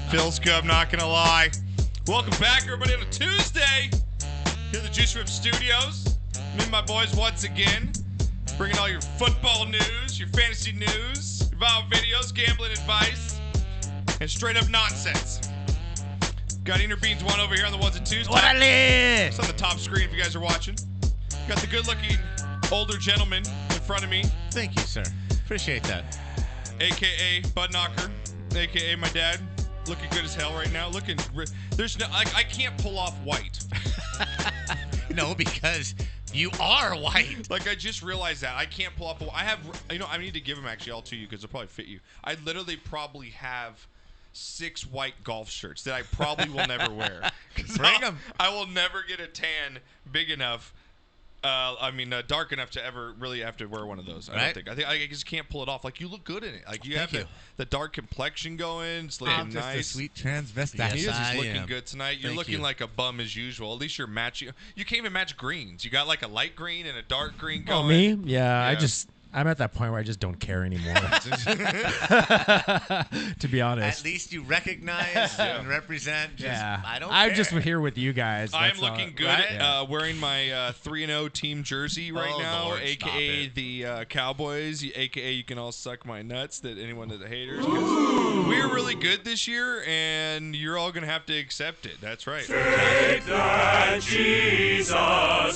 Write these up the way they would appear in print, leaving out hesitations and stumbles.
Feels good, I'm not going to lie. Welcome back, everybody, on a Tuesday here at the Juice Whip Studios. Me and my boys once again, bringing all your football news, your fantasy news, your viral videos, gambling advice, and straight-up nonsense. Got Inner Beans 1 over here on the ones and twos. It's on the top screen if you guys are watching. Got the good-looking older gentleman in front of me. Thank you, sir. Appreciate that. A.K.A. Bud Knocker, A.K.A. my dad. Looking good as hell right now. There's no, I can't pull off white. No, because you are white. Like, I just realized that. I can't pull off I have, I need to give them actually all to you because they'll probably fit you. I literally probably have 6 white golf shirts that I probably will never wear. Bring them. I will never get a tan big enough. Dark enough to ever really have to wear one of those. I think I just can't pull it off. Like, you look good in it. Like, you have the dark complexion going. It's looking nice. Just a sweet transvestite. He is just looking good tonight. You're looking like a bum as usual. At least you're matching. You can't even match greens. You got like a light green and a dark green going. Oh, me? Yeah. I'm at that point where I just don't care anymore. To be honest. At least you recognize and represent. I'm just here with you guys. I'm looking good wearing my 3-0 team jersey right now, Lord, a.k.a. the Cowboys, a.k.a. you can all suck my nuts, that anyone of the haters. We're really good this year, and you're all going to have to accept it. That's right. Take that, Jesus. I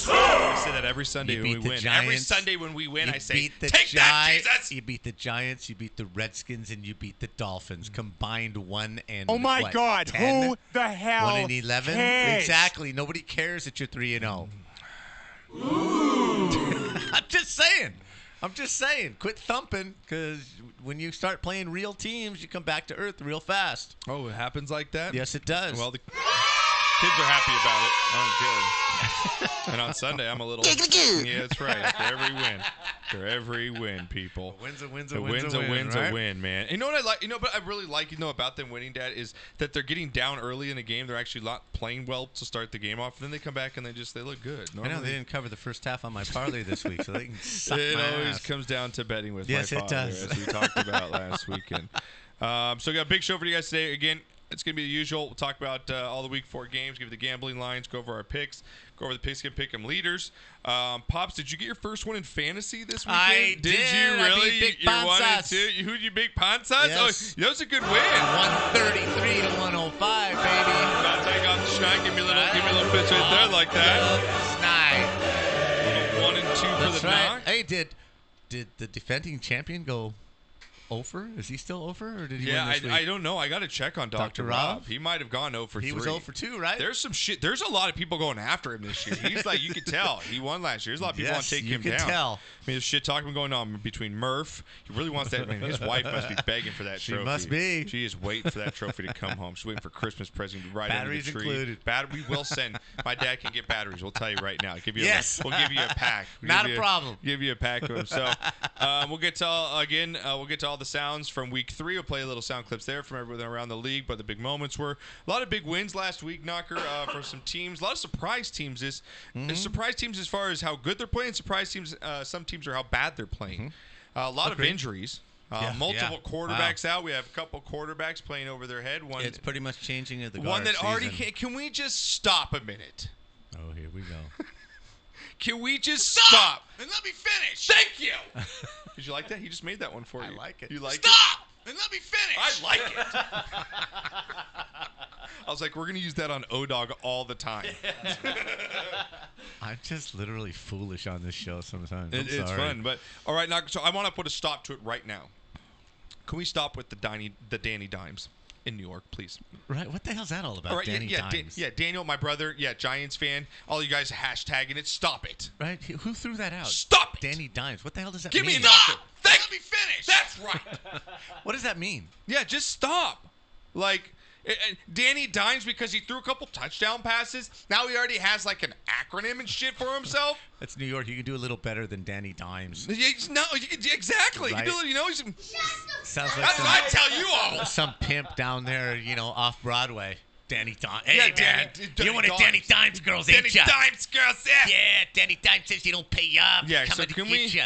say that every Sunday when we win. Giants. Every Sunday when we win, I say, take that, Jesus. You beat the Giants, you beat the Redskins, and you beat the Dolphins. Combined 1 and oh my God, 10? Who the hell 1 and 11? cares? Exactly. Nobody cares that you're 3-0. I'm just saying. Quit thumping, because when you start playing real teams, you come back to earth real fast. Oh, it happens like that? Yes, it does. Well, the kids are happy about it. I don't care. And on Sunday, I'm a little. Yeah, that's right. For every win, people. A win's a win's a win, man. And you know what I like? But I really like about them winning, Dad, is that they're getting down early in the game. They're actually not playing well to start the game off. And then they come back and they look good. Normally, I know they didn't cover the first half on my parlay this week, so they can suck it my always ass. comes down to betting with my father, it does. as we talked about last weekend. So we got a big show for you guys today. Again, it's going to be the usual. We'll talk about all the Week 4 games, give you the gambling lines, go over our picks, go over the pick 'em leaders. Pops, did you get your first one in fantasy this weekend? I did. You really? I beat Big you won it Panzas. too? Who'd you beat? Panzas? Yes. Oh, that was a good win. 133 to 105, baby. Gotta take off the schneid. Give me a little pitch right there like that. Schneid. 1 and 2 for the knock. Hey, did the defending champion go over? Is he still over, or did he win this week? I don't know. I got to check on Dr. Rob. He might have gone 0 for 3. He was 0 for 2, right? There's some shit. There's a lot of people going after him this year. He's like, you could tell. He won last year. There's a lot of people want to take him down. You can tell. I mean, there's shit talking going on between Murph. He really wants that. Man, his wife must be begging for that trophy. She must be. She is waiting for that trophy to come home. She's waiting for Christmas present right under the tree. Batteries included. We will send. My dad can get batteries. We'll tell you right now. We'll give you a pack. Not a problem. Give you a pack of them. So we'll get to all the sounds from Week 3. We'll play a little sound clips there from everyone around the league, but the big moments were a lot of big wins last week, Knocker, for some teams. A lot of surprise teams. Surprise teams as far as how good they're playing. Surprise teams, some teams are how bad they're playing. A lot of injuries. Multiple quarterbacks out. We have a couple quarterbacks playing over their head. It's pretty much changing at the one that season. already can we just stop a minute? Oh, here we go. Can we just stop and let me finish? Thank you. Did you like that? He just made that one for you. I like it. You like Stop and let me finish. I like it. I was like, we're going to use that on O-Dog all the time. I'm just literally foolish on this show sometimes. It's fun. But, all right, so I want to put a stop to it right now. Can we stop with the Danny Dimes in New York, please? Right. What the hell's that all about, all right, Danny Dimes? Daniel, my brother, Giants fan. All you guys hashtagging it. Stop it. Right. Who threw that out? Stop it. Danny Dimes. What the hell does that Give mean? me nothing. Let me finish. That's right. What does that mean? Yeah, just stop. Like, Danny Dimes, because he threw a couple touchdown passes. Now he already has like an acronym and shit for himself. That's New York. You can do a little better than Danny Dimes. No, exactly. Right. He's sounds like that's what I tell you all. Some pimp down there, off Broadway. Danny Dimes. Hey, man. You're one of Danny Danny Dimes' girls, Danny ain't ya? Dimes girls, yeah. Yeah, Danny Dimes says you don't pay up. Yeah, Coming so to can get ya.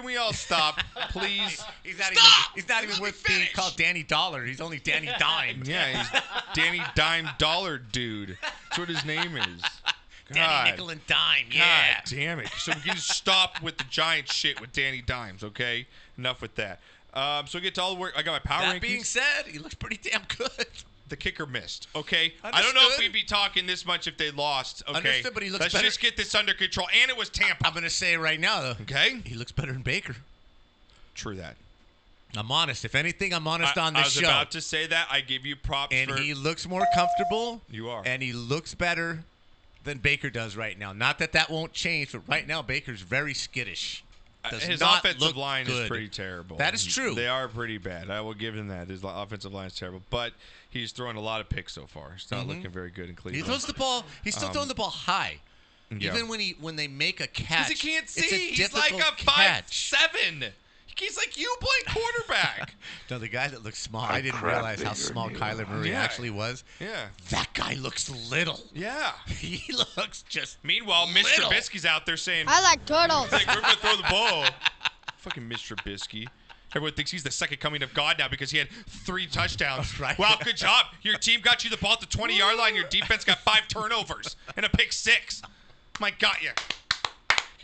we all stop, please? He's not Stop! even Let me worth being finish. called Danny Dollar. He's only Danny Dime. Yeah, he's Danny Dime Dollar Dude. That's what his name is. Danny Nickel and Dime, yeah. God damn it. So we can just stop with the giant shit with Danny Dimes, okay? Enough with that. So we get to all the work. I got my power That rankings. being said, he looks pretty damn good. The kicker missed, okay? I don't know if Understood. we'd be talking this much if they lost, okay? Understood, but he looks Let's better. just get this under control. And it was Tampa, I'm going to say it right now, though. okay? He looks better than Baker. True that. I'm honest. If anything, I'm honest on I this was show. about to say that. I give you props And for... he looks more comfortable. You are. And he looks better than Baker does right now. Not that won't change, but right now Baker's very skittish. Does His not offensive look line good. is pretty terrible. That is true. They are pretty bad. I will give him that. His offensive line is terrible. But he's throwing a lot of picks so far. It's not looking very good in He Cleveland. throws the ball. He's still throwing the ball high. Yeah. Even when they make a catch. Because he can't it's a see. He's like difficult a catch. 5'7". He's like you playing quarterback. No, the guy that looks small. I didn't realize how small Kyler Murray Yeah. actually was. Yeah. That guy looks little. Yeah. He looks just. Meanwhile, Mr. little. Trubisky's out there saying, I like turtles. like, we're going to throw the ball. Fucking Mr. Trubisky. Everyone thinks he's the second coming of God now because he had 3 touchdowns. Right. Wow, good job. Your team got you the ball at the 20-yard line. Your defense got 5 turnovers and a pick 6. Mike got you.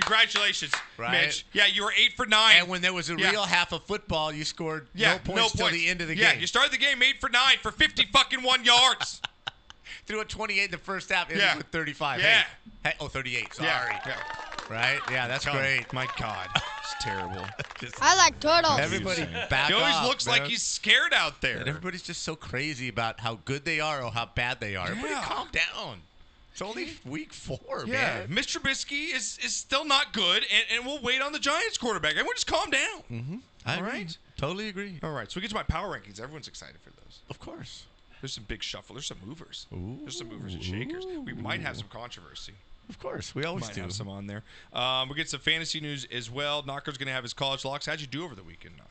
Congratulations, Right. Mitch. Yeah, you were 8 for 9. And when there was a real half of football, you scored no points till the end of the Yeah, game. you started the game 8 for 9 for 50 fucking 1 yards. Threw a 28 in the first half. It Yeah. was with 35. Yeah. Hey, 38. Sorry. Yeah. Right? Yeah, that's great. My God, it's terrible. I like turtles. Everybody back He always off, looks man. like he's scared out there. And everybody's just so crazy about how good they are or how bad they are. Everybody Yeah. calm down. It's only week 4, Yeah, man. Mr. Trubisky is still not good, and we'll wait on the Giants quarterback. Everyone just calm down. I All agree. right. Totally agree. All right, so we get to my power rankings. Everyone's excited for those. Of course. There's some big shuffle. There's some movers. There's some movers and shakers. We might have some controversy. Of course. We always Might do. have some on there. We get some fantasy news as well. Knocker's going to have his college locks. How'd you do over the weekend, Knock?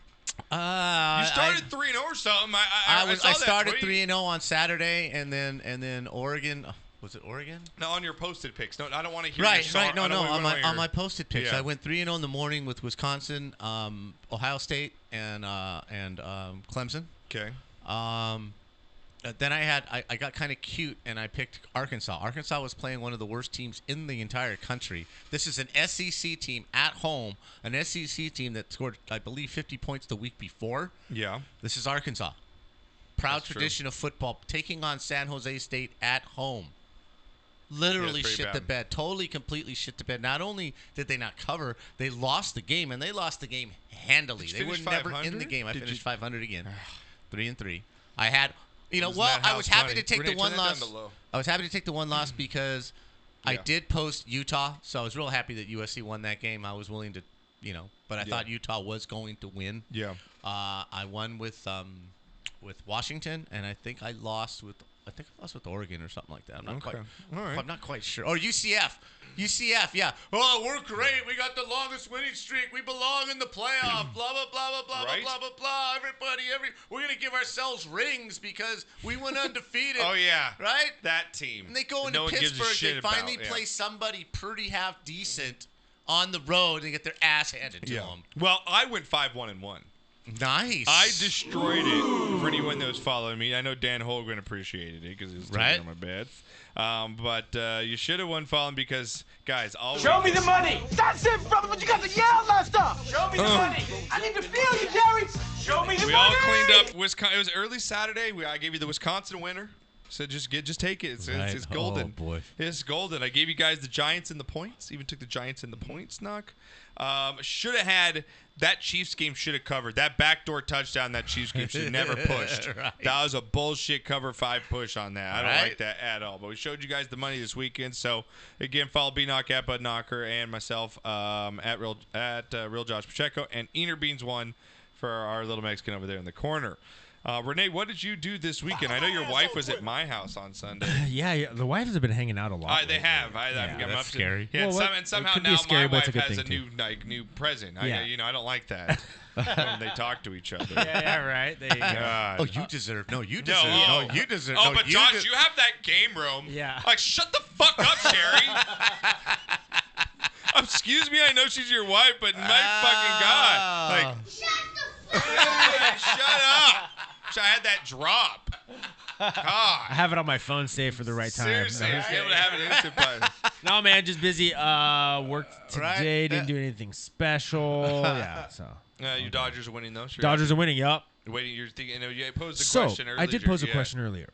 You started 3-0 or something. I saw I that started tweet. 3-0 on Saturday, and then Oregon. Was it Oregon? No, on your posted picks. No, I don't want to hear Right, your song. right. No, I don't no. wanna hear On my posted picks, Yeah. I went 3-0 in the morning with Wisconsin, Ohio State, and Clemson. Okay. Then I got kind of cute, and I picked Arkansas. Arkansas was playing one of the worst teams in the entire country. This is an SEC team at home, an SEC team that scored, I believe, 50 points the week before. Yeah. This is Arkansas. Proud That's true. tradition of football, taking on San Jose State at home. Literally pretty shit bad. the bed. Totally, completely shit the bed. Not only did they not cover, they lost the game, and they lost the game handily. Did you They were finish never in 500? the game. I Did finished you- 500 again. 3-3. I had, Wasn't well, that I how was happy funny? to take Renee, the one turn that down loss. to low. I was happy to take the one loss because I Yeah. did post Utah, so I was real happy that USC won that game. I was willing to, but I thought Utah was going to win. Yeah. I won with Washington, and I think I lost with Oregon or something like that. I'm not Okay. All right. I'm not quite sure. Or UCF. UCF, yeah. Oh, we're great. We got the longest winning streak. We belong in the playoff. Blah blah blah blah blah Right? blah blah blah. Everybody, we're gonna give ourselves rings because we went undefeated. Oh, yeah. Right? That team. And they go into no one gives a Pittsburgh. shit They about, finally yeah. play somebody pretty half decent on the road and get their ass handed to Yeah. them. Well, I went 5-1-1. Nice. I destroyed it for anyone that was following me. I know Dan Holgren appreciated it because he was Right. taking on my bad. But you should have won following because, guys, always. Show me the money. That's it, brother. But you got to yell that stuff. Show me the money. I need to feel you, Jerry. Show me the We money. all cleaned up Wisconsin. It was early Saturday. I gave you the Wisconsin winner. So just take it. It's Right. golden. Oh, boy. It's golden. I gave you guys the Giants and the points. Even took the Giants in the points, Knock. Should have had that Chiefs game. Should have covered that backdoor touchdown. That Chiefs game should have never pushed. Right. That was a bullshit cover 5 push on that. I don't Right. like that at all. But we showed you guys the money this weekend. So again, follow B Knock at Bud Knocker and myself at Real Josh Pacheco and Eaner Beans 1 for our little Mexican over there in the corner. Renee, what did you do this weekend? I know your wife was at my house on Sunday. Yeah, the wives have been hanging out a lot. They lately. have. I'm that's up to, scary. Yeah, Well, and it somehow could be now scary, my but it's wife a good has a thing, new present. Yeah. I don't like that. when they talk to each other. Yeah, right. There you go. God. Oh, you deserve. No, you deserve. No. No, you deserve. Oh, no, but you Josh, you have that game room. Yeah. Like, shut the fuck up, Sherry. Excuse me, I know she's your wife, but my fucking God. Like, shut up. I had that drop. God. I have it on my phone saved for the right time. Seriously, I was able to have an instant button. No, man, just busy. Worked today. Right? Didn't do anything special. Yeah, so. Your Dodgers are winning, though. Sure. Dodgers are winning. Yup. Waiting, you're thinking. You posed a So question earlier. I did pose a question earlier.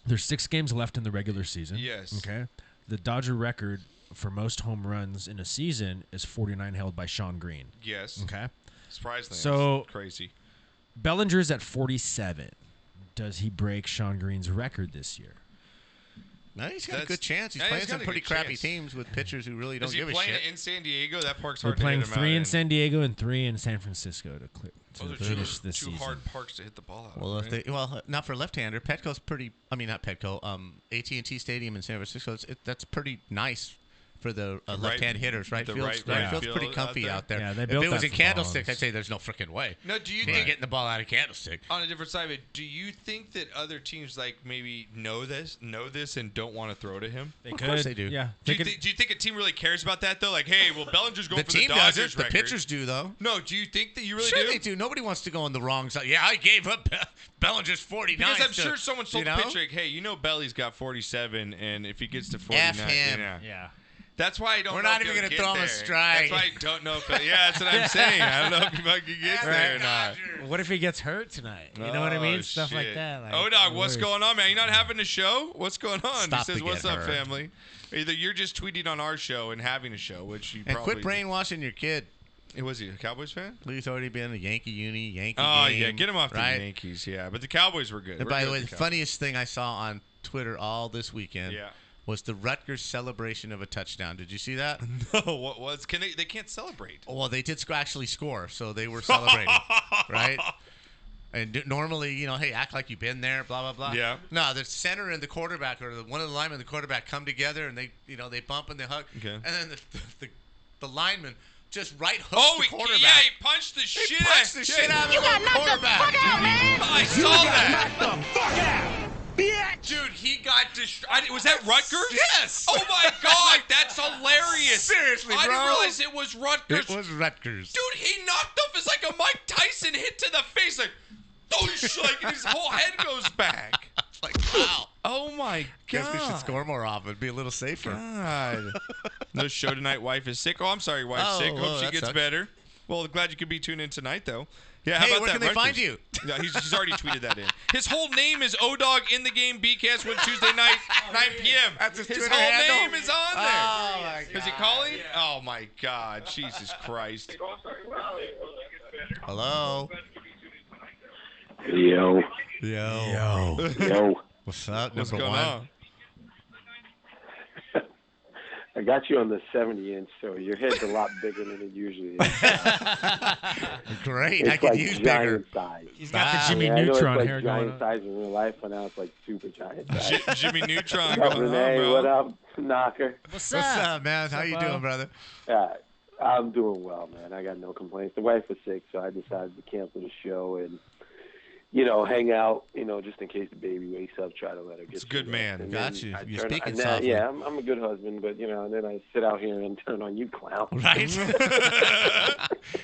There's 6 games left in the regular season. Yes. Okay. The Dodger record for most home runs in a season is 49, held by Sean Green. Yes. Okay. Surprisingly, So- that's crazy. Bellinger's at 47. Does he break Sean Green's record this year? No, he's got a That's- good chance. He's yeah, playing he's got some a pretty good crappy chance. teams with pitchers who really don't Is he give a playing shit. it in San Diego? That park's They're hard to playing hit him 3 out in San Diego and 3 in San Francisco to Those are finish two this season. hard parks to hit the ball out. Well, of, right? not for left-hander. Petco's pretty. I mean, not Petco. AT&T Stadium in San Francisco. That's pretty nice for the left-hand hitters. Right the field's right pretty field comfy out there. out there. Yeah, they if built it was that in for Candlestick, balls. I'd say there's no freaking way. No, do you They think ain't getting the ball out of Candlestick? on a different side of it, do you think that other teams like maybe know this and don't want to throw to him? They Of could. course they do. Yeah. Do They you, could- do you think a team really cares about that though? Like, hey, well, Bellinger's going The for team the Dodgers doesn't. The record. pitchers do, though. No, do you think that you really Sure do? they do. Nobody wants to go on the wrong side. Yeah, I gave up Bellinger's 49. Because I'm to- sure someone told you the know? pitcher, like, hey, Belly's got 47, and if he gets to 49, F him. Yeah. That's why I don't. We're know not if even he'll gonna get throw him a there. strike. That's why I don't know if. Yeah, that's what I'm saying. I don't know if he fucking gets there or not. What if he gets hurt tonight? You know what I mean? Stuff like shit. that. Like, O-Dog, what's worries. going on, man? You not having a show? What's going on? Stop He says, to "What's get up, hurt." family?" Either you're just tweeting on our show and having a show, which you And probably quit brainwashing your kid. Was he a Cowboys fan? He's already been a Yankee Oh game, yeah, get him off right? the Yankees. Yeah, but the Cowboys were good. And We're by good the way, with the Cowboys. funniest thing I saw on Twitter all this weekend Yeah. was the Rutgers celebration of a touchdown. Did you see that? No, what was? They can't celebrate. Well, they did actually score, so they were celebrating, right? And normally, hey, act like you've been there, blah blah blah. Yeah. No, the center and the quarterback, or one of the linemen and the quarterback, come together and they bump and they hug. Okay. And then the lineman just right hooks Oh, the quarterback. yeah, he punched the shit He punched the shit out of the quarterback. I saw that. Knock the fuck out, bitch! Dude, he got destroyed. Was that Rutgers? Yes. Oh my God, that's hilarious. Seriously, I didn't bro. realize it was Rutgers. It was Rutgers. Dude, he knocked off. It's like a Mike Tyson hit to the face, like, and his whole head goes back. It's like, wow. Oh my God. Guess we should score more often. Be a little safer. God. No show tonight. Wife is sick. Oh, I'm sorry. Wife's Oh, sick. well, Hope she that gets sucks. better. Well, glad you could be tuned in tonight, though. Yeah, how Hey, about where that? can they find Rutgers? you? No, he's already tweeted that in. His whole name is O-Dog in the game BCast when Tuesday night, 9 p.m. That's his Twitter whole handle? name is on there. Oh, my Is he calling? Oh, my God. Jesus Christ. Hello. Yo, Yo. yo. What's up, What's number going one? on? I got you on the 70-inch, so your head's a lot bigger than it usually is. Great. It's I could like use giant bigger. size. He's got Ah, the Jimmy I know Neutron it's like hair giant going on. size in real life, but now it's like super giant size. Jimmy Neutron What's up, going on, Renee? bro. What up, Knocker? What's What's up, man? How you doing, brother? I'm doing well, man. I got no complaints. The wife was sick, so I decided to cancel the show and, hang out, just in case the baby wakes up, try to let her get It's a good some man. rest. And Got then you. I You're turn- speaking and then- softly. Yeah, I'm a good husband, but, and then I sit out here and turn on you clown. Right?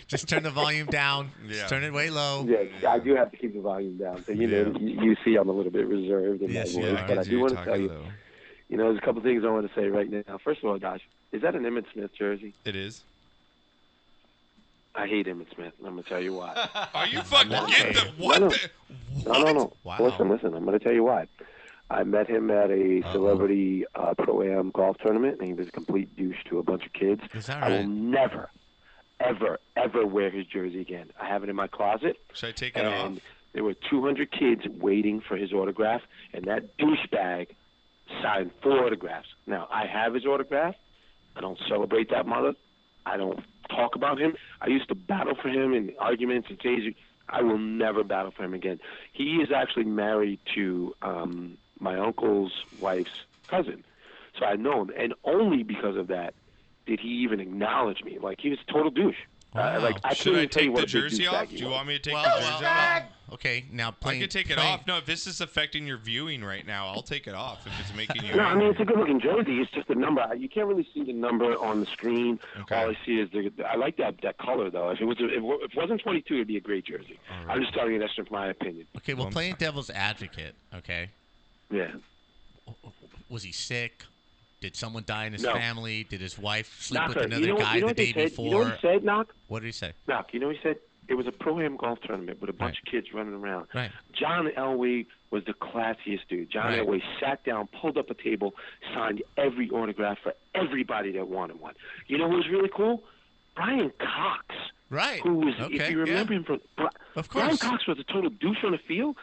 Just turn the volume down. Yeah. Just turn it way low. Yeah, I do have to keep the volume down. So, you see I'm a little bit reserved in Yes, my you voice. are. But I do want to talking tell you, though. there's a couple things I want to say right now. First of all, Josh, is that an Emmitt Smith jersey? It is. I hate Emmitt Smith, and I'm going to tell you why. Are you fucking Why? get the what? No. The, No. Wow. Listen, I'm going to tell you why. I met him at a celebrity Pro-Am golf tournament, and he was a complete douche to a bunch of kids. Is that I will right? never, ever, ever wear his jersey again. I have it in my closet, Should I take it and off? there were 200 kids waiting for his autograph, and that douchebag signed 4 autographs. Now, I have his autograph. I don't celebrate that mother. I don't talk about him. I used to battle for him in arguments and tasers. I will never battle for him again. He is actually married to my uncle's wife's cousin. So I know him. And only because of that did he even acknowledge me. Like, he was a total douche. Wow. I Should can't I even tell you take what the a big jersey off? douchebag Do he you was. want me to take Well, the jersey off? Okay, now I playing. can take it playing- off. No, if this is affecting your viewing right now, I'll take it off if it's making you No, I mean, angry. it's a good-looking jersey. It's just a number. You can't really see the number on the screen. Okay. All I see is I like that color, though. If it wasn't 22, it'd be a great jersey. I'm just telling you that's just my opinion. Okay, well, playing devil's advocate. Okay, Yeah. was he sick? Did someone die in his No. family? Did his wife sleep Knock, with another guy you know the what they day said? before? You know what he said, Knock? What did he say? Knock, you know what he said? It was a pro-am golf tournament with a bunch Right. of kids running around. Right. John Elway was the classiest dude. John Right. Elway sat down, pulled up a table, signed every autograph for everybody that wanted one. You know who was really cool? Brian Cox. Right. Who was, Okay, if you remember him from, Of Brian course. Cox was a total douche on the field.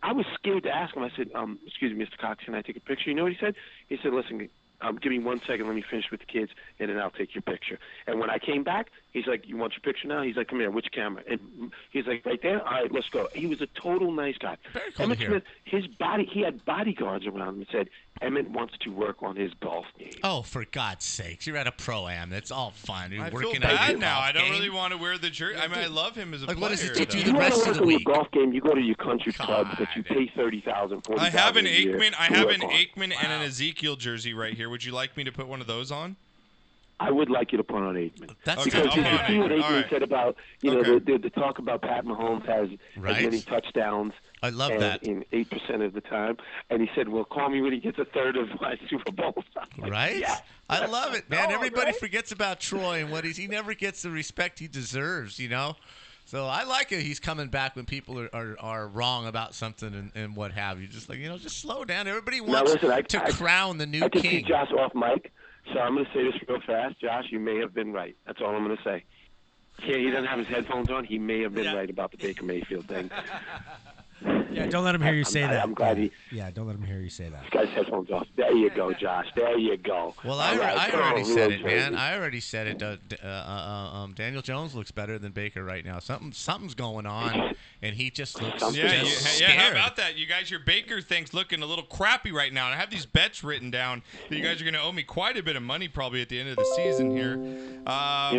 I was scared to ask him. I said, excuse me, Mr. Cox, can I take a picture? You know what he said? He said, listen, give me 1 second, let me finish with the kids, and then I'll take your picture. And when I came back, he's like, you want your picture now? He's like, come here, which camera? And he's like, right there? All right, let's go. He was a total nice guy. Very cool Emmett to hear. Smith, he had bodyguards around him and said, Emmett wants to work on his golf game. Oh, for God's sakes! You're at a pro-am. That's all fine. You're I working feel out bad your now. golf I don't game. really want to wear the jersey. I mean, I love him as a Like, player. what does it get though. you You the want rest to of work the on your week? golf game, you go to your country club because you God. pay $30,000, $40,000 I have an a year Aikman. I to have work an on. Aikman and an Ezekiel jersey right here. Would you like me to put one of those on? I would like you to put on Aikman. That's Okay, Because I'll did put you on see what Aikman. Aikman All right. said about, Okay. the talk about Pat Mahomes has Right. as many touchdowns I love and that. in 8% of the time. And he said, well, call me when he gets a third of my Super Bowls. I'm like, Right? yes, I that's love my it, man. dog, Everybody right? forgets about Troy and what he never gets the respect he deserves, you know? So I like it. He's coming back when people are wrong about something and what have you. Just like, just slow down. Everybody wants listen, to crown the new I can see king. Josh off mic, so I'm going to say this real fast. Josh, you may have been right. That's all I'm going to say. Yeah, he doesn't have his headphones on. He may have been right about the Baker Mayfield thing. Yeah, don't let him hear you say that. I'm glad he. Yeah, don't let him hear you say that. This guy's headphones off. There you go, Josh. There you go. Well, All right, I come already on, said real it, man. jersey. I already said it. Daniel Jones looks better than Baker right now. Something's going on, and he just looks Yeah, just yeah. How scared. about that? You guys, your Baker thing's looking a little crappy right now. And I have these bets written down that you guys are going to owe me quite a bit of money probably at the end of the season here. You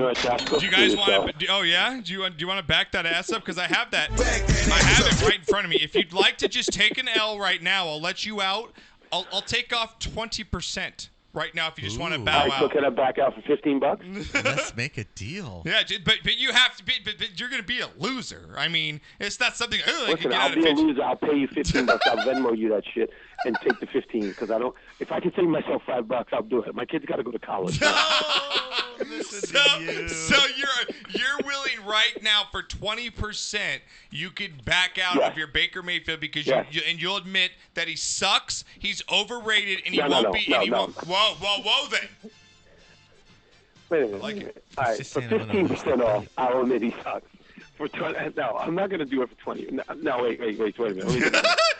know what, Josh? Do you guys want to? Oh yeah. Do you want to back that ass up? Because I have that. I have it right in front of me. If you'd like to just take an L right now, I'll let you out. I'll take off 20% right now if you just want to Ooh. bow All right, so out. can I back out for $15? Let's make a deal. Yeah, but you have to be. But you're going to be a loser. I mean, it's not something. I can Listen, get I'll out be a of loser. I'll pay you $15. I'll Venmo you that shit and take the 15 because I don't. If I can save myself $5, I'll do it. My kid's got to go to college. So you're willing right now for 20% you could back out Yes. of your Baker Mayfield because Yes. you'll admit that he sucks, he's overrated, and he No, won't be. no, and he no. won't. Whoa then. Wait a minute. like it. All right, just for saying I'm gonna 15% off, I'll admit he sucks. For 20, no, I'm not going to do it for 20. No, wait a minute. Let me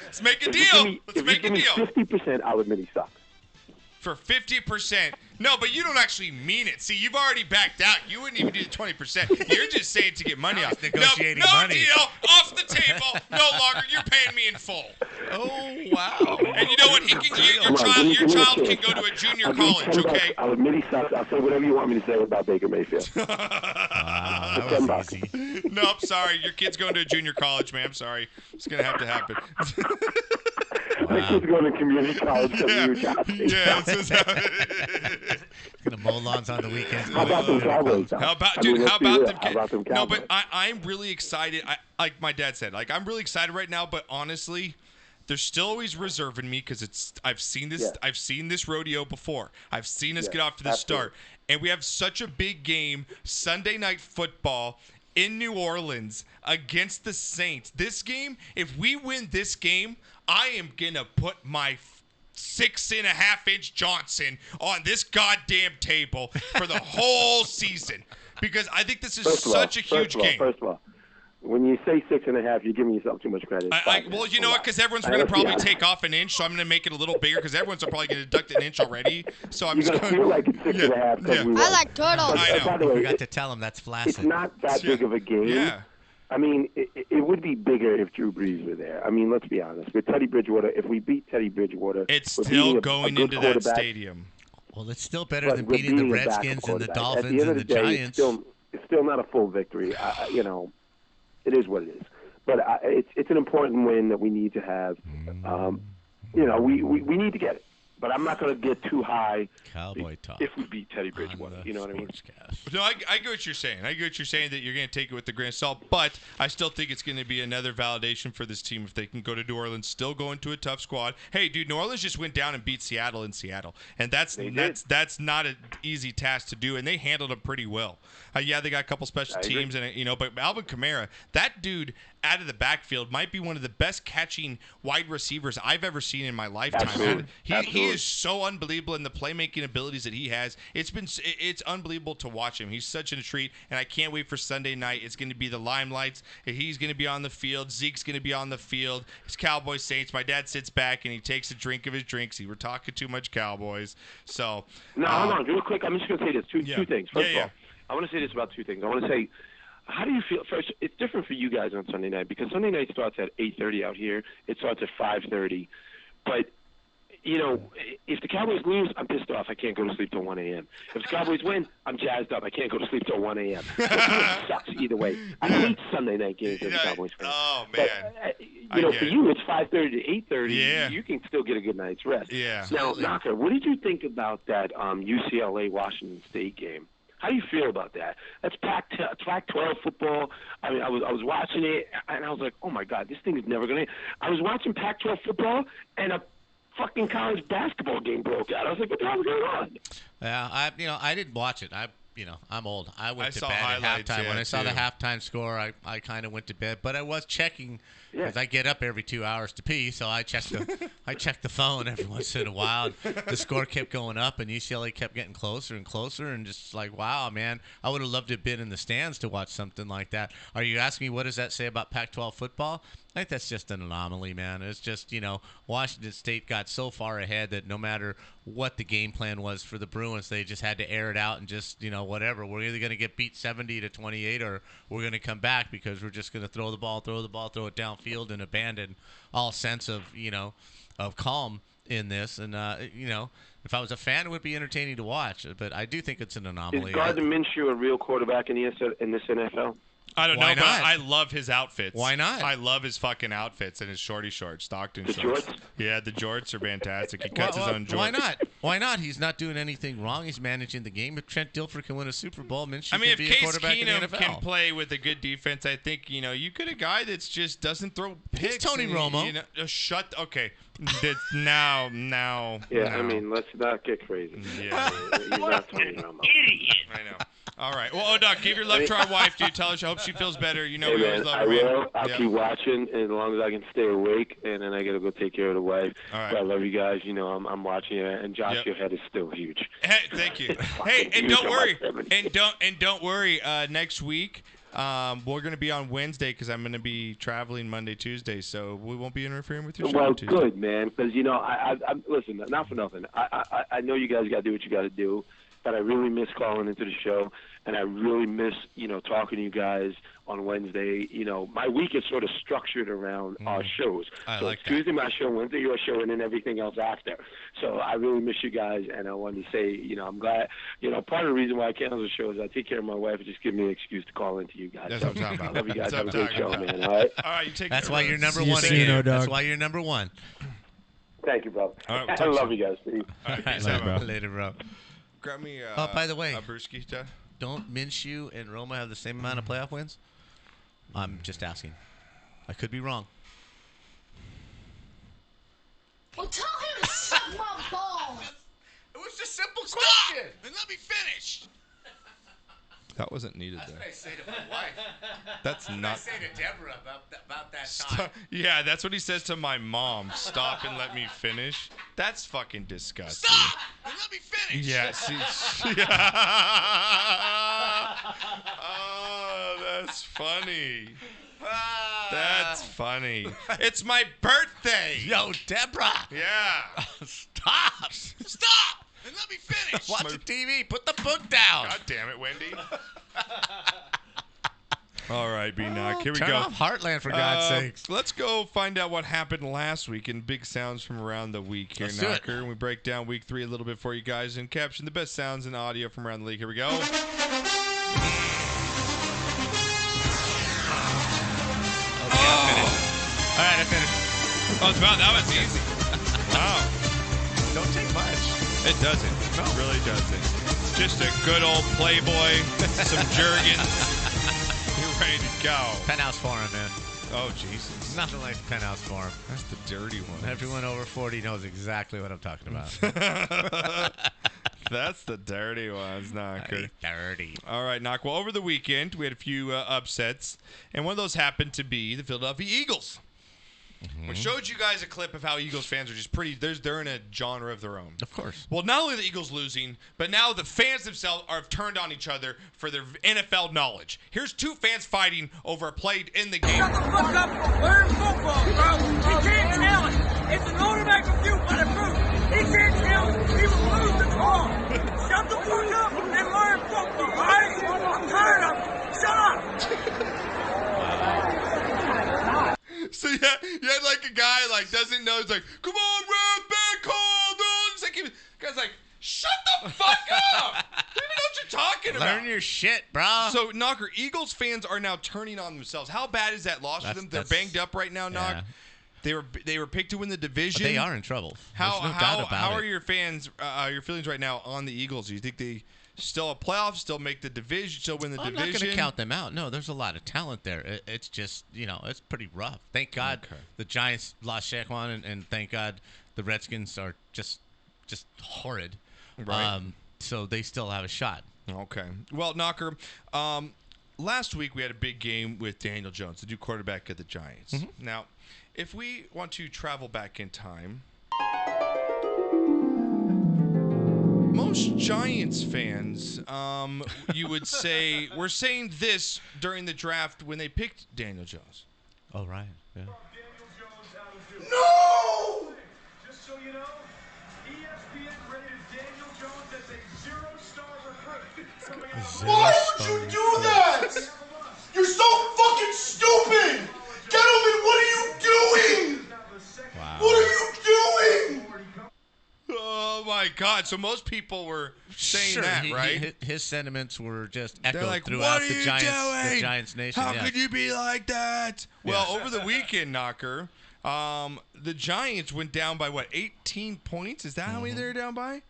Let's make a If you deal. give me- Let's if make you a give deal. me 50%, I'll admit he sucks. For 50%. No, but you don't actually mean it. See, you've already backed out. You wouldn't even do the 20%. You're just saying to get money Now off. he's negotiating no money. deal. Off the table. No longer. You're paying me in full. Oh wow! And you know what? Your Come on, child give me a can chance. go to a junior I'll give you college, $10. okay? I'll admit he sucks. I'll say whatever you want me to say about Baker Mayfield. Wow, that $10. was easy. Nope, sorry. Your kid's going to a junior college, man. I'm sorry. It's going to have to happen. My kid's going to community college because of you, Josh. Yeah. It's Gonna mow lawns on the weekends. How about them Cowboys? how about, I mean, dude, let's how be about real. them? How about them No, Cowboys? but I'm really excited. Like my dad said, like I'm really excited right now, but honestly, they're still always reserving me because I've seen this. Yeah. I've seen this rodeo before. I've seen us Yeah, get off to the absolutely. start, and we have such a big game Sunday Night Football in New Orleans against the Saints. This game, if we win this game, I am gonna put my 6.5-inch Johnson on this goddamn table for the whole season because I think this is First of all, such a huge game. First of all, when you say 6.5, you're giving yourself too much credit. Well, you know what? Because everyone's going to probably take off an inch, so I'm going to make it a little bigger because everyone's probably going to deduct an inch already. So I'm You're just going to feel like it's 6.5 because Yeah. we I won. like turtles. I know. By the You way, forgot to tell him that's it's flaccid. not that big of a game. Yeah. I mean, it would be bigger if Drew Brees were there. I mean, let's be honest. With Teddy Bridgewater, if we beat Teddy Bridgewater, It's we're beating still a going good into that quarterback, stadium. Well, it's still better but than we're beating the beating a backup Redskins and the quarterback. At Dolphins the end and of the the day, it's Giants. still, It's still not a full victory. It is what it is. But it's an important win that we need to have. We need to get it. But I'm not going to get too high Cowboy talk if we beat Teddy Bridgewater. You know what I mean? No, I get what you're saying. I get what you're saying, that you're going to take it with the grain of salt. But I still think it's going to be another validation for this team if they can go to New Orleans, still go into a tough squad. Hey, dude, New Orleans just went down and beat Seattle in Seattle. And that's not an easy task to do, and they handled it pretty well. Yeah, they got a couple special teams, but Alvin Kamara, that dude out of the backfield might be one of the best catching wide receivers I've ever seen in my lifetime. Absolutely. He is so unbelievable in the playmaking abilities that he has. It's unbelievable to watch him. He's such a treat, and I can't wait for Sunday night. It's going to be the limelights. He's going to be on the field. Zeke's going to be on the field. It's Cowboys Saints. My dad sits back and he takes a drink of his drinks. We're talking too much Cowboys. So hold on, real quick. I'm just going to say this two things. First of all, I want to say this about two things. I want to say, how do you feel? First, it's different for you guys on Sunday night because Sunday night starts at 8:30 out here. It starts at 5:30. But, if the Cowboys lose, I'm pissed off. I can't go to sleep till 1 a.m. If the Cowboys win, I'm jazzed up. I can't go to sleep till 1 a.m. It sucks either way. I hate Sunday night games as a Cowboys fan. Oh, man. But, for you, it's 5:30 to 8:30. Yeah. You can still get a good night's rest. Yeah. Now, Knocker, what did you think about that UCLA-Washington State game? How do you feel about that? That's Pac-12 football. I mean, I was watching it, and I was like, oh, my God, this thing is never going to – I was watching Pac-12 football, and a fucking college basketball game broke out. I was like, what the hell is going on? Yeah, I didn't watch it. I'm old. I went to saw bed at highlights, halftime. yeah, When I saw the too. halftime score, I kind of went to bed. But I was checking because I get up every 2 hours to pee, so I checked the phone every once in a while. The score kept going up, and UCLA kept getting closer and closer, and just like, wow, man, I would have loved to have been in the stands to watch something like that. Are you asking me what does that say about Pac-12 football? I think that's just an anomaly, man. It's just, Washington State got so far ahead that no matter what the game plan was for the Bruins, they just had to air it out and just, whatever. We're either going to get beat 70-28 or we're going to come back because we're just going to throw it downfield and abandon all sense of, of calm in this. And, if I was a fan, it would be entertaining to watch. But I do think it's an anomaly. Is Gardner Minshew a real quarterback in this NFL? I don't Why know, not? but I love his outfits. Why not? I love his fucking outfits and his shorty shorts, Stockton The shorts. jorts? Yeah, the jorts are fantastic. He cuts his own jorts. Why not? Why not? He's not doing anything wrong. He's managing the game. If Trent Dilfer can win a Super Bowl, Minshew I mean, can if be a Case quarterback in the Keenum NFL. can play with a good defense, I think, you get a guy that's just doesn't throw picks. He's Tony Romo. Okay. Now. Yeah, now. I mean, let's not get crazy. Yeah. He's not Tony Romo. I know. All right. Well, Doc, give your love to our wife, dude. Tell her. I hope she feels better. Hey, we always man, love I her. will. I'll Yeah. keep watching as long as I can stay awake, and then I got to go take care of the wife. All right. But I love you guys. I'm watching you, and Josh, Yep. your head is still huge. Hey, thank you. Hey, and huge don't on worry. my 70. And don't worry. Next week, we're going to be on Wednesday because I'm going to be traveling Monday, Tuesday, so we won't be interfering with your show Well, on Tuesday. good, man, because, I'm listen, not for nothing. I know you guys got to do what you got to do, but I really miss calling into the show, and I really miss, talking to you guys on Wednesday. My week is sort of structured around our shows. I so like it's Tuesday my show, Wednesday your show, and then everything else after. So I really miss you guys, and I wanted to say, I'm glad, part of the reason why I cancel the show is I take care of my wife and just give me an excuse to call into you guys. That's So what I'm talking about. I love you guys. That's Have a what I'm great show, talking man. All right? All right, you take That's care why of you're us. number See you one soon, again. O-Dog. That's why you're number one. Thank you, brother. All right, we'll I talk love soon. you guys, Steve. All right, peace Later, out, bro. man. Later, bro. Grab me by the way, a brewski, Jeff. Don't Minshew and Roma have the same amount of playoff wins? I'm just asking. I could be wrong. Well, tell him to suck my balls. It was just a simple question. And let me finish. That wasn't needed That's what there. I say to my wife. That's I not. say to Deborah about that time. Yeah, that's what he says to my mom. Stop and let me finish. That's fucking disgusting. Stop and let me finish. Yeah, see. Oh, that's funny. That's funny. It's my birthday. Yo, Deborah. Yeah. Stop. Stop and let me finish. Watch the TV. Put the book down. God damn it, Wendy. All right, B-Knock. Here we Turn go. off Heartland, for God's sakes. Let's go find out what happened last week in big sounds from around the week here, Let's do it. Knocker. And we break down week 3 a little bit for you guys and caption the best sounds and audio from around the league. Here we go. Oh, it's about that was easy. Wow. Don't take much. It doesn't. No. It really doesn't. Just a good old Playboy, some Jergens. You're ready to go. Penthouse Forum, man. Oh, Jesus. Nothing like Penthouse Forum. That's the dirty one. Everyone over 40 knows exactly what I'm talking about. That's the dirty ones, Knocker. Dirty. All right, Knock. Well, over the weekend, we had a few upsets, and one of those happened to be the Philadelphia Eagles. We showed you guys a clip of how Eagles fans are just they're in a genre of their own. Of course. Well, not only are the Eagles losing, but now the fans themselves have turned on each other for their NFL knowledge. Here's two fans fighting over a play in the game. Shut the fuck up and learn football, bro. He can't tell it. It's an automatic review by the proof. He can't tell it. He will lose the call. Shut the fuck up and learn football, all right? I'm tired of it. Shut up. So you had like a guy like doesn't know. He's like, "Come on, ref, bad call." It's like the guy's like, "Shut the fuck up! You don't know what you're talking about." Learn your shit, bro. So Knocker, Eagles fans are now turning on themselves. How bad is that loss for them? They're banged up right now, Knock. Yeah. They were picked to win the division. But they are in trouble. How There's no doubt about how it. are your fans? Your feelings right now on the Eagles? Do you think they still a playoff, still make the division, still win the division? I'm not going to count them out. No, there's a lot of talent there. It's just, it's pretty rough. Thank God the Giants lost Shaquan, and thank God the Redskins are just horrid. Right. So they still have a shot. Okay. Well, Knocker, last week we had a big game with Daniel Jones, the new quarterback of the Giants. Mm-hmm. Now, if we want to travel back in time, most Giants fans, you would say, were saying this during the draft when they picked Daniel Jones. Oh, right. Yeah. No! Just so you know, ESPN rated Daniel Jones as a 0-star recruit. Why would you do that? You're so fucking stupid! Gentlemen, what are you doing? Wow. What are you doing? Oh, my God. So most people were saying that, right? His sentiments were just They're echoed like, throughout what are the you Giants, doing? the Giants nation. How yeah. could you be like that? Well, over the weekend, Knocker, the Giants went down by, 18 points? Is that how many they're down by?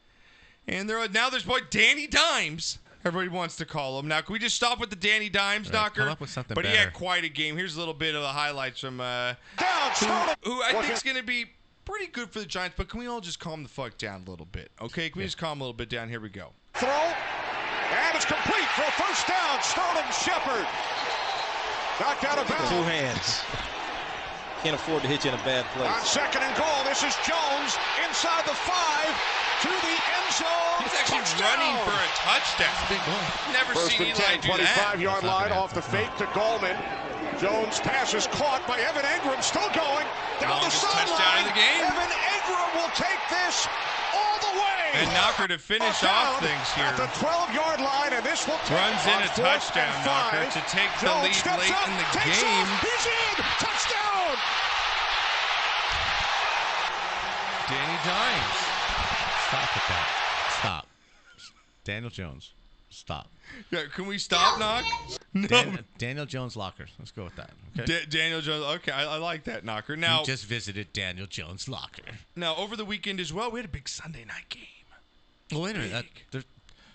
And now there's Danny Dimes. Everybody wants to call him. Now, can we just stop with the Danny Dimes, Knocker? Come up with something But he better. had quite a game. Here's a little bit of the highlights from who I think is going to be pretty good for the Giants, but can we all just calm the fuck down a little bit? Okay, can we just calm a little bit down? Here we go. Throw, and it's complete for a first down. Sterling Shepard knocked out of bounds. Two hands. Can't afford to hit you in a bad place. On second and goal, this is Jones inside the 5 to the end zone. He's actually running for a touchdown. Big goal. Never First seen and Eli 10, do that. 25-yard line off the fake to Goldman. Jones pass is caught by Evan Engram, still going down the Longest sideline. touchdown of the game. Evan Engram will take this all the way. And Knocker to finish off things here. At the 12-yard line, and this will take Runs in a 4th touchdown, and 5. Knocker, to take the Jones lead steps late up, in the takes game. Off. He's in. Touchdown. Danny Dimes. Stop with that. Stop. Daniel Jones. Stop. Yeah, can we stop, Knock? No. Daniel Jones locker. Let's go with that. Okay. Daniel Jones. Okay, I like that, Knocker. Now, You just visited Daniel Jones' locker. now over the weekend as well, we had a big Sunday night game. Oh, wait a minute.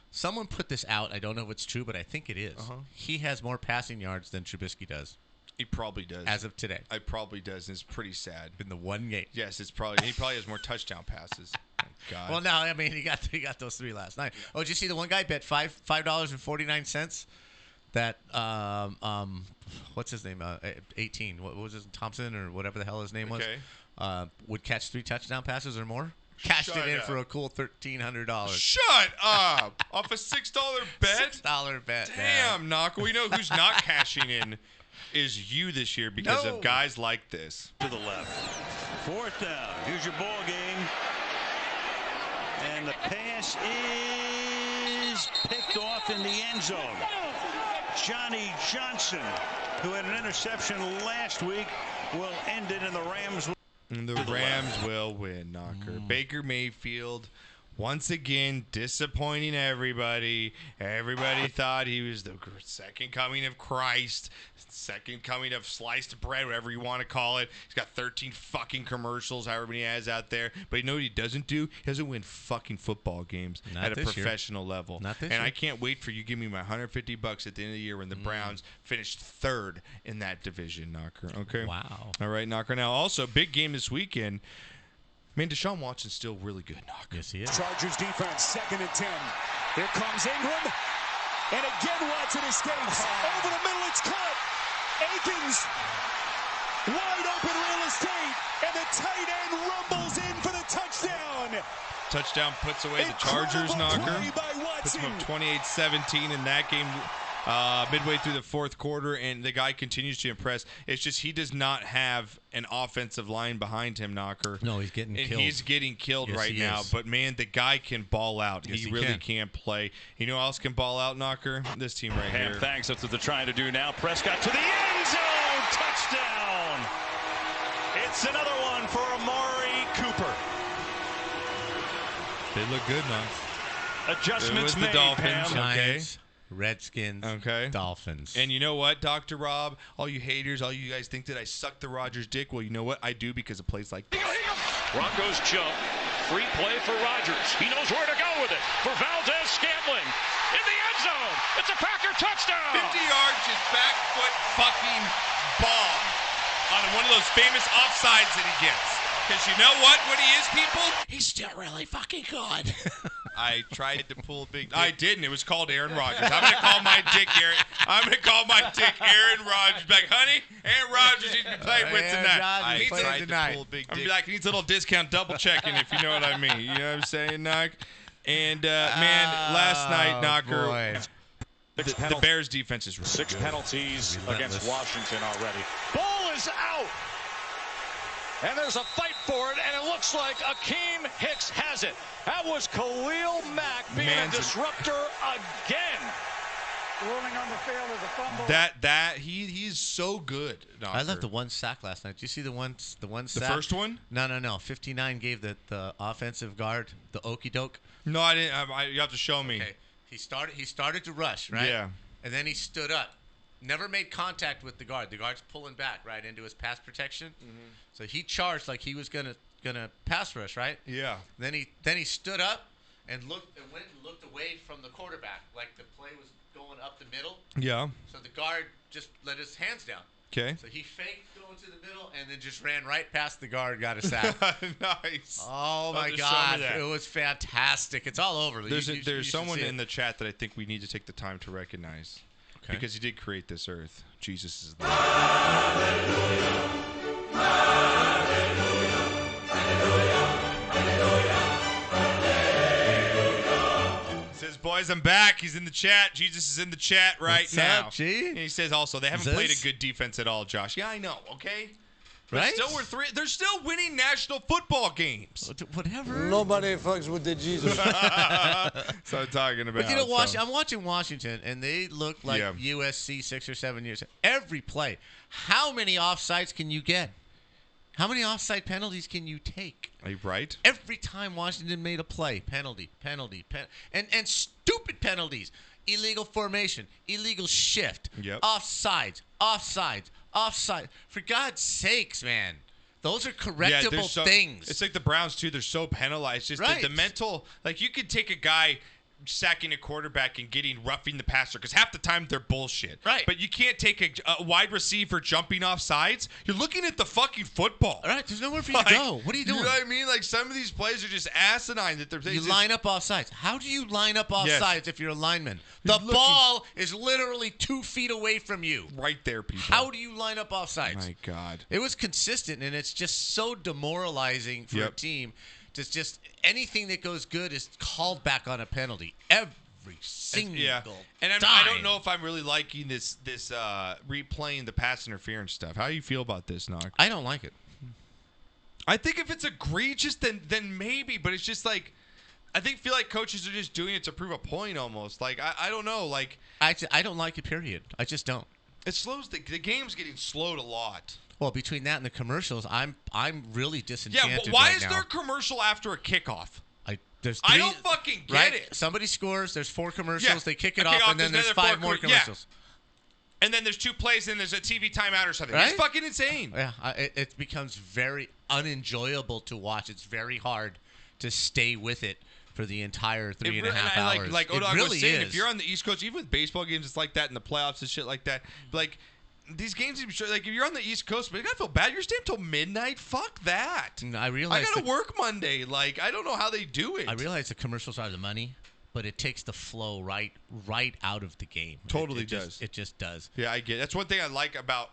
Someone put this out. I don't know if it's true, but I think it is. He has more passing yards than Trubisky does He probably does. as of today I probably does, and it's pretty sad. in the one game. Yes, he probably has more touchdown passes. Thank God. Well, no, I mean, he got those 3 last night. Oh, did you see the one guy bet $5.49 that what's his name? 18. What was his Thompson or whatever the hell his name was? Okay. Would catch 3 touchdown passes or more. Cashed Shut it in up. for a cool $1,300. Shut up! Off a $6 bet. $6 bet. Damn, Knock. We know who's not cashing in is you this year because No. of guys like this. To the left. 4th down. Here's your ball game. And the pass is picked off in the end zone. Johnny Johnson, who had an interception last week, will end it, and the Rams will. And the Rams will win, Knocker. Baker Mayfield Once again, disappointing everybody. Everybody thought he was the second coming of Christ, second coming of sliced bread, whatever you want to call it. He's got 13 fucking commercials, however many he has out there. But you know what he doesn't do? He doesn't win fucking football games at a professional level. Not this and year. I can't wait for you to give me my $150 at the end of the year when the Browns finished third in that division, Knocker. Okay? Wow. All right, Knocker. Now, also, big game this weekend. Man, Deshaun Watson's still really good, Knocker. Yes, he is. Chargers defense, 2nd and 10. Here comes Ingram. And again, Watson escapes. Over the middle, it's caught. Akins. Wide open real estate. And the tight end rumbles in for the touchdown. Touchdown puts away the Chargers, Knocker. Puts them up 28-17 in that game. Midway through the fourth quarter, and the guy continues to impress. It's just he does not have an offensive line behind him, Knocker. No, he's getting and killed. He's getting killed Yes, right he now. is. But, man, the guy can ball out. Yes, he he really can play. You know who else can ball out, Knocker? This team right here. Thanks. That's what they're trying to do now. Prescott to the end zone. Touchdown. It's another one for Amari Cooper. They look good, Knock. Adjustments it was made, the Dolphins, Pam. okay? Giants, Redskins, Dolphins. And you know what, Dr. Rob? All you haters, all you guys think that I suck the Rodgers dick. Well, you know what? I do because of plays like this. Broncos jump. Free play for Rodgers. He knows where to go with it. For Valdez-Scantling. In the end zone. It's a Packer touchdown. 50 yards, just back foot fucking bomb on one of those famous offsides that he gets. Because you know what he is, people? He's still really fucking good. I tried to pull a big dick. I didn't. It was called Aaron Rodgers. I'm going to call my dick Aaron Rodgers back. Honey, Aaron Rodgers needs to be played with tonight. I tried to pull a big dick. I'm like, he needs a little discount double checking, if you know what I mean. You know what I'm saying, Knock? And, man, last night, Knocker, the Bears defense is really 6 good. penalties Relentless. against Washington already. Ball is out. And there's a fight for it, and it looks like Akeem Hicks has it. That was Khalil Mack being a disruptor again. Ruling on the field is a fumble. He's so good. Knocker. I love the one sack last night. Did you see the one sack? The first one? No. 59 gave the offensive guard the okey doke. No, I didn't. You have to show me. Okay. He started to rush, right? Yeah. And then he stood up. Never made contact with the guard. The guard's pulling back right into his pass protection. Mm-hmm. So he charged like he was gonna pass rush, right? Yeah. Then he stood up and went and looked away from the quarterback, like the play was going up the middle. Yeah. So the guard just let his hands down. Okay. So he faked going to the middle and then just ran right past the guard, got a sack. Nice. Oh my God, it was fantastic. It's all over. There's someone in the chat that I think we need to take the time to recognize. Okay. Because he did create this earth. Jesus is the Says, boys, I'm back. He's in the chat. Jesus is in the chat right What's now. up, G? And he says also, they haven't played a good defense at all, Josh. Yeah, I know, okay? Right? They're still winning national football games. Whatever. Nobody fucks with the Jesus. So I'm talking about. But you know, I'm watching Washington, and they look like USC 6 or 7 years. Every play. How many offsides can you get? How many offside penalties can you take? Are you right? Every time Washington made a play, penalty, and stupid penalties. Illegal formation, illegal shift, offsides. For God's sakes, man. Those are correctable things. It's like the Browns, too. They're so penalized. Just the mental. Like, you could take a guy sacking a quarterback and roughing the passer because half the time they're bullshit. Right. But you can't take a wide receiver jumping off sides. You're looking at the fucking football. All right, there's nowhere for you to go. What are you doing? You know what I mean? Like, some of these plays are just asinine. You line up off sides. How do you line up off sides if you're a lineman? The ball is literally 2 feet away from you. Right there, people. How do you line up off sides? My God. It was consistent, and it's just so demoralizing for a team. Just anything that goes good is called back on a penalty every single And time. I don't know if I'm really liking this replaying the pass interference stuff. How do you feel about this, Knock? I don't like it. I think if it's egregious, then maybe. But it's just like, feel like coaches are just doing it to prove a point almost. Like, I don't know. Like, I don't like it, period. I just don't. It slows the game's getting slowed a lot. Well, between that and the commercials, I'm really disenchanted. Yeah, but why right is now. there a commercial after a kickoff? There's I 3, don't fucking get right? it. Somebody scores. There's 4 commercials. Yeah. They kick it Okay, off, and then there's 5 more commercials. Yeah. And then there's 2 plays, and there's a TV timeout or something. Right? It's fucking insane. Yeah, it becomes very unenjoyable to watch. It's very hard to stay with it for the entire 3.5 hours. Like it Odog really was saying, is. if you're on the East Coast, even with baseball games, it's like that in the playoffs and shit like that. Like these games, like if you're on the East Coast, but you gotta feel bad. You're staying till midnight. Fuck that. I realize I gotta work Monday. Like I don't know how they do it. I realize the commercials are the money, but it takes the flow right out of the game. Totally it does. It just does. Yeah, I get it. That's one thing I like about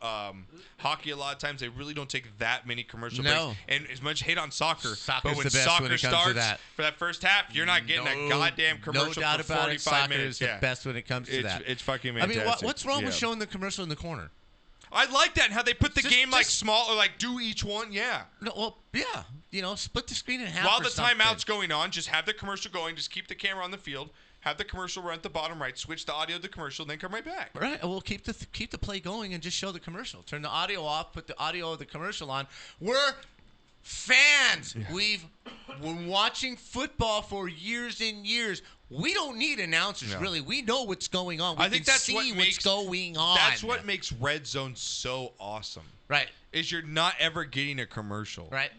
hockey. A lot of times they really don't take that many commercial No. breaks. And as much hate on soccer, Soccer's but when the best soccer when it comes starts to that. for that first half, you're not getting a goddamn commercial No doubt for about 45 it. Soccer minutes. is the best when it comes to that. It's fucking I fantastic. mean, what's wrong with showing the commercial in the corner? I like that and how they put the game like just- small or like do each one. Yeah. No, well, yeah. Split the screen in half. While or the something. timeout's going on, just have the commercial going. Just keep the camera on the field. Have the commercial run at the bottom right. Switch the audio to the commercial, then come right back. Right. Well, keep the play going and just show the commercial. Turn the audio off. Put the audio of the commercial on. We're fans. Yeah. We've been watching football for years and years. We don't need announcers, really. We know what's going on. We I think can that's see what what's makes going on. That's what makes Red Zone so awesome. Right. Is you're not ever getting a commercial. Right.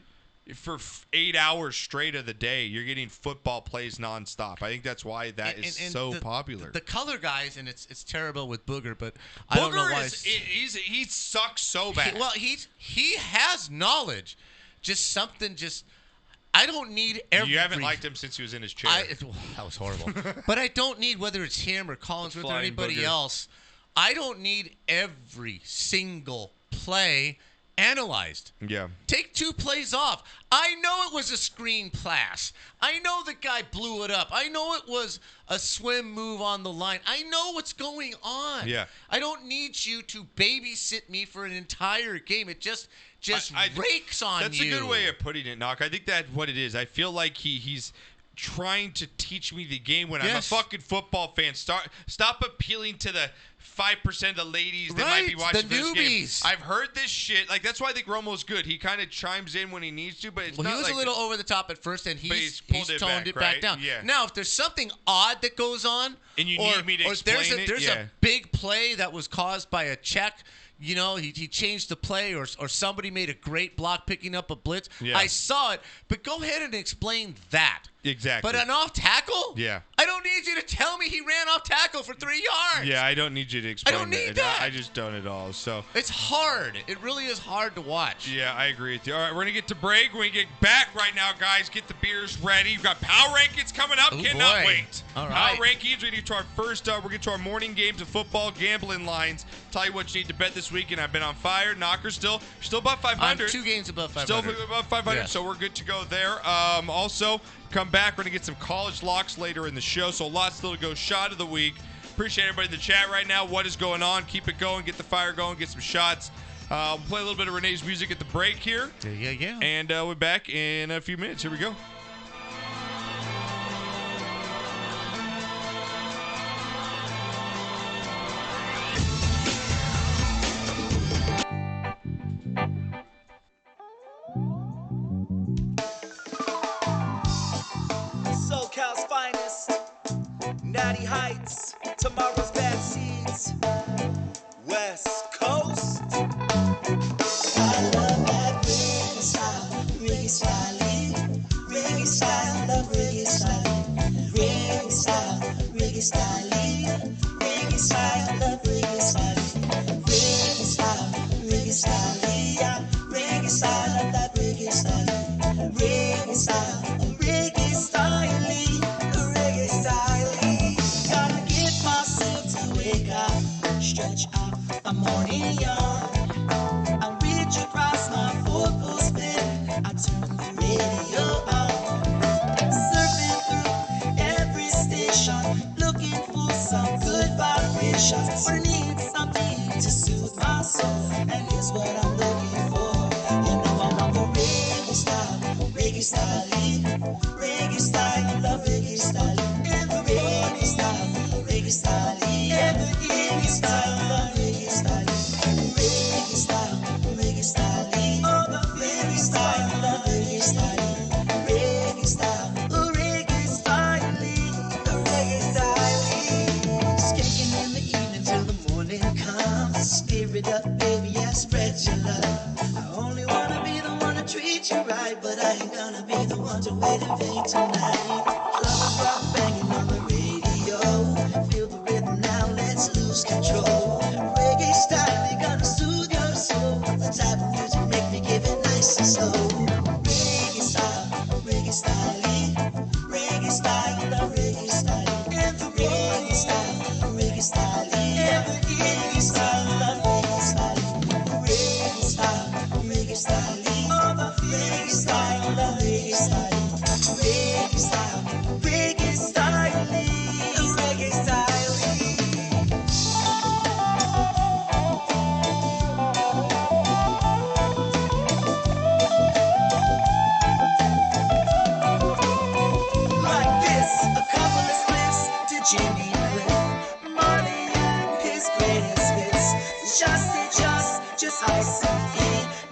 For 8 hours straight of the day, you're getting football plays nonstop. I think that's why that is so popular. The color guys, and it's terrible with Booger, but I don't know why. He sucks so bad. He has knowledge. I don't need every. You haven't liked him since he was in his chair. That was horrible. But I don't need, whether it's him or Collinsworth or anybody Booger. else, I don't need every single play analyzed. Yeah. Take 2 plays off. I know it was a screen pass. I know the guy blew it up. I know it was a swim move on the line. I know what's going on. Yeah. I don't need you to babysit me for an entire game. It just rakes on That's you. a good way of putting it, Knock. I think that's what it is. I feel like he's trying to teach me the game when I'm a fucking football fan. Stop appealing to the 5% of the ladies that might be watching the this game. newbies. I've heard this shit. Like that's why I think Romo's good. He kind of chimes in when he needs to, but it's not he was like a little over the top at first, and he's pulled toned it right? back down. Yeah. Now, if there's something odd that goes on, and you need me to explain it, there's a big play that was caused by a check. He changed the play, or somebody made a great block picking up a blitz. Yeah. I saw it, but go ahead and explain that. Exactly. But an off tackle? Yeah. I don't need you to tell me he ran off tackle for 3 yards. Yeah, I don't need you to explain. I don't need that. I just don't at all. So it's hard. It really is hard to watch. Yeah, I agree with you. All right, we're gonna get to break. When we get back right now, guys, get the beers ready. We've got power rankings coming up. Cannot wait. All right. Power rankings. We get to our first. We're getting to our morning games of football gambling lines. Tell you what you need to bet this weekend. I've been on fire. Knocker's still above 500. I'm 2 games above 500. Still above 500. Yeah. So we're good to go there. Also, come back. We're gonna get some college locks later in the show. So a lot still to go. Shot of the week. Appreciate everybody in the chat right now. What is going on? Keep it going. Get the fire going. Get some shots. We'll play a little bit of Renee's music at the break here. Yeah. And we're back in a few minutes. Here we go. SoCal's finest, Natty Heights, tomorrow's bad seeds, West Coast. I love that reggae style, reggae style, love reggae style, reggae style, reggae style, reggae style, love reggae style, reggae style, reggae style, reggae style, love that reggae style, reggae style. Reggae style, gotta get myself to to wait in vain tonight. Love rock banging on the radio. Feel the rhythm now, let's lose control. Reggae style, they gonna soothe your soul. The type of music make me give it nice and slow. Reggae style, reggae style, reggae style, the reggae style, and the reggae style, reggae style, and the reggae style, the reggae style, reggae style, reggae style, oh the reggae style, the reggae style, reggae style, reggae style, reggae style. Like this, a couple of splits to Jimmy Cliff, Marley and his greatest hits. Just ice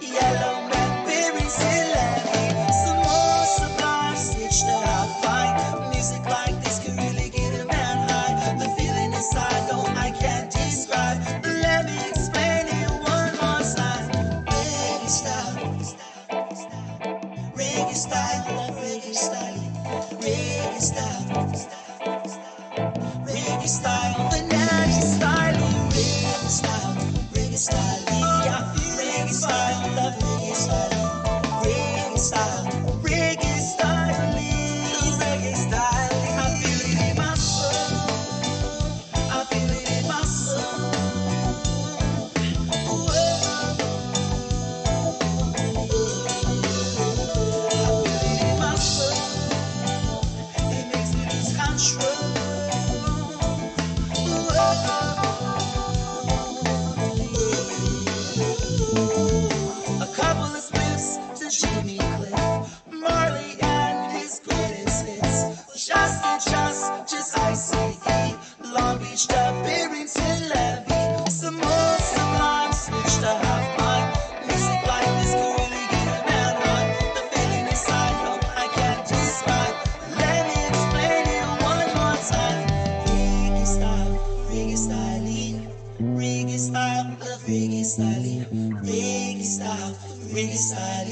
yellow man, berries and lemon. Some more sublime, switch to hot fine. Music like this can really get a man high. The feeling inside, though I can't describe. Let me explain it one more time. Reggae style, reggae style, reggae style, reggae style, reggae style, the natty style, reggae style, reggae style, yeah, reggae style, love reggae style, reggae style, reggae style, reggae style. I feel it in my soul, I feel it in my soul. It makes me lose control. A couple of spliffs to Jimmy Cliff, Marley and his greatest hits. Just ICE, Long Beach to Barrington Levy. Some more sublime, switch to half mine. Music like this can really get a man high. The feeling inside, no, I can't describe. Let me explain it one more time. Reggae style, reggae style, reggae style, love reggae style, reggae style, reggae style.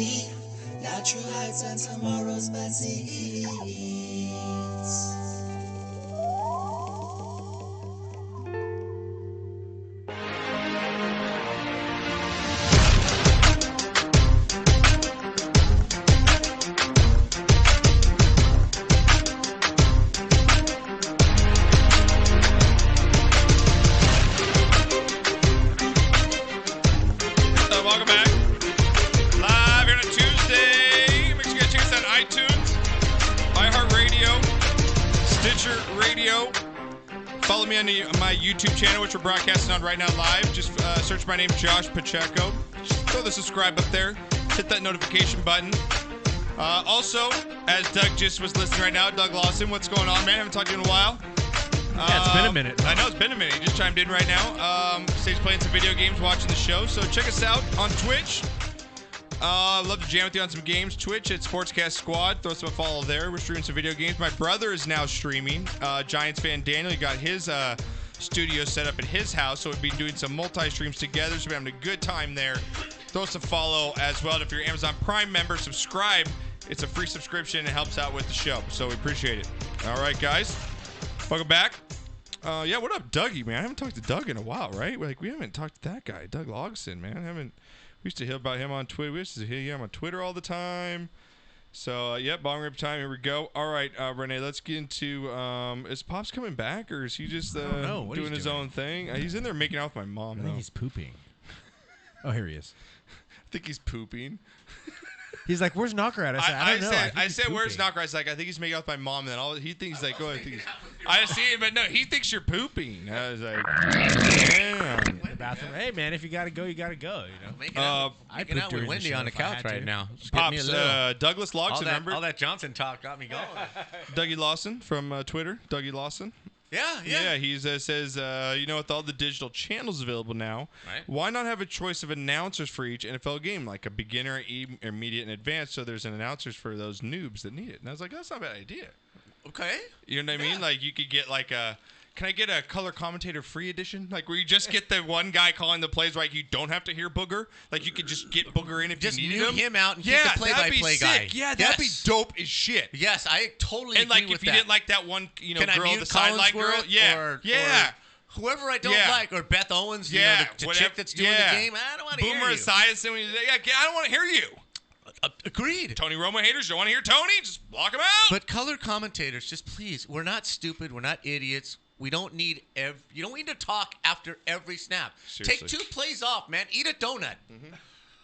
Natural heights and tomorrow's bad seeds. Welcome back. Live here on a Tuesday. Make sure you guys check us out on iTunes, iHeartRadio, Stitcher Radio. Follow me on my YouTube channel, which we're broadcasting on right now live. Just search my name, Josh Pacheco. Just throw the subscribe up there. Hit that notification button. Also, as Doug just was listening right now, Doug Lawson, what's going on, man? Haven't talked to you in a while. Yeah, it's been a minute. I know, it's been a minute. He just chimed in right now. He's playing some video games, watching the show. So check us out on Twitch. Love to jam with you on some games. Twitch at Sportscast Squad. Throw us a follow there. We're streaming some video games. My brother is now streaming. Giants fan Daniel, he got his studio set up at his house. So we've been doing some multi-streams together. So we're having a good time there. Throw us a follow as well. And if you're an Amazon Prime member, subscribe. It's a free subscription. It helps out with the show. So we appreciate it. All right, guys. Welcome back. Yeah, what up, Dougie, man? I haven't talked to Doug in a while, right? We haven't talked to that guy, Doug Logson, man. We used to hear about him on Twitter. We used to hear him on Twitter all the time. So, bong rip time. Here we go. All right, Renee, let's get into, is Pops coming back, or is he just doing his own thing? He's in there making out with my mom, I think he's pooping. Oh, here he is. I think he's pooping. He's like, "Where's Knocker at?" I said, "I don't know." I said, "Where's Knocker?" I was like, "I think he's making out with my mom." And then he thinks like, "Oh, I see it," but no, he thinks you're pooping. I was like, "Damn." The bathroom. Hey, man, if you gotta go, you gotta go. You know. Making out with Wendy on the couch right now. Just give me a Pops, little. Douglas Lawson, remember? All that Johnson talk got me going. Dougie Lawson from Twitter. Dougie Lawson. Yeah. He says, with all the digital channels available now, right, why not have a choice of announcers for each NFL game, like a beginner, intermediate, and advanced, so there's an announcers for those noobs that need it? And I was like, that's not a bad idea. Okay. You know what I mean? Like, you could get like a Can I get a color commentator free edition? Like where you just get the one guy calling the plays, right? You don't have to hear Booger. Like you could just get Booger in if just you need mute him out and keep the play-by-play guy. Yeah, that'd be dope as shit. Yes, I totally agree with that. And like if you didn't like that one, girl, the sideline girl, or whoever I don't like, or Beth Owens, the chick that's doing the game. I don't want to hear you. Boomer Esiason, I don't want to hear you. Agreed. Tony Romo haters, don't want to hear Tony? Just block him out. But color commentators, just please, we're not stupid. We're not idiots. We don't need you don't need to talk after every snap. Seriously. Take 2 plays off, man. Eat a donut.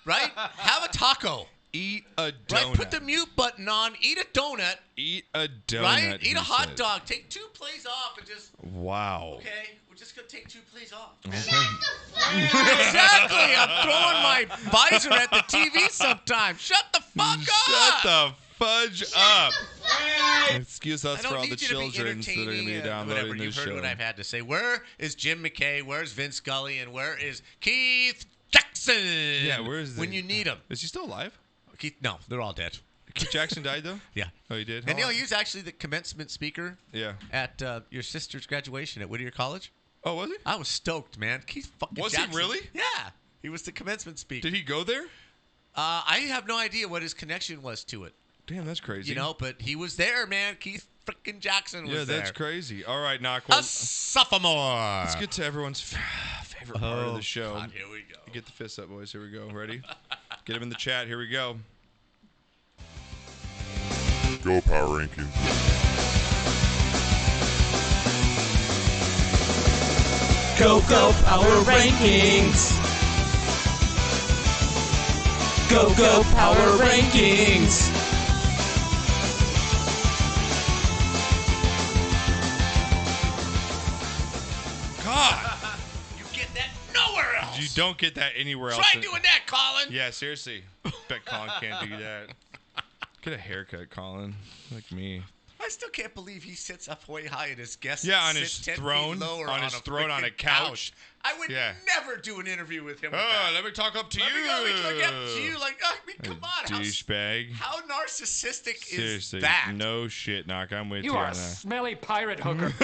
Right? Have a taco. Eat a donut. Right? Put the mute button on. Eat a donut. Eat a donut. Right? Eat a hot dog. Take 2 plays off and just. Wow. Okay. We're just going to take 2 plays off. Exactly. I'm throwing my visor at the TV sometimes. Shut the fuck up. Shut the fudge up. Excuse us for all the children that are going to be downloading this show. You've heard what I've had to say. Where is Jim McKay? Where's Vince Scully? And where is Keith Jackson? Yeah, where is he? When you need him. Is he still alive? Keith, no, they're all dead. Keith Jackson died, though? Yeah. Oh, he did? And he was actually the commencement speaker at your sister's graduation at Whittier College. Oh, was he? I was stoked, man. Keith fucking Jackson. Was he really? Yeah. He was the commencement speaker. Did he go there? I have no idea what his connection was to it. Damn, that's crazy. But he was there, man. Keith freaking Jackson was there. Yeah, that's crazy. All right, Knock. A sophomore. Let's get to everyone's favorite part of the show. God, here we go. Get the fists up, boys. Here we go. Ready? Get him in the chat. Here we go. Go Power Rankings. Go Power Rankings. Go Power Rankings. God. You get that nowhere else. You don't get that anywhere else. Try doing that, Colin. Yeah, seriously. Bet Colin can't do that. Get a haircut, Colin. Like me. I still can't believe he sits up way high in his guest. Yeah, on his throne. On his throne on a couch. I would never do an interview with him. Let me talk up to you. Let me talk up to you. Like, come on. Douchebag. How narcissistic Seriously, is that? No shit, Knock. I'm with you. You are a smelly pirate hooker.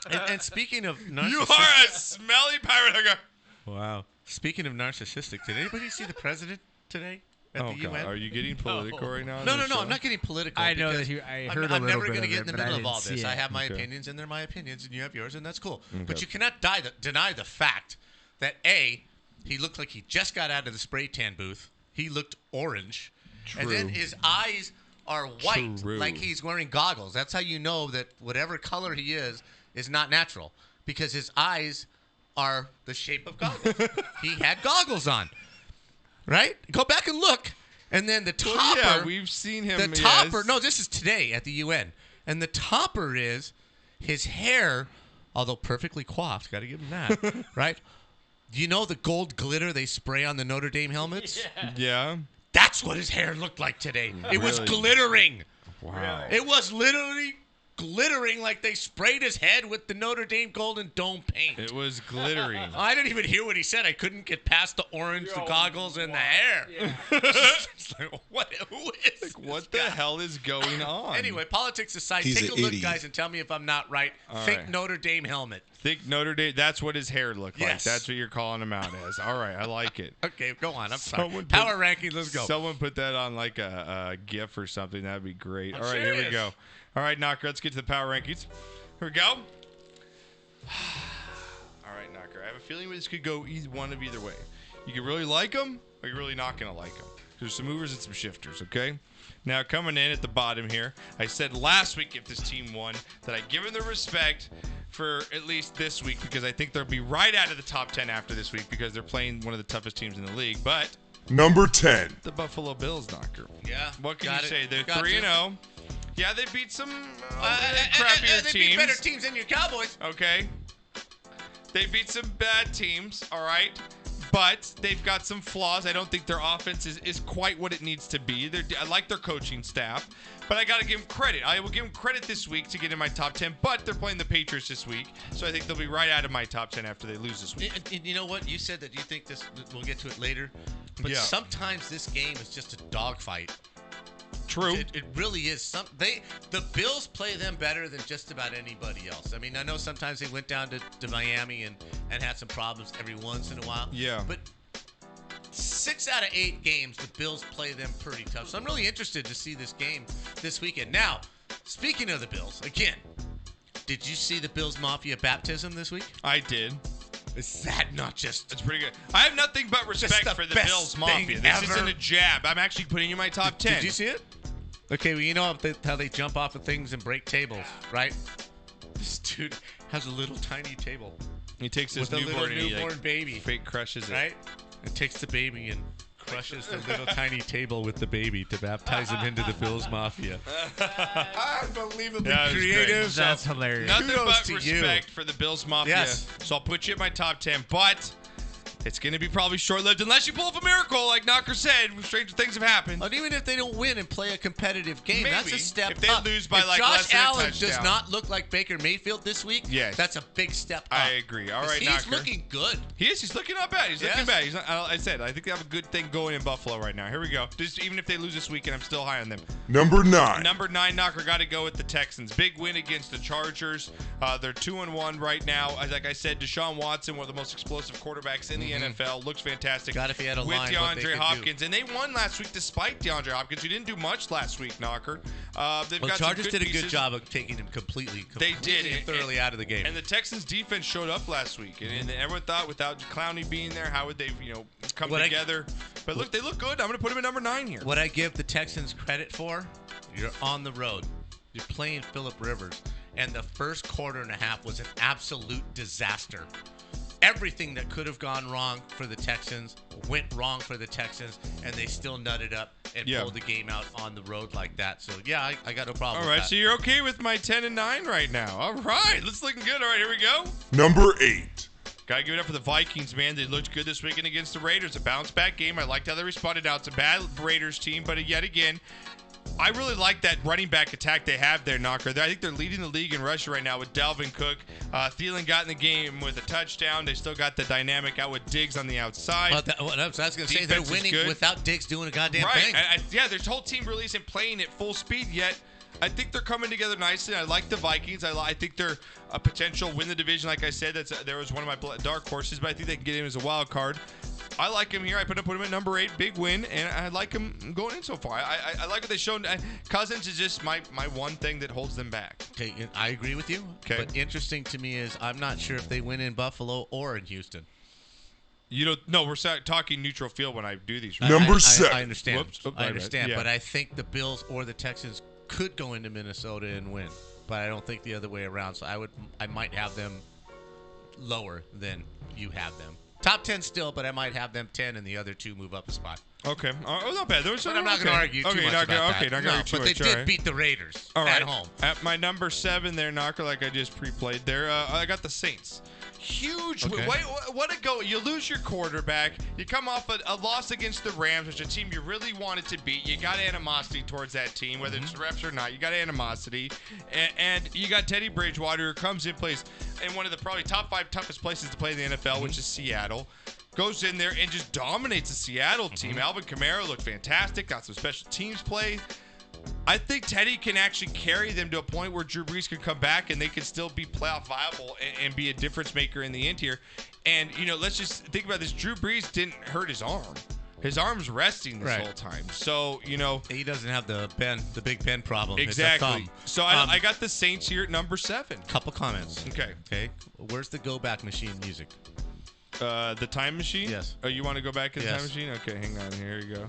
and speaking of narcissistic. You are a smelly pirate hooker. Wow. Speaking of narcissistic, did anybody see the president today? At the UN? Are you getting political right now? No, I'm not getting political. I know that I heard I'm a little never bit going to of get it, in the but I middle of didn't all this. see I it. have my opinions, and they're my opinions, and you have yours, and that's cool. Okay. But you cannot deny the fact that, A, he looked like he just got out of the spray tan booth. He looked orange. True. And then his eyes are white, True. like he's wearing goggles. That's how you know that whatever color he is not natural, because his eyes are the shape of goggles. He had goggles on, right? Go back and look. And then the topper. Well, yeah, we've seen him. The topper. No, this is today at the UN. And the topper is his hair, although perfectly coiffed. Got to give him that, right? Do you know the gold glitter they spray on the Notre Dame helmets? Yeah. That's what his hair looked like today. It was glittering. Wow. It was literally glittering like they sprayed his head with the Notre Dame Golden Dome paint. It was glittering. I didn't even hear what he said. I couldn't get past the orange, the goggles, and the hair. Yeah. It's like, who is like, what the hell is going on? Anyway, politics aside, take a look, guys, and tell me if I'm not right. Think Notre Dame helmet. Think Notre Dame. That's what his hair looked like. Yes. That's what you're calling him out as. All right, I like it. Okay, go on. I'm sorry. Power ranking, let's go. Someone put that on like a GIF or something. That'd be great. I'm All right, serious. here we go. All right, Knocker, let's get to the power rankings. Here we go. All right, Knocker. I have a feeling this could go one of either way. You can really like them, or you're really not going to like them. There's some movers and some shifters, okay? Now, coming in at the bottom here, I said last week if this team won that I'd give them the respect for at least this week because I think they'll be right out of the top 10 after this week because they're playing one of the toughest teams in the league. But Number 10. the Buffalo Bills, Knocker. Yeah. What can got you it. say? They're Got 3-0. Yeah, they beat some crappier they teams. beat better teams than your Cowboys. Okay. They beat some bad teams, all right? But they've got some flaws. I don't think their offense is quite what it needs to be. I like their coaching staff, but I got to give them credit. I will give them credit this week to get in my top 10, but they're playing the Patriots this week, so I think they'll be right out of my top 10 after they lose this week. You know what? You said that you think this. We'll get to it later, but Yeah. sometimes this game is just a dogfight. True. It really is. The Bills play them better than just about anybody else. I mean, I know sometimes they went down to Miami and had some problems every once in a while. Yeah. But 6 out of 8 games, the Bills play them pretty tough. So I'm really interested to see this game this weekend. Now, speaking of the Bills, again, did you see the Bills Mafia baptism this week? I did. Is that not just... It's pretty good. I have nothing but respect for the Bills Mafia. This isn't a jab. I'm actually putting you in my top 10. Did you see it? Okay, well, you know how they jump off of things and break tables, right? This dude has a little tiny table. He takes his with newborn, a little newborn baby. Fake crushes it. Right? And takes the baby and crushes the little tiny table with the baby to baptize him into the Bills Mafia. Unbelievably creative. That's hilarious. Nothing Kudos but to respect for the Bills Mafia. Yes. So I'll put you in my top 10, but it's going to be probably short-lived unless you pull off a miracle, like Knocker said. Stranger things have happened. But even if they don't win and play a competitive game, Maybe. that's a step If they up. lose by if like Josh less than a Allen touchdown. does not look like Baker Mayfield this week, Yes. that's a big step up. I agree. All right, He's Knocker. looking good. He is. He's looking not bad. He's looking Yes. bad. He's not, I said, I think they have a good thing going in Buffalo right now. Here we go. Even if they lose this weekend, I'm still high on them. Number 9. Number 9, Knocker, got to go with the Texans. Big win against the Chargers. They're 2-1 right now. Like I said, Deshaun Watson, one of the most explosive quarterbacks in the NFL, looks fantastic. God, if he had a with line, what they DeAndre could Hopkins, do. and they won last week despite DeAndre Hopkins, who didn't do much last week. Knocker. They've Well, got some Chargers good did a good pieces. job of taking him completely They did and thoroughly out of the game. And the Texans defense showed up last week, and everyone thought without Clowney being there, how would they, come together? But look, they look good. I'm going to put them at number 9 here. What I give the Texans credit for, you're on the road. You're playing Phillip Rivers, and the first quarter and a half was an absolute disaster. Everything that could have gone wrong for the Texans went wrong for the Texans, and they still nutted up and pulled the game out on the road like that. So, yeah, I got no problem All with right, that. so you're okay with my 10 and 9 right now. All right, that's looking good. All right, here we go. Number 8. Gotta give it up for the Vikings, man. They looked good this weekend against the Raiders. A bounce-back game. I liked how they responded. Now it's a bad Raiders team, but yet again, I really like that running back attack they have there, Knocker. I think they're leading the league in rushing right now with Dalvin Cook. Thielen got in the game with a touchdown. They still got the dynamic out with Diggs on the outside. Well, I was going to say, they're Defense is winning good. without Diggs doing a goddamn right. thing. Yeah, their whole team really isn't playing at full speed yet. I think they're coming together nicely. I like the Vikings. I think they're a potential win the division. Like I said, there was one of my dark horses, but I think they can get him as a wild card. I like him here. I put him at number 8, big win, and I like him going in so far. I like what they showed. Cousins is just my one thing that holds them back. Okay, I agree with you. Okay. But interesting to me is I'm not sure if they win in Buffalo or in Houston. No, we're talking neutral field when I do these. Number 7. I understand. Whoops. I understand. Yeah. But I think the Bills or the Texans could go into Minnesota and win. But I don't think the other way around. So I might have them lower than you have them. Top 10 still, but I might have them 10 and the other 2 move up a spot. Okay. Oh, not bad. But I'm not going to argue too much about that. No, but they did beat the Raiders at home. At my number 7 there, Knocker, like I just pre-played there, I got the Saints. Huge. Okay. What a go. You lose your quarterback. You come off a loss against the Rams, which is a team you really wanted to beat. You got animosity towards that team, whether it's refs or not. You got animosity. And you got Teddy Bridgewater, who comes in, plays in one of the probably top 5 toughest places to play in the NFL, which is Seattle. Goes in there and just dominates the Seattle team. Alvin Kamara looked fantastic. Got some special teams play. I think Teddy can actually carry them to a point where Drew Brees can come back and they can still be playoff viable and be a difference maker in the end here. And, let's just think about this. Drew Brees didn't hurt his arm. His arm's resting this whole time. So, He doesn't have the Big Ben problem. Exactly. It's a thumb. So I got the Saints here at number 7. Couple comments. Okay. Where's the Go Back Machine music? The time machine? Yes. Oh, you want to go back in the Yes. time machine? Okay, hang on. Here you go.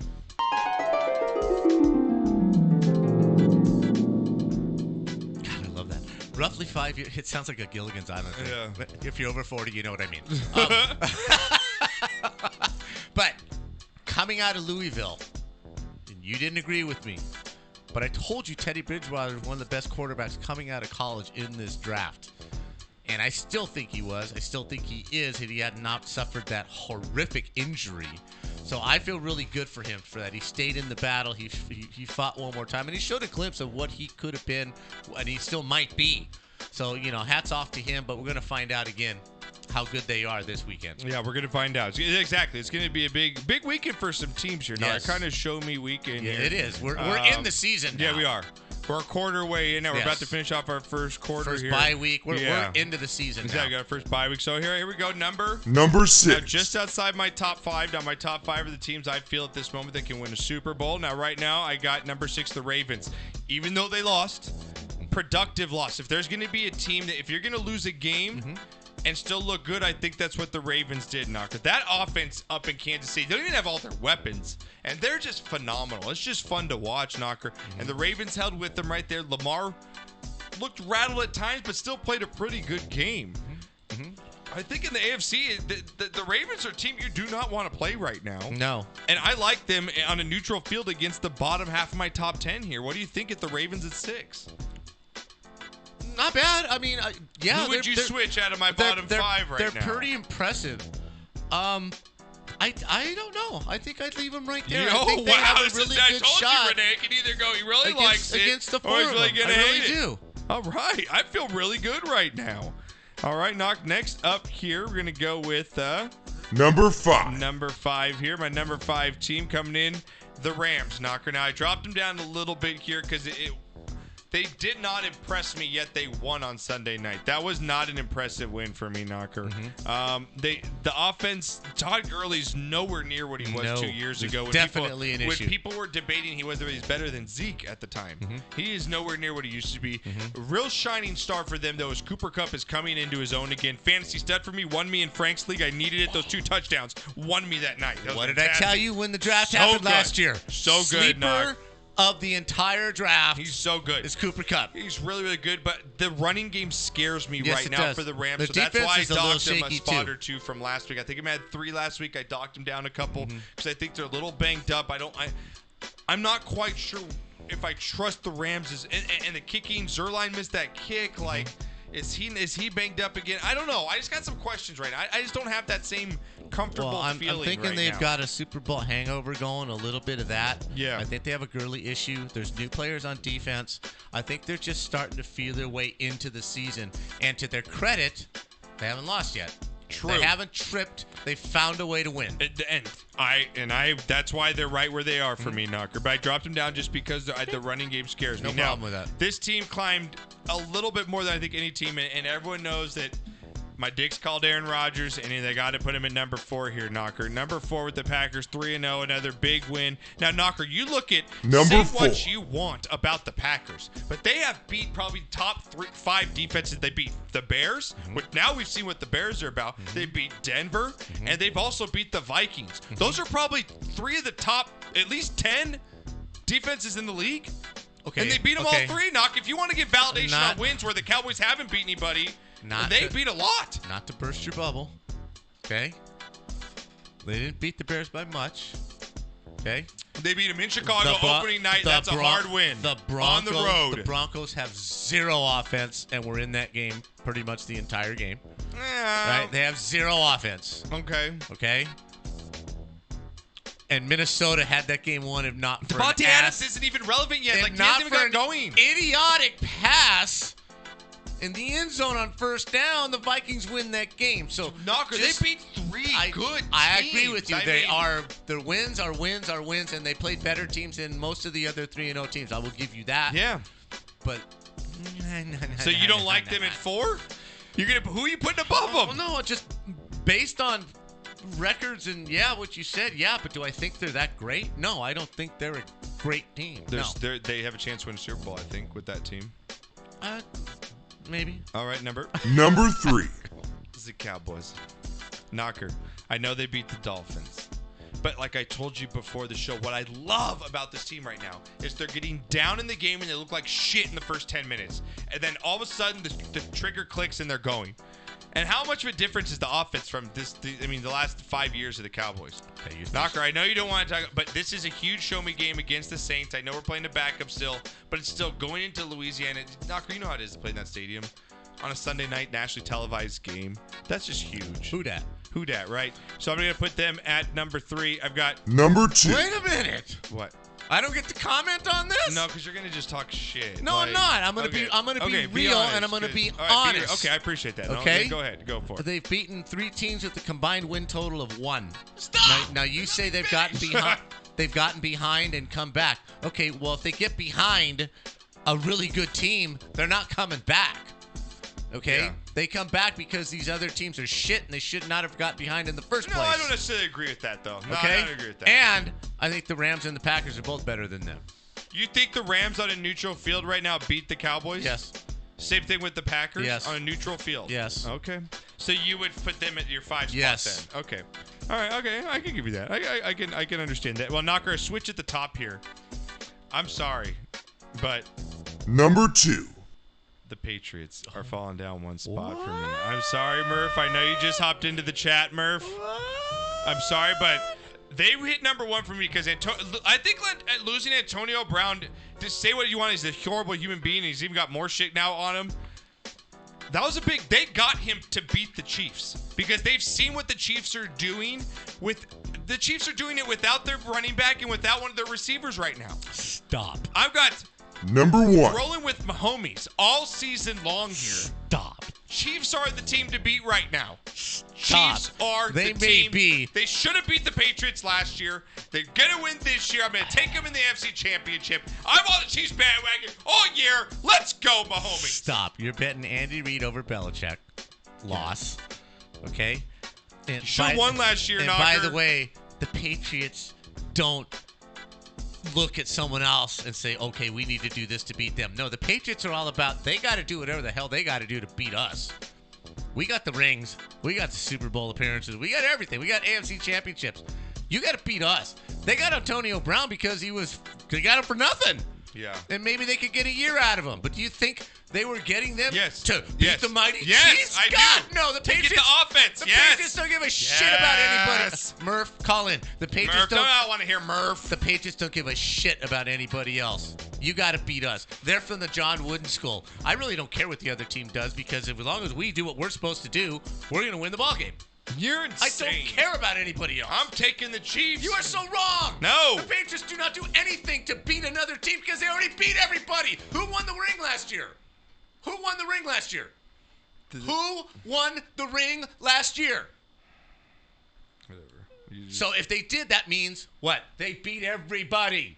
God, I love that. Roughly 5 years. It sounds like a Gilligan's Island thing. Yeah. But if you're over 40, you know what I mean. But coming out of Louisville, and you didn't agree with me, but I told you Teddy Bridgewater was one of the best quarterbacks coming out of college in this draft. And I still think he was. I still think he is if he had not suffered that horrific injury. So I feel really good for him for that. He stayed in the battle. He fought one more time. And he showed a glimpse of what he could have been and he still might be. So, hats off to him. But we're going to find out again how good they are this weekend. Yeah, we're going to find out. Exactly. It's going to be a big weekend for some teams here. Now, Yes. kind of show me weekend Yeah, here. it is. We're in the season now. Yeah, we are. We're a quarter way in now. We're Yes. about to finish off our first quarter First here. bye week. We're into the season Exactly. now. Got our first bye week. So here we go. Number 6. Now, just outside my top 5. Now, my top 5 are the teams I feel at this moment that can win a Super Bowl. Now, right now, I got number 6, the Ravens. Even though they lost, productive loss. If there's going to be a team that if you're going to lose a game and still look good, I think that's what the Ravens did, Knocker. That offense up in Kansas City, they don't even have all their weapons, and they're just phenomenal. It's just fun to watch, Knocker. And the Ravens held with them right there. Lamar looked rattled at times, but still played a pretty good game. I think in the AFC, the Ravens are a team you do not want to play right now. No. And I like them on a neutral field against the bottom half of my top 10 here. What do you think at the Ravens at 6? Not bad. I mean, yeah. Who would you switch out of my bottom 5 right now? They're pretty impressive. I don't know. I think I'd leave them right there. I think they have a really I good told shot. you, Renee, can either go, he really likes it, against the or four he's of really them. going to I hate really it. do. All right. I feel really good right now. All right, Knock. Next up here, we're going to go with number 5. Number 5 here. My number 5 team coming in, the Rams, Knocker. Now, I dropped them down a little bit here because they did not impress me, yet they won on Sunday night. That was not an impressive win for me, Knocker. The offense, Todd Gurley's nowhere near what he was 2 years ago. Definitely an issue. When people were debating whether he's better than Zeke at the time. He is nowhere near what he used to be. A real shining star for them, though, is Cooper Kupp is coming into his own again. Fantasy stud for me, won me in Frank's league. I needed it. Those 2 touchdowns won me that night. That was What did fantastic. I tell you when the draft happened last year? So good, Knock. Sleeper of the entire draft. He's so good. It's Cooper Kupp. He's really, really good, but the running game scares me Yes, right it now does. for the Rams. The So that's defense why I is a little docked him a shaky, spot too. or 2 from last week. I think I had 3 last week. I docked him down a couple because I think they're a little banged up. I'm not quite sure if I trust the Rams. And the kicking, Zerline missed that kick. Like, is he banged up again? I don't know. I just got some questions right now. I just don't have that same comfortable I'm feeling thinking right they've now. got a Super Bowl hangover going, a little bit of that. Yeah. I think they have a Gurley issue. There's new players on defense. I think they're just starting to feel their way into the season. And to their credit, they haven't lost yet. True. They haven't tripped. They found a way to win. And I that's why they're right where they are for me, Knocker. But I dropped them down just because the running game scares me. No problem with that. This team climbed a little bit more than I think any team, and everyone knows that my dick's called Aaron Rodgers, and they got to put him at number 4 here, Knocker. Number 4 with the Packers, 3-0, another big win. Now, Knocker, you look at Number say what 4. you want about the Packers, but they have beat probably top 5 defenses. They beat the Bears, which now we've seen what the Bears are about. They beat Denver, and they've also beat the Vikings. Those are probably 3 of the top, at least 10 defenses in the league. Okay. And they beat them all 3, Knock. If you want to get validation Not- on wins where the Cowboys haven't beat anybody, Not they to- beat a lot. Not to burst your bubble. Okay? They didn't beat the Bears by much. Okay? They beat them in Chicago opening night. That's a hard win on the road. The Broncos have 0 offense, and were in that game pretty much the entire game. Yeah. Right? They have 0 offense. Okay. Okay? And Minnesota had that game won if not for Devontae an Adams isn't even relevant yet. and Like, he not hasn't even for got an going. idiotic pass in the end zone on first down. The Vikings win that game. So Knocker, just- they beat 3 good teams. I agree with you. I mean, Their wins are wins, and they played better teams than most of the other 3-0 teams. I will give you that. Yeah. But So you don't like them at 4? Who are you putting above them? Well, no, just based on records and what you said, but do I think they're that great? No, I don't think they're a great team. They have a chance to win a Super Bowl, I think, with that team. Maybe. All right, number 3. This is the Cowboys. Knocker. I know they beat the Dolphins. But like I told you before the show, what I love about this team right now is they're getting down in the game and they look like shit in the first 10 minutes. And then all of a sudden the trigger clicks and they're going. And how much of a difference is the offense from the last 5 years of the Cowboys? Knocker, I know you don't want to talk, but this is a huge show-me game against the Saints. I know we're playing the backup still, but it's still going into Louisiana. Knocker, you know how it is to play in that stadium on a Sunday night nationally televised game. That's just huge. Who dat, right? So I'm going to put them at number 3. I've got Number 2. Wait a minute. What? I don't get to comment on this? No, because you're gonna just talk shit. No, I'm not. I'm gonna be real and I'm gonna be honest. Okay, I appreciate that. Okay, go ahead, go for it. They've beaten 3 teams with a combined win total of 1. Stop. Now you say they've gotten behind. They've gotten behind and come back. Okay, well if they get behind a really good team, they're not coming back. Okay? Yeah. They come back because these other teams are shit and they should not have got behind in the first place. No, I don't necessarily agree with that, though. No, Okay? I don't agree with that. And I think the Rams and the Packers are both better than them. You think the Rams on a neutral field right now beat the Cowboys? Yes. Same thing with the Packers? Yes. On a neutral field? Yes. Okay. So you would put them at your 5 spot Yes. then? Okay. All right, okay. I can give you that. I can understand that. Well, Knocker, switch at the top here. I'm sorry, but... Number 2. The Patriots are falling down 1 spot for me. I'm sorry, Murph. I know you just hopped into the chat, Murph. I'm sorry, but they hit number 1 for me because I think losing Antonio Brown, to say what you want, he's a horrible human being, and he's even got more shit now on him. That was they got him to beat the Chiefs because they've seen what the Chiefs are doing the Chiefs are doing it without their running back and without one of their receivers right now. Stop. I've got Number 1. rolling with my homies all season long here. Stop. Chiefs are the team to beat right now. Stop. Chiefs are They the may team. be. They should have beat the Patriots last year. They're going to win this year. I'm going to take them in the NFC Championship. I'm on the Chiefs bandwagon all year. Let's go, my homies. Stop. You're betting Andy Reid over Belichick. Loss. Okay? And Should have won last year, And Knocker. by the way, the Patriots don't look at someone else and say, okay, we need to do this to beat them. No, the Patriots are all about, they got to do whatever the hell they got to do to beat us. We got the rings. We got the Super Bowl appearances. We got everything. We got AFC championships. You got to beat us. They got Antonio Brown because they got him for nothing. Yeah. And maybe they could get a year out of him. But do you think they were getting them to beat Yes. the mighty Yes, Chiefs? I God, do. no. The To get Patriots, the offense. The Yes. Patriots don't give a shit about anybody. Yes. Murph, call in. The Patriots Murph, don't. I want to hear Murph. The Patriots don't give a shit about anybody else. You got to beat us. They're from the John Wooden school. I really don't care what the other team does because as long as we do what we're supposed to do, we're going to win the ballgame. You're insane. I don't care about anybody else. I'm taking the Chiefs. You are so wrong. No. The Patriots do not do anything to beat another team because they already beat everybody. Who won the ring last year? Who won the ring last year? Who won the ring last year? Whatever. So if they did, that means what? They beat everybody.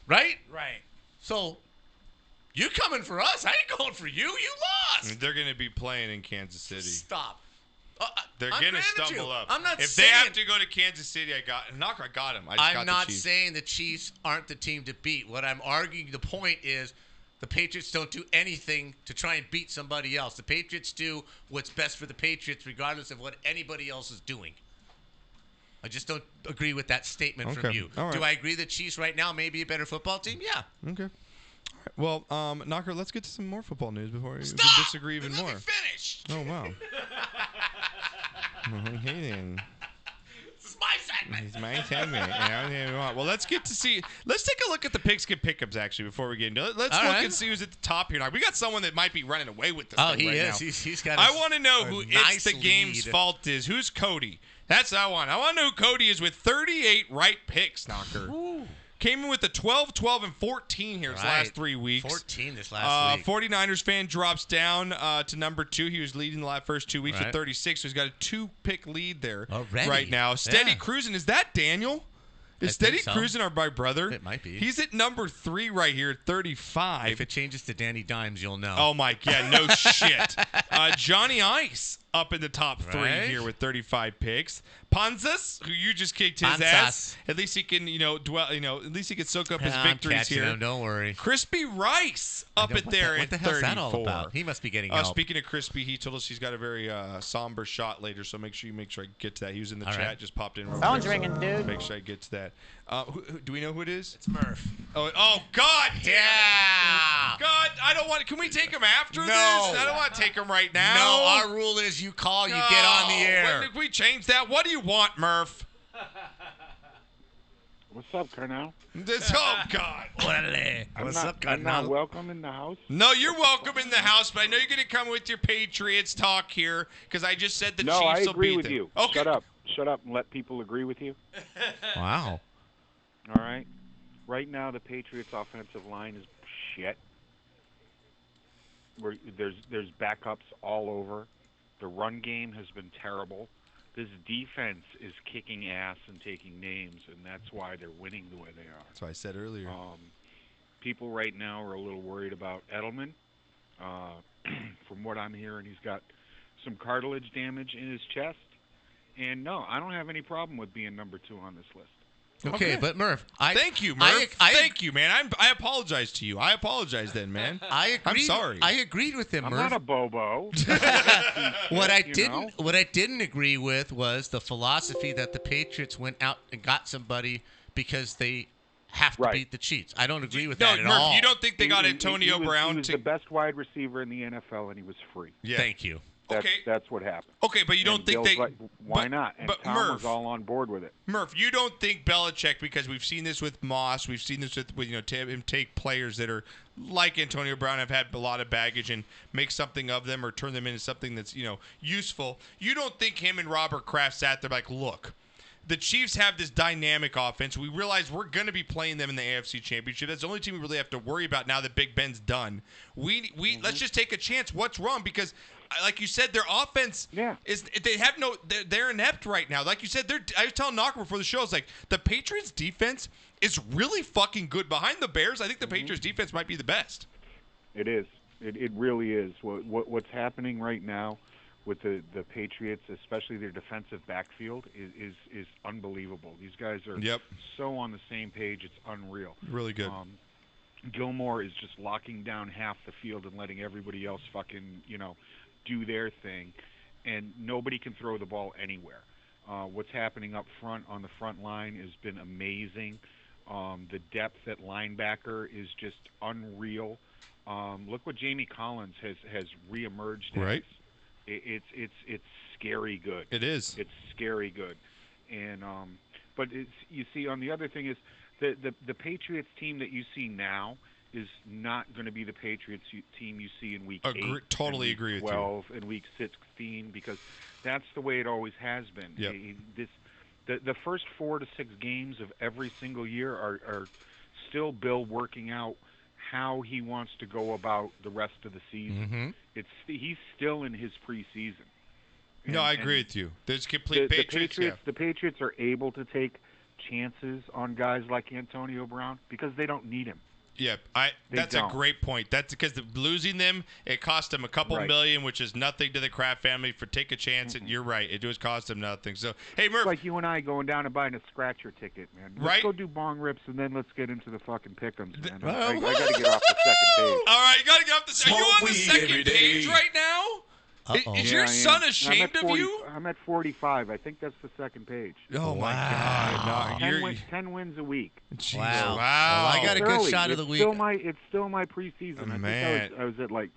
Right? Right. So you coming for us. I ain't going for you. You lost. They're going to be playing in Kansas City. Stop. They're I'm going to granted stumble you. up. I'm not if saying, they have to go to Kansas City, I got him. I just got not the Chiefs. saying the Chiefs aren't the team to beat. What I'm arguing, the point is the Patriots don't do anything to try and beat somebody else. The Patriots do what's best for the Patriots regardless of what anybody else is doing. I just don't agree with that statement from you. All right. Do I agree the Chiefs right now may be a better football team? Yeah. Okay. Well, Knocker, let's get to some more football news before we disagree even more. Finish. Oh, wow. Okay, then. This is my segment. It's my segment. Well, let's take a look at the Pigskin pickups, actually, before we get into it. Let's All look right. and see who's at the top here. Now, we got someone that might be running away with this Oh, thing he right is. now. He's got I want to know who nice It's the Game's lead. fault is. Who's Cody? That's what I want. I want to know who Cody is with 38 right picks, Knocker. Ooh. Came in with the 12, 12, and 14 here his last 3 weeks. 14 this last week. 49ers fan drops down to number 2. He was leading the first 2 weeks with 36, so he's got a 2-pick lead there Already? right now. Steady Yeah. cruising. Is that Daniel? Is I Steady think so. Cruising my brother? It might be. He's at number 3 right here, 35. If it changes to Danny Dimes, you'll know. Oh, my God. No shit. Johnny Ice up in the top 3 Right. here with 35 picks. Panzas, who you just kicked his Panzas. ass. At least he can, at least he can soak up his I'm victories catching here. him, don't worry. Crispy Rice up at there What at the hell's 34. that all about? He must be getting help. Speaking of Crispy, he told us he's got a very somber shot later, so make sure I get to that. He was in the All chat, right. just popped in. Phone's ringing, dude. Make sure I get to that. Do we know who it is? It's Murph. Oh God! Damn Yeah. it. God, I don't want. Can we take him after No. this? I don't want to take him right now. No, our rule is you call, you get on the air. When did we change that? What do you want, Murph? What's up, Colonel? Oh God! What's up, I'm not Cardinal? welcome in the house. No, you're welcome in the house, but I know you're going to come with your Patriots talk here because I just said the No, Chiefs I will agree beat with them. you. Okay. Shut up and let people agree with you. Wow. All right. Right now, the Patriots' offensive line is shit. There's backups all over. The run game has been terrible. This defense is kicking ass and taking names, and that's why they're winning the way they are. That's what I said earlier. People right now are a little worried about Edelman. From what I'm hearing, he's got some cartilage damage in his chest. And no, I don't have any problem with being number 2 on this list. Okay, but Murph, thank you, Murph. Thank you, man. I apologize to you. I apologize then, man. I'm sorry. I agreed with him, I'm Murph. not a bobo. What I didn't agree with was the philosophy that the Patriots went out and got somebody because they have to beat the Chiefs. I don't agree with that at Murph, all. you don't think they got Antonio Brown he was the best wide receiver in the NFL, and he was free. Yeah. Thank you. That's what happened. Okay, but you don't think Bill's they? like, why not? And but Tom Murph was all on board with it. Murph, you don't think Belichick, because we've seen this with Moss, we've seen this with him take players that are like Antonio Brown, have had a lot of baggage, and make something of them or turn them into something that's useful. You don't think him and Robert Kraft sat there like, look, the Chiefs have this dynamic offense. We realize we're going to be playing them in the AFC Championship. That's the only team we really have to worry about now that Big Ben's done. We let's just take a chance. What's wrong? Because, like you said, their offense is they're inept right now. Like you said, I was telling Knocker before the show, it's like the Patriots defense is really fucking good. Behind the Bears, I think the Patriots defense might be the best. It is. It really is. What's happening right now with the Patriots, especially their defensive backfield, is unbelievable. These guys are so on the same page. It's unreal. Really good. Gilmore is just locking down half the field and letting everybody else fucking, do their thing, and nobody can throw the ball anywhere. What's happening up front on the front line has been amazing. The depth at linebacker is just unreal. Look what Jamie Collins has reemerged as. Right. It's scary good. It is. It's scary good, and but you see, on the other thing is the Patriots team that you see now is not going to be the Patriots team you see in week 8. Totally and agree week with 12 and week 16, because that's the way it always has been. Yep. The first 4 to 6 games of every single year are still Bill working out how he wants to go about the rest of the season. He's still in his preseason. No, I agree with you. There's complete Patriots. The Patriots are able to take chances on guys like Antonio Brown because they don't need him. Yeah, that's a great point. That's because losing them, it cost them a couple million, which is nothing to the Kraft family. For take a chance, and you're right, it does cost them nothing. So, hey, Murph, it's like you and I going down and buying a scratcher ticket, man. Let's go do bong rips, and then let's get into the fucking pick'ems, man. I got to get off the second page. All right, you got to get off the. Are you on the second page right now? Is your son ashamed of you? I'm at 45. I think that's the second page. Oh, my God. No, 10 wins a week. Jeez. Wow. Wow. Well, I got a good shot of the week. It's still my preseason. I think I was at like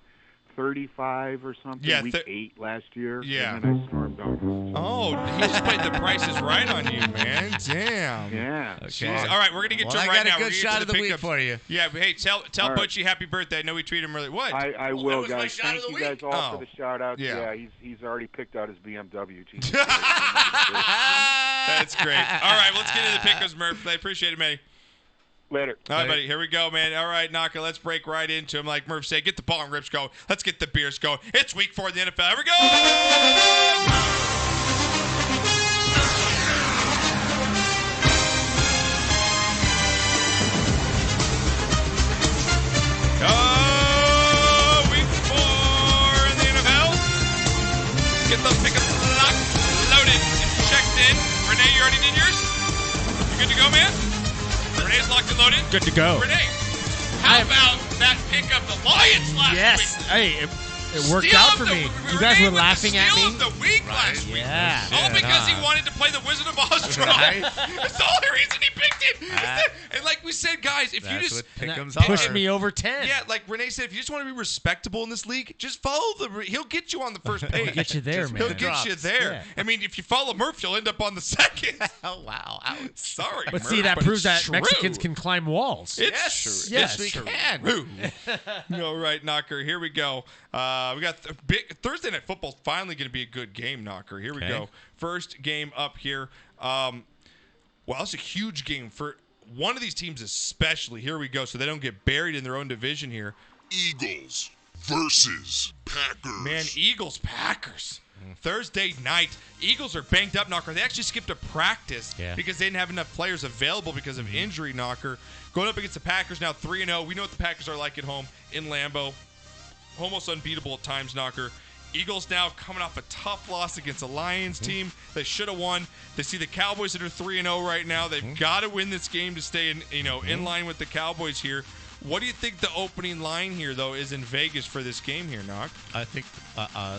35 or something. Yeah, week 8 last year. Yeah. And then I stormed out. Oh, he just played the Price is Right on you, man. Damn. Yeah. Okay. Jeez. All right, we're gonna get to him right now. I got a good shot of the week for you. Yeah, but hey, tell Butchie happy birthday. I know we treat him really. What? I will, guys. Thank you guys all for the shout out. Yeah, he's already picked out his BMW. That's great. All right, let's get into the pickers, Murph. I appreciate it, man. Later. All right, buddy. Here we go, man. All right, Knocker, let's break right into him. Like Murph said, get the bong rips going. Let's get the beers going. It's week 4 in the NFL. Here we go! Week 4 in the NFL. Get those pickups locked, loaded, and checked in. Renee, you already did yours? You good to go, man? Renee's locked and loaded. Good to go. Renee, how about that pick of the Lions last week? Yes. Hey, it worked out for me. You guys were laughing at me. Steal of the week last week. Yeah. All because he wanted to play the Wizard of Oz troll. That's the only reason he picked it. And like we said, guys, if you just push me over 10. Yeah, like Renee said, if you just want to be respectable in this league, just follow he'll get you on the first page. He'll get you there, man. He'll get you there. Yeah. I mean, if you follow Murph, you'll end up on the second. Oh, wow. Sorry, But Murph, see, that proves that true. Mexicans can climb walls. It's true. Yes, we true. can. All right, Knocker. Here we go. We got Thursday Night Football's finally going to be a good game, Knocker. Here we go. First game up here. Well, it's a huge game for one of these teams especially, here we go, so they don't get buried in their own division here. Eagles versus Packers. Man, Eagles-Packers. Thursday night. Eagles are banged up, Knocker. They actually skipped a practice because they didn't have enough players available because of injury, Knocker. Going up against the Packers now 3-0. We know what the Packers are like at home in Lambeau. Almost unbeatable at times, Knocker. Eagles now coming off a tough loss against a Lions team. They should have won. They see the Cowboys that are 3-0 right now. They've got to win this game to stay in line with the Cowboys here. What do you think the opening line here, though, is in Vegas for this game here, Knock? I think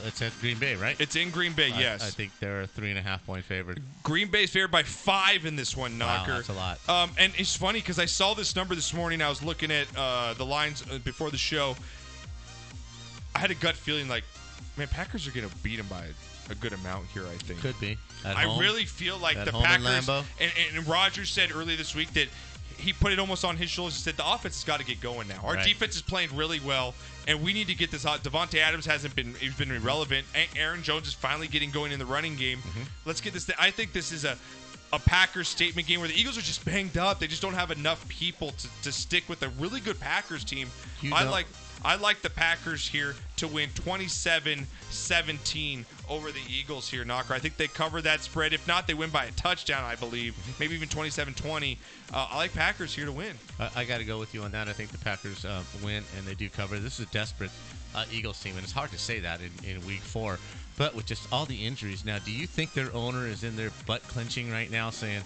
it's at Green Bay, right? It's in Green Bay, yes. I think they're a 3.5-point favorite. Green Bay's favored by 5 in this one, Knocker. Wow, that's a lot. And it's funny because I saw this number this morning. I was looking at the lines before the show. I had a gut feeling like, man, Packers are going to beat them by a good amount here, I think. Could be. I really feel like the home in Packers. Lambeau. And Rodgers said earlier this week that he put it almost on his shoulders and said the offense has got to get going now. Our defense is playing really well, and we need to get this out. Devontae Adams he's been irrelevant. Aaron Jones is finally getting going in the running game. Let's get this. I think this is a Packers statement game where the Eagles are just banged up. They just don't have enough people to stick with a really good Packers team. I like the Packers here to win 27-17 over the Eagles here, Knocker. I think they cover that spread. If not, they win by a touchdown, I believe. Maybe even 27-20. I like Packers here to win. I got to go with you on that. I think the Packers win, and they do cover. This is a desperate Eagles team, and it's hard to say that in Week 4. But with just all the injuries now, do you think their owner is in their butt clenching right now saying,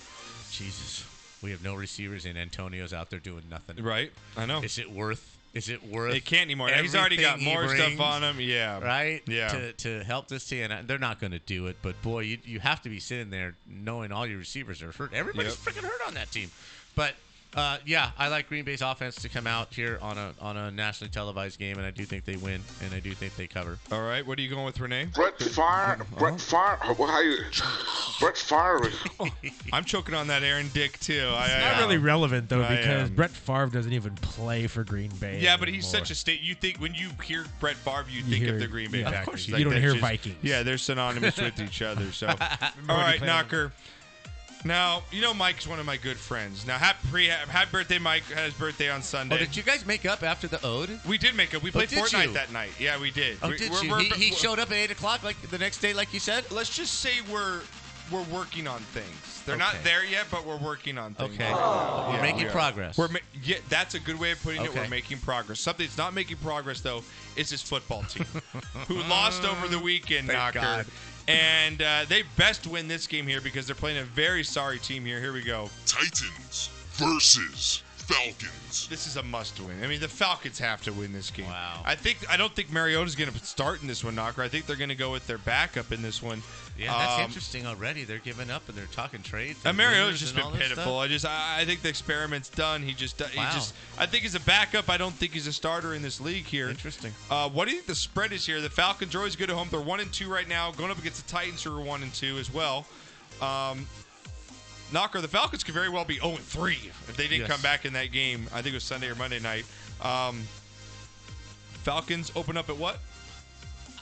Jesus, we have no receivers, and Antonio's out there doing nothing? Right. I know. Is it worth They can't anymore. He's already got more stuff on him. Yeah. Right? Yeah. To help this team. And they're not going to do it. But, boy, you have to be sitting there knowing all your receivers are hurt. Everybody's freaking hurt on that team. But, I like Green Bay's offense to come out here on a nationally televised game, and I do think they win, and I do think they cover. All right. What are you going with, Renee? Brett Favre. Brett Favre. I'm choking on that Aaron Dick, too. It's not really relevant, though, because Brett Favre doesn't even play for Green Bay Yeah, but anymore. he's such a state. You think when you hear Brett Favre, you think of the Green Bay Packers. Of course you don't hear Vikings. Yeah, they're synonymous with each other. So, all right, Knocker. Now, you know Mike's one of my good friends. Now, happy birthday, Mike. Had his birthday on Sunday. Oh, did you guys make up after the Ode? We did make up. We played Fortnite that night. Yeah, we did. Oh, did you? He showed up at 8 o'clock like the next day, like you said? Let's just say we're working on things. They're not there yet, but we're working on things. Okay. We're making progress. That's a good way of putting it. We're making progress. Something that's not making progress, though, is this football team, who lost over the weekend, Thank Knocker. God. And they best win this game here because they're playing a very sorry team here. Here we go. Titans versus Falcons. This is a must-win. I mean, the Falcons have to win this game. Wow. I don't think Mariota's going to start in this one, Knocker. I think they're going to go with their backup in this one. Yeah, that's interesting already. They're giving up and they're talking trades. Mariota's just been pitiful. I think the experiment's done. I think he's a backup. I don't think he's a starter in this league here. Interesting. What do you think the spread is here? The Falcons are always good at home. They're 1-2 right now, going up against the Titans, who are 1-2 as well. Knocker, the Falcons could very well be 0-3 if they didn't come back in that game. I think it was Sunday or Monday night. Falcons open up at what?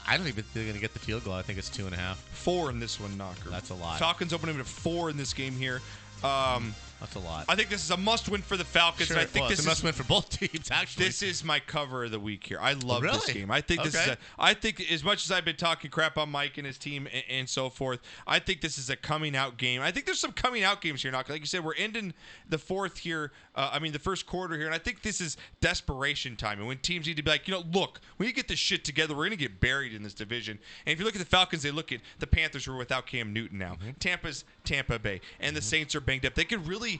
I don't even think they're going to get the field goal. I think it's 2.5. 4 in this one, Knocker. That's a lot. Falcons open up at 4 in this game here. That's a lot. I think this is a must-win for the Falcons. Sure, and I think this it's a must-win for both teams, actually. This is my cover of the week here. I love this game. I think this is I think as much as I've been talking crap on Mike and his team and so forth, I think this is a coming-out game. I think there's some coming-out games here, Knocker. Like you said, we're ending the the first quarter here, and I think this is desperation time. And when teams need to be like, look, when you get this shit together, we're going to get buried in this division. And if you look at the Falcons, they look at the Panthers, who are without Cam Newton now. Tampa's Tampa Bay, and the Saints are banged up. They could really,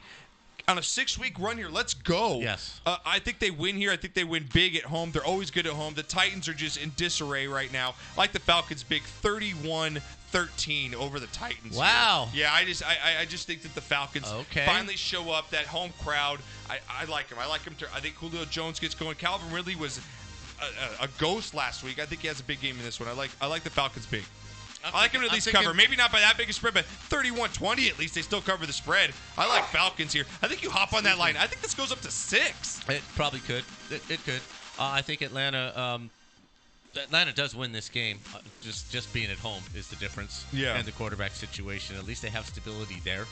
on a 6-week run here, let's go. Yes. I think they win here. I think they win big at home. They're always good at home. The Titans are just in disarray right now. I like the Falcons big, 31-13 over the Titans. Wow. Here. Yeah, I just think that the Falcons finally show up. That home crowd, I like them. I think Julio Jones gets going. Calvin Ridley was a ghost last week. I think he has a big game in this one. I like the Falcons big. I like him to at least cover. Maybe not by that big a spread, but 31-20 at least. They still cover the spread. I like Falcons here. I think you hop on that line. I think this goes up to 6. It probably could. It could. I think Atlanta does win this game. Just being at home is the difference. Yeah. And the quarterback situation. At least they have stability there.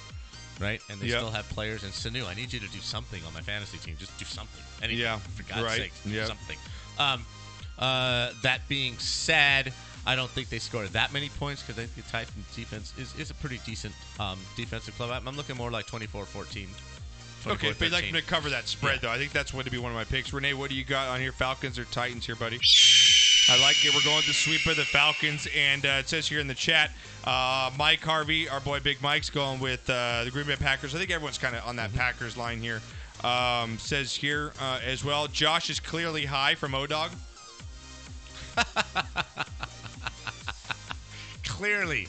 right? And they Yep. still have players. And Sanu, I need you to do something on my fantasy team. Just do something. Anything, Yeah, for God's right. sake, do Yep. something. That being said, I don't think they scored that many points because I think the Titans defense is a pretty decent defensive club. I'm looking more like 24-14. Okay, but you'd like 24-13. to cover that spread, though. I think that's going to be one of my picks. Renee, what do you got on here? Falcons or Titans here, buddy? I like it. We're going with the sweep of the Falcons, and it says here in the chat, Mike Harvey, our boy Big Mike's going with the Green Bay Packers. I think everyone's kind of on that Packers line here. Says here as well, Josh is clearly high from O-Dog. Clearly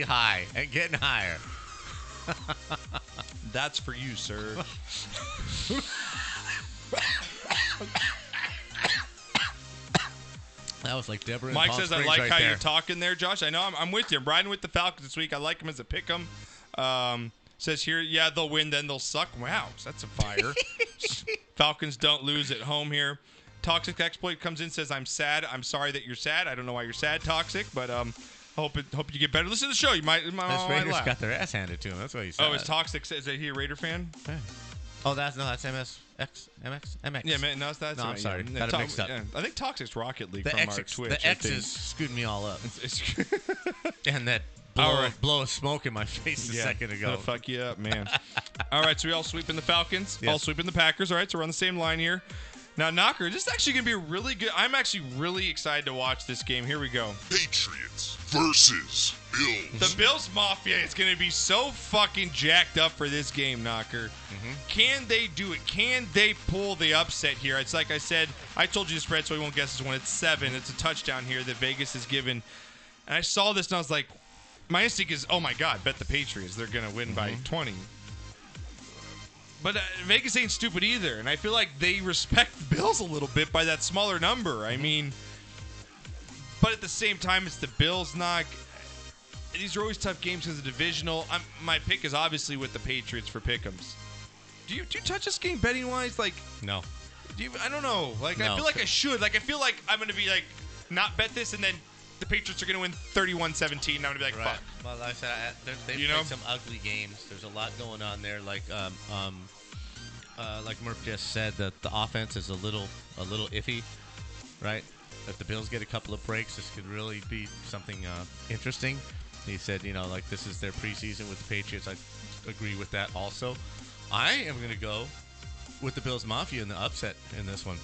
high and getting higher. That's for you, sir. That was like Deborah. Mike Palm says, I Springs like right how there. you're talking there, Josh. I know. I'm with you. I'm riding with the Falcons this week. I like them as a pick 'em. Says here, yeah, they'll win, then they'll suck. Wow, that's a fire. Falcons don't lose at home here. Toxic Exploit comes in, says, I'm sad. I'm sorry that you're sad. I don't know why you're sad, Toxic, but hope you get better. Listen to the show. You might Those might Raiders laugh. got their ass handed to them. That's what he said. Oh, is Toxic, is he a Raider fan? Okay. Oh, that's MX. Yeah, man, no, that's No, I'm sorry. Yeah, Got it mixed up. yeah. I think Toxic's Rocket League The from our X's, Twitch. the I X's think. screwed me all up. It's- And that blow of smoke in my face a second ago. Gonna fuck you up, man. All right, so we all sweeping the Falcons, Yes. all sweeping the Packers. All right, so we're on the same line here. Now, Knocker, this is actually going to be a really good. I'm actually really excited to watch this game. Here we go. Patriots versus Bills. The Bills Mafia is going to be so fucking jacked up for this game, Knocker. Can they do it? Can they pull the upset here? It's like I said, I told you the spread, so we won't guess this one. It's 7. It's a touchdown here that Vegas has given. And I saw this, and I was like, my instinct is, oh my God, bet the Patriots. They're going to win by 20. But Vegas ain't stupid either, and I feel like they respect the Bills a little bit by that smaller number. I mean, but at the same time, it's the Bills. These are always tough games because of divisional. My pick is obviously with the Patriots for pick'ems. Do you touch this game betting wise? Like, No. I don't know. Like, I No. feel like I should. Like, I feel like I'm gonna be like not bet this, and then the Patriots are gonna win 31-17. And I'm gonna be like, Right. fuck. Well, like I said, they've You played know? some ugly games. There's a lot going on there. Like Murph just said, that the offense is a little iffy, right? If the Bills get a couple of breaks, this could really be something interesting. He said, like this is their preseason with the Patriots. I agree with that also. I am going to go with the Bills Mafia in the upset in this one.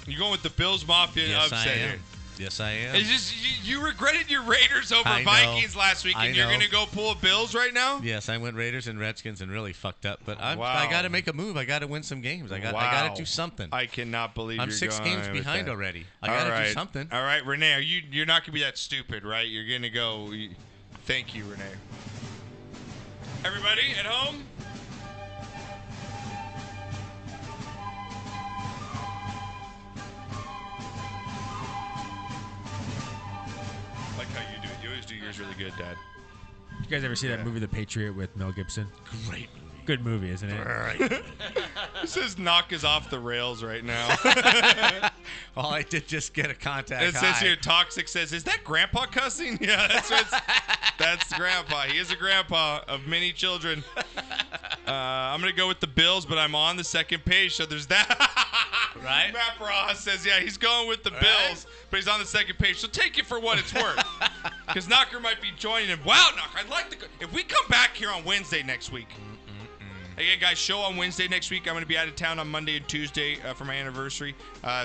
You're going with the Bills Mafia Yes, upset I am. here. Yes, I am. It's just you regretted your Raiders over I know. Vikings last week, I and you're know. gonna go pull Bills right now. Yes, I went Raiders and Redskins and really fucked up. But I Wow. got to make a move. I got to win some games. I got to do something. I cannot believe I'm you're 6 going games with behind that. already. I All got to right. do something. All right, Renee, you're not gonna be that stupid, right? You're gonna go. Thank you, Renee. Everybody at home. Like how you do it. You always do yours really good, Dad. You guys ever see that movie, The Patriot, with Mel Gibson? Great movie. Good movie, isn't it? Right. This is knock is off the rails right now. Well, I did just get a contact. It says here, Toxic says, is that Grandpa cussing? Yeah, that's Grandpa. He is a grandpa of many children. I'm going to go with the Bills, but I'm on the second page, so there's that. Right? Matt Ross says, yeah, he's going with the Bills, but he's on the second page. So take it for what it's worth. Because Knocker might be joining him. Wow, Knocker, I'd like to go. If we come back here on Wednesday next week. Again, guys, show on Wednesday next week. I'm going to be out of town on Monday and Tuesday for my anniversary.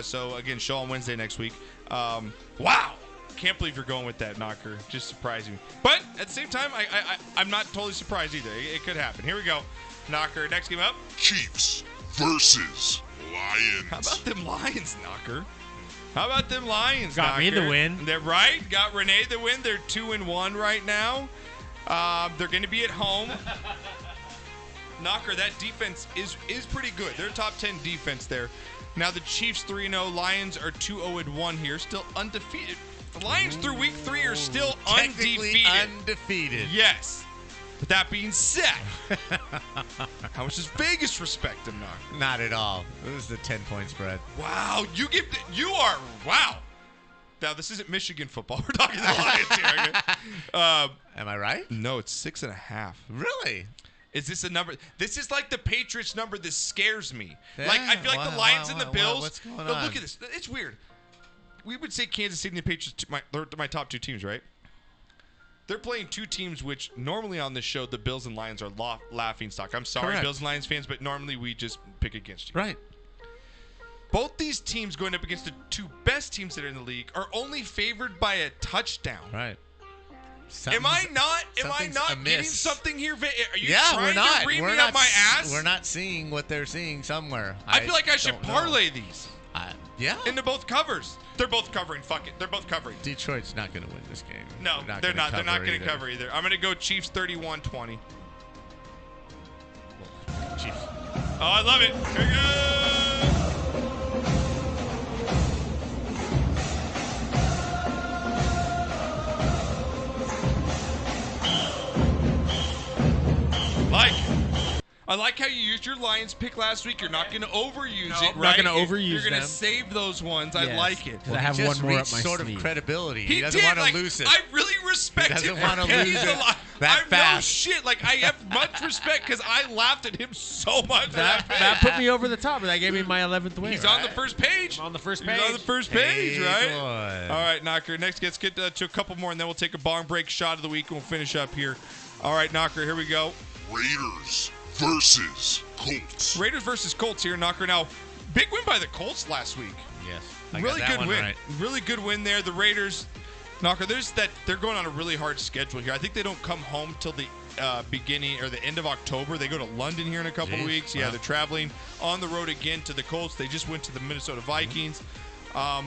So, again, show on Wednesday next week. Wow. Can't believe you're going with that, Knocker. Just surprising me. But at the same time, I'm not totally surprised either. It could happen. Here we go. Knocker, next game up. Chiefs versus Lions. How about them Lions, Knocker? How about them Lions, Got me Knocker? the win. They're right. Got Renee the win. They're 2-1 right now. They're going to be at home. Knocker, that defense is pretty good. They're top 10 defense there. Now the Chiefs 3-0. Lions are 2-0-1 here. Still undefeated. The Lions through week 3 are still Technically undefeated. undefeated. Yes. With that being said, how much does Vegas respect them, Knocker? Not at all. It was the 10-point spread. Wow, wow. Now, this isn't Michigan football. We're talking the Lions here. Okay? Am I right? No, it's 6.5. Really? Is this a number? This is like the Patriots number. This scares me. Yeah, Like I feel like the Lions and the Bills. what's going But on? look at this. It's weird. We would say Kansas City and the Patriots, they're my top 2 teams, right? They're playing 2 teams which normally on this show, the Bills and Lions are laughing stock. I'm sorry, Correct. Bills and Lions fans, but normally we just pick against you. Right. Both these teams going up against the 2 best teams that are in the league are only favored by a touchdown. Right. Am I not amiss. getting something here? Are you Yeah, trying we're not. to read We're me not up my ass? We're not seeing what they're seeing somewhere. I feel like I should don't know. parlay these. Yeah. Into both covers. They're both covering. Fuck it. They're both covering. Detroit's not going to win this game. No, they're not. They're not going to cover either. I'm going to go Chiefs 31-20. Chiefs. Oh, I love it. Here we go. I like how you used your Lions pick last week. You're not going to overuse it, I'm right? not going to overuse You're going them. to save those ones. I Yes. like it. I have one more up my sort sleeve. of credibility. He He doesn't did, want to like, lose it. I really respect He him. doesn't want to He's lose a it lot- that No fast. shit. Like, I have much respect because I laughed at him so much. for That put me over the top. That gave me my 11th win. He's on the first page. I'm on the first He's page. on the first page, Hey, right? boy. All right, Knocker. Next, let's get to a couple more, and then we'll take a bong break shot of the week, and we'll finish up here. All right, Knocker, here we go. Raiders versus Colts. Raiders versus Colts here, Knocker. Now, big win by the Colts last week. Yes. I Really got that good one win. right. Really good win there. The Raiders, Knocker, they're going on a really hard schedule here. I think they don't come home till the beginning or the end of October. They go to London here in a couple of weeks. Yeah, wow. they're traveling on the road again to the Colts. They just went to the Minnesota Vikings. Another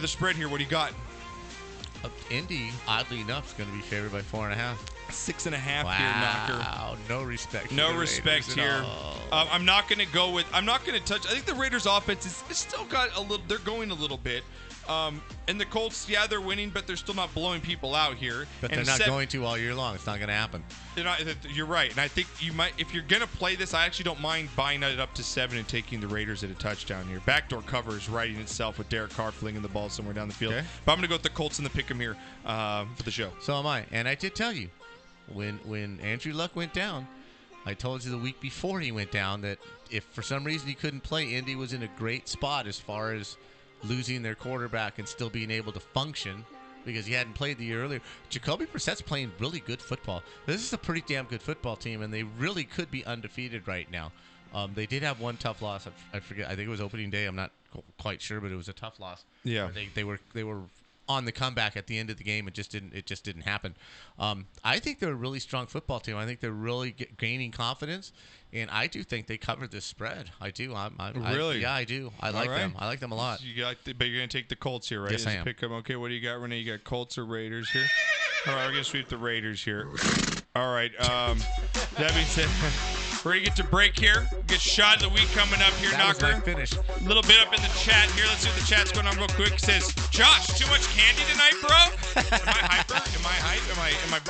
spread here. What do you got? Indy, oddly enough, is going to be favored by 4.5. 6.5 here, Knocker. Wow, no respect. No for the respect Raiders at here. all. I'm not going to touch. I think the Raiders offense is still got a little, they're going a little bit. And the Colts, yeah, they're winning, but they're still not blowing people out here. But And they're not going to all year long. It's not going to happen. You're right. And I think you might, if you're going to play this, I actually don't mind buying it up to 7 and taking the Raiders at a touchdown here. Backdoor cover is writing itself with Derek Carr flinging the ball somewhere down the field. Okay. But I'm going to go with the Colts and the pick 'em here for the show. So am I. And I did tell you, when Andrew Luck went down, I told you the week before he went down that if for some reason he couldn't play, Indy was in a great spot as far as losing their quarterback and still being able to function because he hadn't played the year earlier. Jacoby Brissett's playing really good football. This is a pretty damn good football team, and they really could be undefeated right now. They did have one tough loss. I forget. I think it was opening day. I'm not quite sure, but it was a tough loss. Yeah. They were on the comeback at the end of the game. It just didn't happen. I think they're a really strong football team. I think they're really gaining confidence, and I do think they covered this spread. I do. Really? Yeah, I do. I like them. I like them a lot. But you're going to take the Colts here, right? Yes, I am. Pick 'em. Okay, what do you got, Renee? You got Colts or Raiders here? All right, we're going to sweep the Raiders here. All right. That being said, we're going to get to break here. Get shot of the week coming up here, That was Knocker. my finish. A little bit up in the chat here. Let's see what the chat's going on real quick. It says, Josh, too much candy tonight, bro? Am I hyper? Am I hype?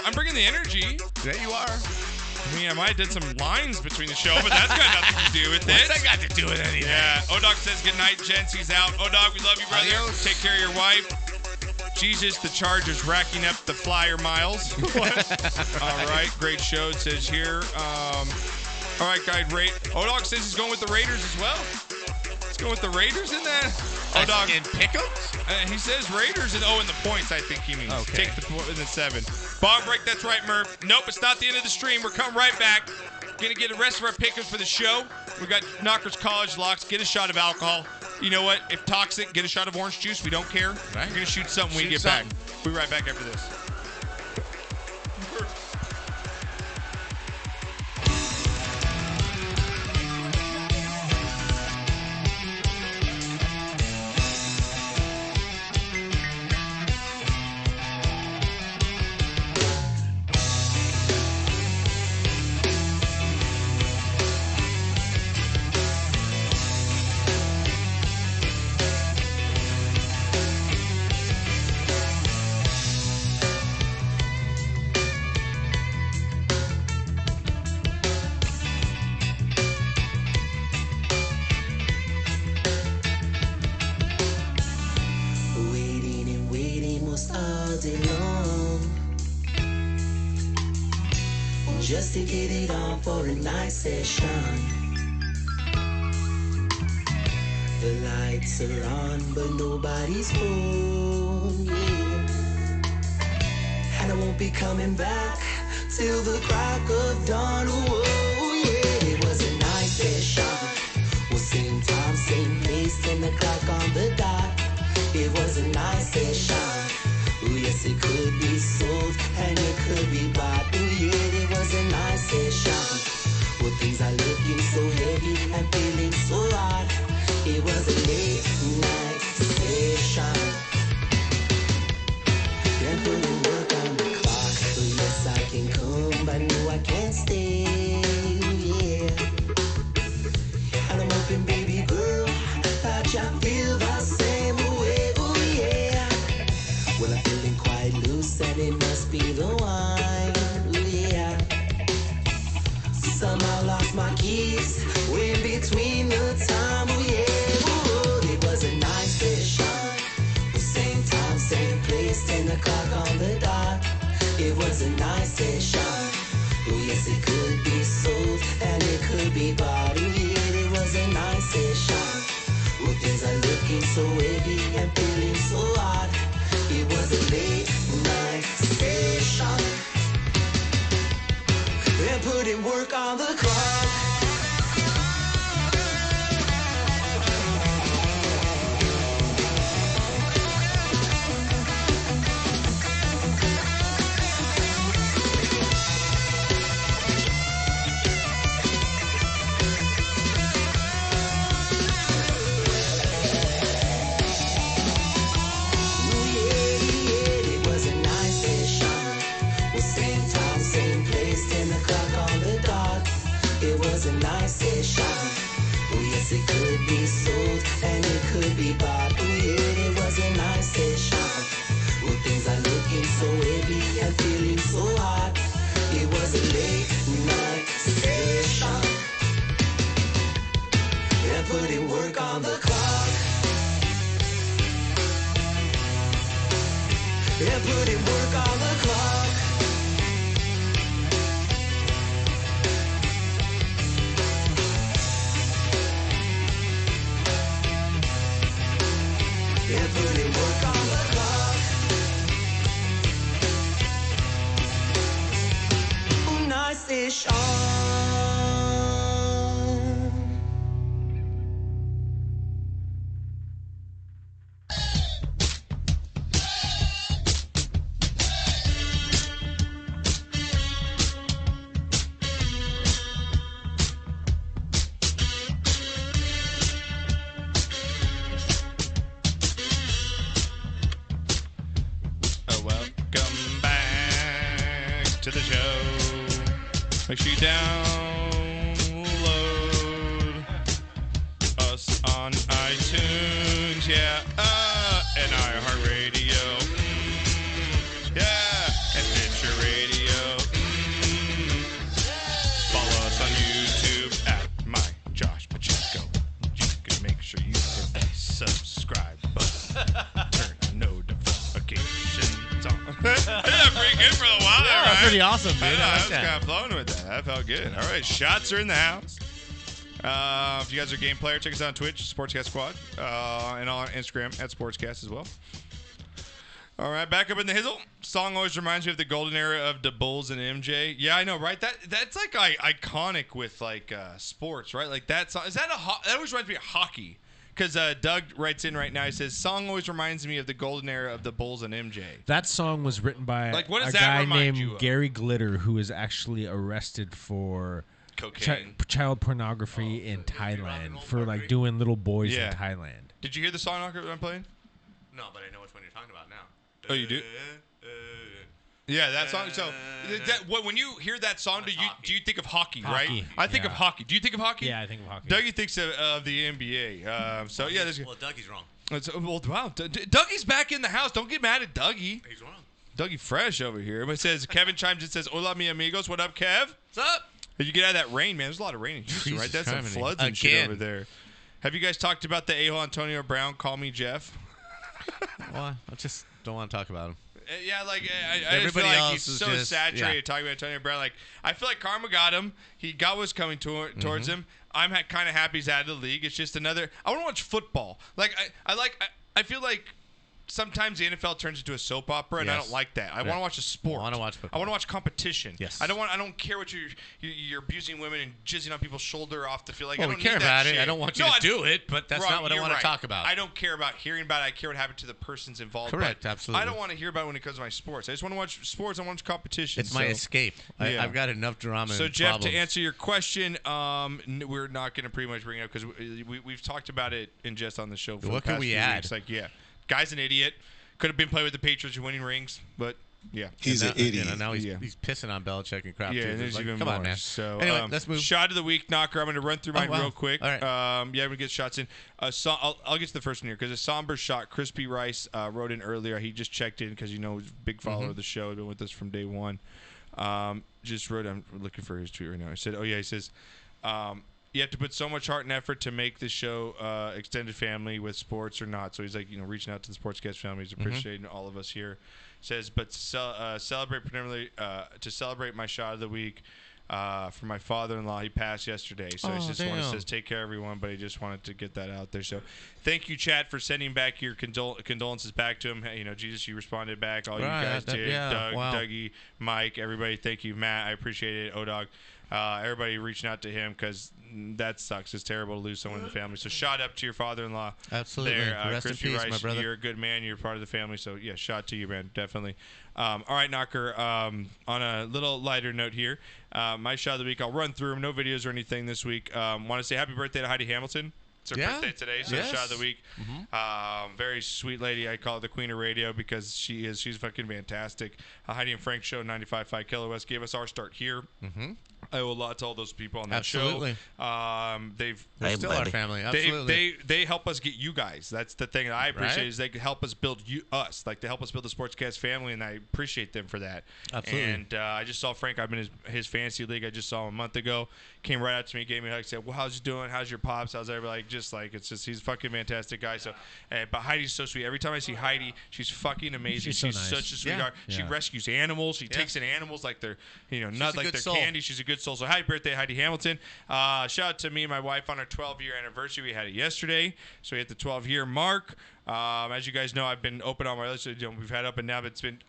I'm bringing the energy. There you are. I mean, I might have did some lines between the show, but that's got nothing to do with this. What's that got to do with anything? Yeah. O-Dog says good night, gents. He's out. O-Dog, we love you, brother. Adios. Take care of your wife. Jesus, the Chargers racking up the flyer miles. All right. Great show, it says here. All right, guys. O-Dog says he's going with the Raiders as well. He's going with the Raiders in that. O-Dog. In pick'ems? He says Raiders and in the points, I think he means. Okay. Take the 7. Ball break, that's right, Murph. Nope, it's not the end of the stream. We're coming right back. Gonna get the rest of our pickers for the show. We got Knockers College Locks. Get a shot of alcohol. You know what? If toxic, get a shot of orange juice. We don't care. Right. We're gonna shoot something when we get something. back. We'll be right back after this. Waiting and waiting most all day long. just to get it on for a nice session. The lights are on, but nobody's home, yeah. And I won't be coming back till the crack of dawn, oh, yeah. It was a nice session. Well, same time, same place, 10 o'clock on the dot. It was a nice session. Oh, yes, it could be sold and it could be bought. Oh, yeah, it was a nice session. Well, things are looking so heavy and feeling so hot. It was a late night session. Then putting work on the clock. So yes, I can come, but no, I can't stay. Oh, yeah. And I'm hoping, baby girl, that you feel the same way. Oh, yeah. Well, I'm feeling quite loose, and it must be the wine. Oh, yeah. Somehow lost my keys way in between the time. Oh, yeah. Oh, it was a nice session. Same time, same place, 10 o'clock on the dot. It was a nice session. Oh, yes, it could be sold and it could be bought. Oh, yeah, it was a nice session. Well, things are looking so heavy and feeling so hot. It was a late night session. And putting work on the clock. It could be sold and it could be bought. Oh yeah, it was a nice session. Well, things are looking so heavy and feeling so hot. It was a late night session. And putting work on the clock. And putting work on the clock. And putting work on the clock. Oh, nice session. Welcome back to the show. Make sure you download us on iTunes, yeah, and iHeartRadio, yeah, and Stitcher Radio. Follow us on YouTube at My Josh Pacheco. You can make sure you hit that subscribe button. Turn notifications on. I did that pretty good for a while there, Yeah, right? pretty awesome, dude. I know, I I like was that. kind of flowing with that. That felt good. All right, shots are in the house. If you guys are a game player, check us out on Twitch, Sportscast Squad, and on Instagram at Sportscast as well. All right, back up in the hizzle. Song always reminds me of the golden era of the Bulls and MJ. Yeah, I know, right? That's like iconic with like sports, right? Like that song. Is that that always reminds me of hockey? Because Doug writes in right now. He says, "Song always reminds me of the golden era of the Bulls and MJ." That song was written by Like, what does a that guy remind you named of? Gary Glitter, who is actually arrested for Cocaine. child pornography in Thailand for like doing little boys Yeah. in Thailand. Did you hear the song I'm playing? No, but I know which one you're talking about now. Oh, you do? Yeah, that song. So, when you hear that song, do you think of hockey, right? Hockey, I think of yeah. hockey. Do you think of hockey? Yeah, I think of hockey. Dougie thinks of the NBA. So yeah, there's. Well, Dougie's wrong. Well, wow, Dougie's back in the house. Don't get mad at Dougie. He's wrong. Dougie fresh over here. But it says Kevin chimes in, says, "Hola, mi amigos. What up, Kev? What's up?" Did you get out of that rain, man? There's a lot of rain in Houston, Jesus right? That's some Christ. floods and shit Again. over there. Have you guys talked about the a-hole Antonio Brown? Call me Jeff. Well, I just don't want to talk about him. Yeah, like I just feel Everybody like else he's is so just- saturated yeah. talking about Antonio Brown. Like I feel like karma got him. He got what's coming towards Mm-hmm. him. I'm kind of happy he's out of the league. It's just another. I want to watch football. Like I feel like. Sometimes the NFL turns into a soap opera, and I Yes. don't like that. I Right. want to watch a sport. I wanna watch football. I want to watch competition. Yes. I don't care what you're abusing women and jizzing on people's shoulder off the field. Like, Well, I we don't care need that about it. shit. I don't want you No, to do it, but that's not what I you're want right. to talk about. I don't care about hearing about it. I care what happened to the persons involved. Correct, but absolutely. I don't want to hear about it when it comes to my sports. I just want to watch sports. I want to watch competition. It's my escape. Yeah. I've got enough drama. So and Jeff, problems. to answer your question, we're not going to pretty much bring it up because we've talked about it in just on the show for What the can past we few add? weeks. Like, guy's an idiot. Could have been playing with the Patriots and winning rings, but He's an idiot. And now he's pissing on Belichick and crap. Yeah, too. and there's It's like, even come more. on, man. So Anyway, let's move. Shot of the week, Knocker. I'm going to run through mine wow. real quick. All right. I'm going to get shots in. I'll get to the first one here because a somber shot. Crispy Rice wrote in earlier. He just checked in because he's a big follower Mm-hmm. of the show. Been with us from day one. Just wrote. I'm looking for his tweet right now. He said, he says. You have to put so much heart and effort to make this show extended family with sports or not. So he's like, reaching out to the Sportscast family. He's appreciating all of us here. Says, but celebrate to celebrate my shot of the week for my father-in-law. He passed yesterday, so he just says take care everyone. But he just wanted to get that out there. So thank you, chat, for sending back your condolences back to him. Hey, Jesus, you responded back. All you guys did. Doug, Dougie, Mike, everybody. Thank you, Matt. I appreciate it. O-Dog. Everybody reaching out to him because that sucks. It's terrible to lose someone in the family. So shout up to your father-in-law. Absolutely. There, Rest in Crispy peace, Rice, my brother. You're a good man. You're part of the family. So shout to you, man. Definitely. All right, Knocker. On a little lighter note here, my shot of the week. I'll run through them. No videos or anything this week. Want to say happy birthday to Heidi Hamilton. It's her birthday today, so shot of the week. Very sweet lady. I call her the Queen of Radio because she's fucking fantastic. Heidi and Frank show 95.5 KLOS gave us our start here. I owe a lot to all those people on that Absolutely. show. They're still our family. Absolutely. They help us get you guys. That's the thing that I appreciate is they can help us build us. Like they help us build the Sportscast family, and I appreciate them for that. Absolutely. And I just saw Frank. I'm in his fantasy league. I just saw him a month ago. Came right out to me, gave me a hug, said, "Well, how's you doing? How's your pops? How's everybody?" He's a fucking fantastic guy. So, but Heidi's so sweet. Every time I see Heidi, she's fucking amazing. She's so nice. such a sweetheart. Yeah. She rescues animals. She takes in animals like they're not a like good they're soul. candy. She's a good soul. So happy birthday, Heidi Hamilton. Shout out to me and my wife on our 12-year anniversary. We had it yesterday, so we hit the 12-year mark. As you guys know, I've been open on my relationship. We've had up and down, but it's been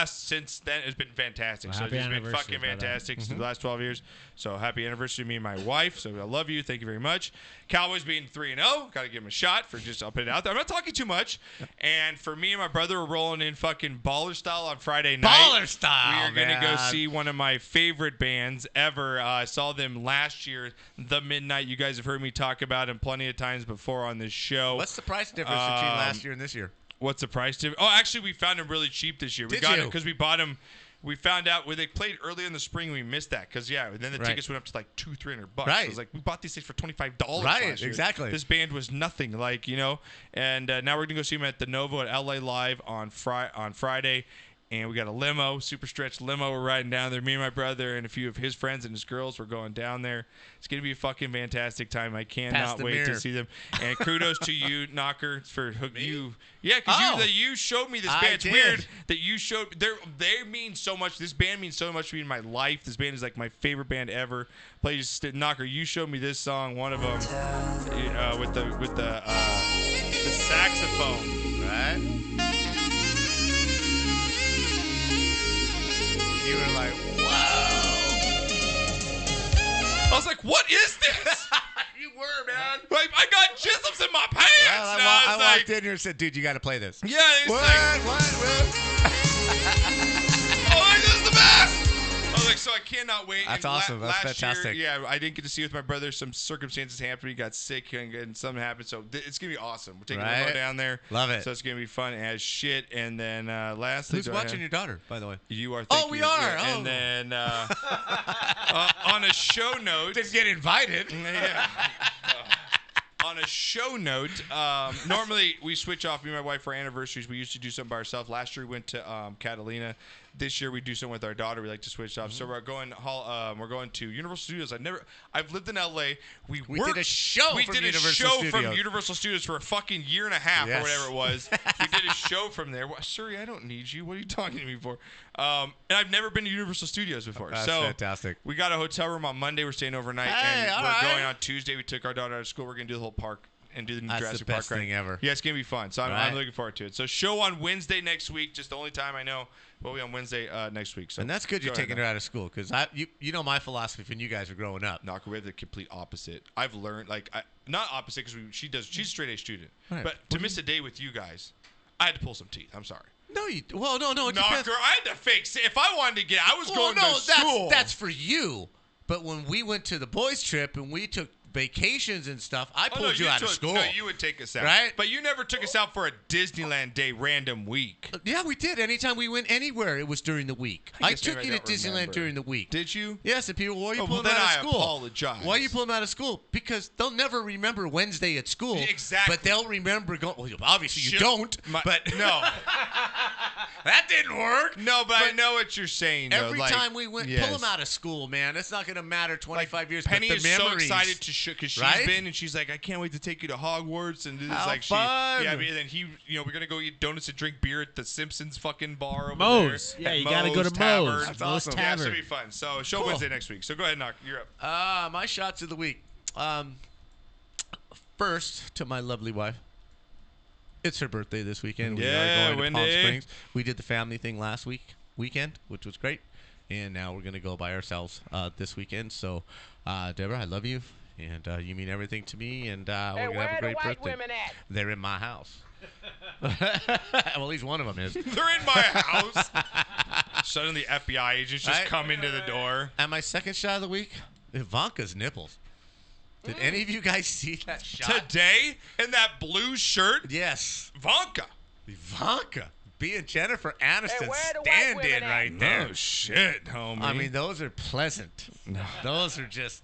since then it's been fantastic. Well, so it's happy just been anniversary, fucking brother. fantastic since the last 12 years. So happy anniversary to me and my wife. So I love you. Thank you very much. Cowboys being 3-0. Got to give them a shot for I'll put it out there. I'm not talking too much. And for me and my brother, we're rolling in fucking baller style on Friday night. Baller style, We are going to go man. see one of my favorite bands ever. I saw them last year, The Midnight. You guys have heard me talk about them plenty of times before on this show. What's the price difference between last year and this year? What's the price difference? Oh, actually, we found them really cheap this year. We Did got you? it because we bought them. We found out where they played earlier in the spring. We missed that because then the Right. tickets went up to like $200-300. Right. It was like we bought these things for $25. Right, last year. exactly. This band was nothing, And now we're gonna go see them at the Nova at LA Live on Friday. And we got a limo, super stretch limo. We're riding down there. Me and my brother and a few of his friends and his girls. We're going down there. It's going to be a fucking fantastic time. I Pass cannot the wait to mirror. see them. And kudos to you, Knocker, for you. Yeah, because you showed me this I band. It's did. weird that you showed. They mean so much. This band means so much to me in my life. This band is like my favorite band ever. Plays Knocker. You showed me this song, one of them, with the saxophone. Right? You were like, I was like, what is this? you were, man. Like, I got chisels in my pants. Well, And I I was like, walked in here and said, dude, you got to play this. yeah, it's What? oh, this is the best. I was like, so I cannot wait. That's And awesome. That's last fantastic. Year, I didn't get to see it with my brother. Some circumstances happened. He got sick and something happened. So it's going to be awesome. We're taking a limo Right. down there. Love it. So it's going to be fun as shit. And then lastly. Who's do I watching have- your daughter, by the way? You are. Oh, thank we you. are. Yeah. Oh. And then on a show note. Didn't get invited. Yeah. On a show note, normally we switch off. Me and my wife for anniversaries. We used to do something by ourselves. Last year we went to Catalina. This year we do something with our daughter. We like to switch off. So we're going to Universal Studios. I've lived in LA. We did a show. We from did a Universal show Studios. from Universal Studios for a fucking year and a half Yes. or whatever it was. We did a show from there. Well, Suri, I don't need you. What are you talking to me for? And I've never been to Universal Studios before. That's so fantastic. We got a hotel room on Monday. We're staying overnight, Hey, and all we're right. going on Tuesday. We took our daughter out of school. We're gonna do the whole park and do the new That's Jurassic the best Park ride. thing ever. Yeah, it's gonna be fun. So I'm Right. looking forward to it. So show on Wednesday next week. Just the only time I know will be on Wednesday next week. So And that's good you're go ahead taking now. her out of school because you know my philosophy when you guys are growing up. Knocker, we have the complete opposite. I've learned not opposite because she's a straight A student, Right. but to miss a day with you guys, I had to pull some teeth. I'm sorry. No, no. It depends. Knocker, I had to fake. If I wanted to I was going to school. That's for you. But when we went to the boys' trip and we took vacations and stuff, I pulled you out of school. No, you would take us out. Right? But you never took us out for a Disneyland Day random week. Yeah, we did. Anytime we went anywhere, it was during the week. I guess took maybe you I to don't Disneyland remember. during the week. Did you? Yes, and people, why are you Oh, pulling well, them then out of I school? apologize. Why are you pulling them out of school? Because they'll never remember Wednesday at school. Exactly. But they'll remember going. Well, obviously you Shit. don't. But No. that didn't work. No, but I know what you're saying, though. Every like, time we went, yes. pull them out of school, man. It's not going to matter 25 years. Penny but the is so memories, excited to because she's right? been and she's like, I can't wait to take you to Hogwarts and do this. How like fun. yeah. I mean, and then we're gonna go eat donuts and drink beer at the Simpsons fucking bar over Moe's. there. Yeah, at you gotta go to Tavern. Moe's. That's Moe's awesome. Yeah, it's Tavern. gonna be fun. So show Cool. Wednesday next week. So go ahead, Knock. You're up. My shots of the week. First, to my lovely wife. It's her birthday this weekend. Yeah, we are going to Palm Wendy. Springs. We did the family thing last weekend, which was great. And now we're going to go by ourselves this weekend. So, Deborah, I love you. And you mean everything to me. And we're going to have a great birthday. They're in my house. Well, at least one of them is. They're in my house. Suddenly, FBI agents just Right? come into the door. And my second shot of the week, Ivanka's nipples. Did any of you guys see that shot? Today, in that blue shirt, Yes. Ivanka. Being Jennifer Aniston where the white stand-in women at? right there. No shit, homie. I mean, those are pleasant. Those are just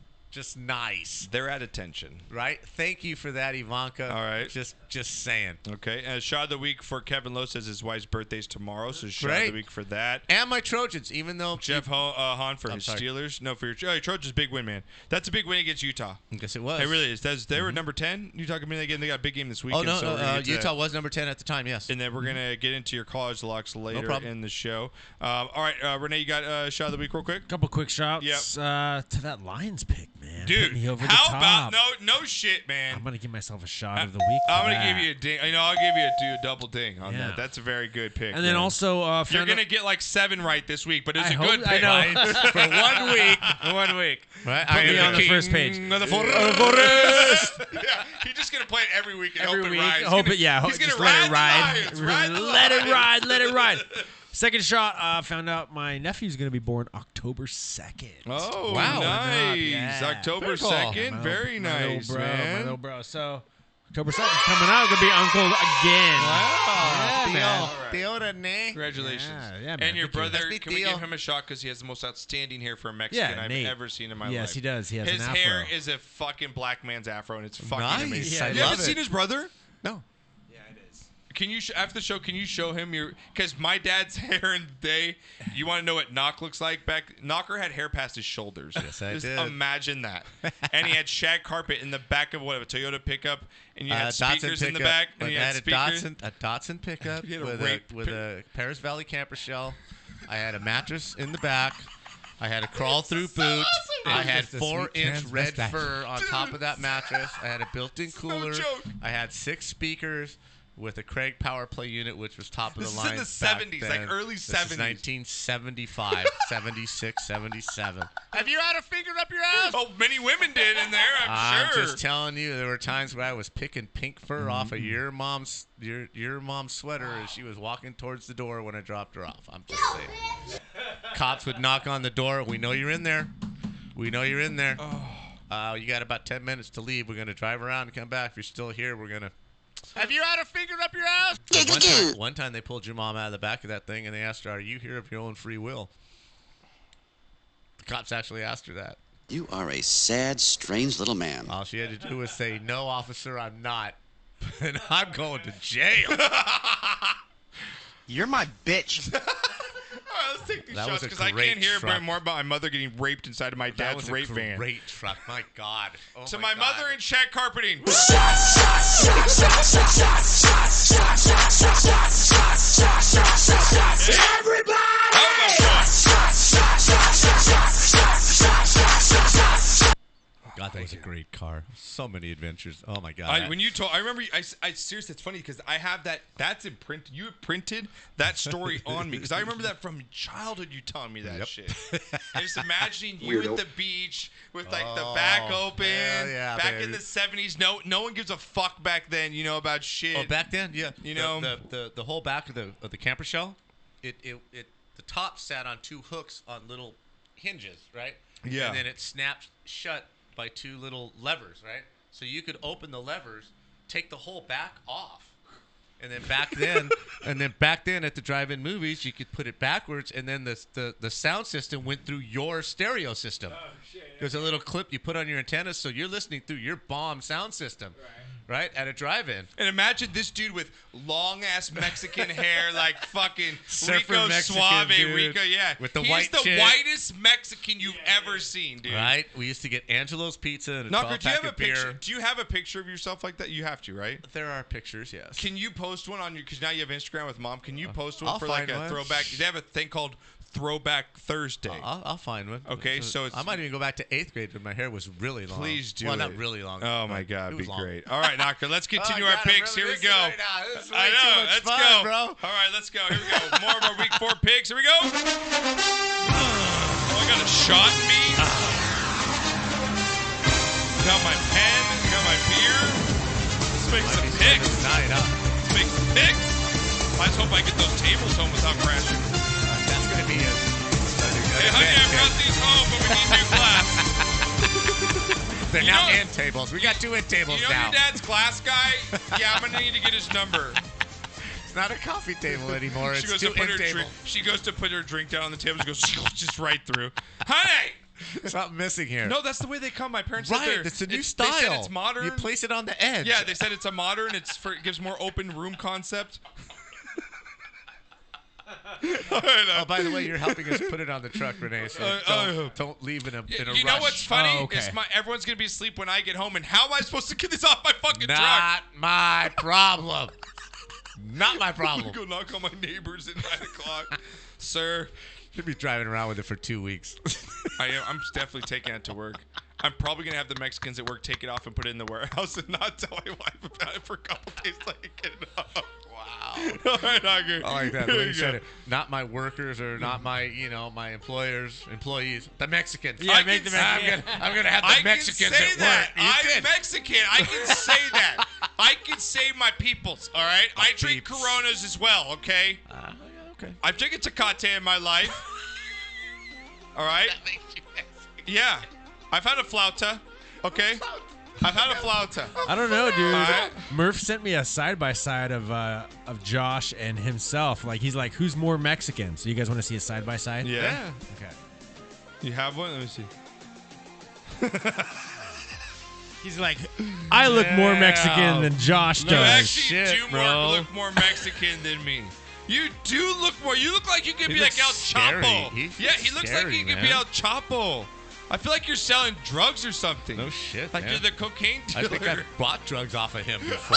nice, they're at attention. right? Thank you for that, Ivanka. All right. Just saying. Okay, and shot of the week for Kevin Lowe says his wife's birthday's tomorrow, so shot of Great. the week for that. And my Trojans, even though Jeff Hahn for I'm his sorry. Steelers. No, for your Trojans, big win, man. That's a big win against Utah. I guess it was. It really is. They were number 10. Utah coming in again. They got a big game this Oh weekend. no, so we're gonna get to Utah that. was number 10 at the time. Yes. And then we're gonna get into your college locks later problem. in the show. All right, Renee, you got a shot of the week real quick. Couple quick shouts Yep. To that Lions pick, man. Dude, Hit me over how the about top. no shit, man. I'm gonna give myself a shot of the week. I'm for gonna that. give you a ding. I'll give you a double ding on Yeah. that. That's a very good pick. And then man. also, you're found gonna out- get like 7 right this week, but it's I a hope- good I pick. know. For 1 week. 1 week. Right? Put me am on the king first page. of the forest. Yeah, he's just gonna play it every week and Every hope week. it rides. Hope He's it, yeah. gonna, he's Just gonna let it ride. The Lions, ride the Let it Lions. ride. Let it ride. Second shot. Found out my nephew's gonna be born October 2nd. Oh, Wow. nice. Yeah. October Very cool. 2nd. My Very little- my nice, little bro, man. My little bro. So October 2nd coming out. Gonna be uncle again. Wow. Yeah, man. Theo Rene. Congratulations. Yeah, man. And your Thank you. brother, That's me, can we Theo. give him a shot because he has the most outstanding hair for a Mexican Yeah, I've Nate. ever seen in my life. Yes, he does. He has His an afro. hair is a fucking black man's afro, and it's fucking Nice. amazing. I you love haven't it. seen his brother? No. Can you after the show? Can you show him your? Because my dad's hair and you want to know what Knock looks like back? Knocker had hair past his shoulders. Yes, I Just did. imagine that. And he had shag carpet in the back of a Toyota pickup, and you had speakers in the pickup. back, and Like, you I had had speakers. a Datsun pickup You had a with rape a Paris Valley camper shell. I had a mattress in the back. I had a crawl-through boot. I had Just a 4-inch sweet red transvestite. fur on top of that mattress. I had a built-in cooler. joke. I had 6 speakers with a Craig Power Play unit, which was top of This the is line. in the back 70s, like then. early This 70s. is 1975, 76, 77. Have you had a finger up your ass? Oh, many women did in there, I'm sure. just telling you, there were times where I was picking pink fur off of your mom's sweater as she was walking towards the door when I dropped her off. I'm just saying. Cops would knock on the door. We know you're in there. We know you're in there. You got about 10 minutes to leave. We're gonna drive around and come back. If you're still here, we're gonna. Have you had a finger up your ass? One time they pulled your mom out of the back of that thing and they asked her, "Are you here of your own free will?" The cops actually asked her that. You are a sad, strange little man. All she had to do was say, "No, officer, I'm not," and I'm going to jail. You're my bitch. All right, let's take these That shots was a because I great can't hear truck. more about my mother getting raped inside of my That dad's was a rape van. great truck. My God. Oh To my my mother in Shag Carpeting. God, that was a great car. So many adventures. Oh my God. When you told, I remember. I seriously, it's funny because I have that. That's imprinted. You printed that story on me because I remember that from childhood. You telling me that shit. And just imagining you Weirdo. at the beach with like the back open. hell yeah, back baby. in the '70s, no one gives a fuck back then. You know about shit. Oh, back then, yeah. You know the whole back of the camper shell, it the top sat on two hooks on little hinges, right? Yeah. And then it snapped shut by two little levers, right? So you could open the levers, take the whole back off. And then back then at the drive-in movies, you could put it backwards, and then the sound system went through your stereo system. Oh, shit. There's a little clip you put on your antenna, so you're listening through your bomb sound system, right? At a drive-in. And imagine this dude with long-ass Mexican hair, like fucking Surfer Rico Mexican Suave. dude Rico, yeah. with the He's white the chick. whitest Mexican you've ever seen, dude. Right? We used to get Angelo's Pizza and a Knocker, do you 12-pack have a of beer. picture? Do you have a picture of yourself like that? You have to, right? There are pictures, yes. Can you post one on your? Because now you have Instagram with Mom. Can you post one I'll for like find a one. throwback? They have a thing called Throwback Thursday. I'll find one. Okay, so it's. I might even go back to 8th grade when my hair was really long. Please do Well, it. not really long. Oh my but God, it be was long. great. All right, Knocker, let's continue Oh, our God, I'm picks. really Here we missing go. right now. This is way I too know. much Let's fun, go, bro. All right, let's go. Here we go. More of our Week 4 picks. Here we go. Oh, I got a shot in me. Got my pen. Got my beer. Let's make some picks. Let's make some picks. I just hope I get those tables home without crashing. That's going to be it. Hey, honey, I brought these home, but we need new glass. They're now end tables. We got 2 end tables You know now. your dad's glass guy? Yeah, I'm going to need to get his number. It's not a coffee table anymore. She It's goes 2 to put end her tables. drink. She goes to put her drink down on the table. She goes just right through. Honey! Something missing here. No, that's the way they come. My parents said Right, it's a new They style. said it's modern. You place it on the edge. Yeah, they said it's a modern. It gives more open room concept. Oh, by the way, you're helping us put it on the truck, Renee. So don't leave in a rush. You know what's funny? Oh, okay. Everyone's gonna be asleep when I get home, and how am I supposed to get this off my fucking truck? Not my problem. Not my problem. I'm gonna go knock on my neighbors at 9 o'clock, sir. You'll be driving around with it for 2 weeks. I'm definitely taking it to work. I'm probably gonna have the Mexicans at work take it off and put it in the warehouse and not tell my wife about it for a couple days till I get it off. Wow. All right, Knocker. I like that. Here The way you you go. said it. Not my workers or not my, my employees, the Mexicans. Yeah, I make can, the Mexicans. I'm gonna have the Mexicans I can say at that. work. You I'm did. Mexican. I can say that. I can say my peoples. All right. I drink peeps. Coronas as well. Okay. Okay. I've drinking Tecate in my life. All right. That makes you Mexican. Yeah. I've had a flauta. Okay. I've had a flauta. I don't know, dude. Alright. Murph sent me a side-by-side of Josh and himself. Like, he's like, who's more Mexican? So you guys want to see a side-by-side? Yeah. Okay. You have one? Let me see. He's like, I look more Mexican than Josh You does. actually do look more Mexican than me. You do look more. You look like you could He be like El looks scary. Chapo. He He looks like he could be man. El Chapo. I feel like you're selling drugs or something. No shit, Like man. you're the cocaine I dealer. think I've bought drugs off of him before.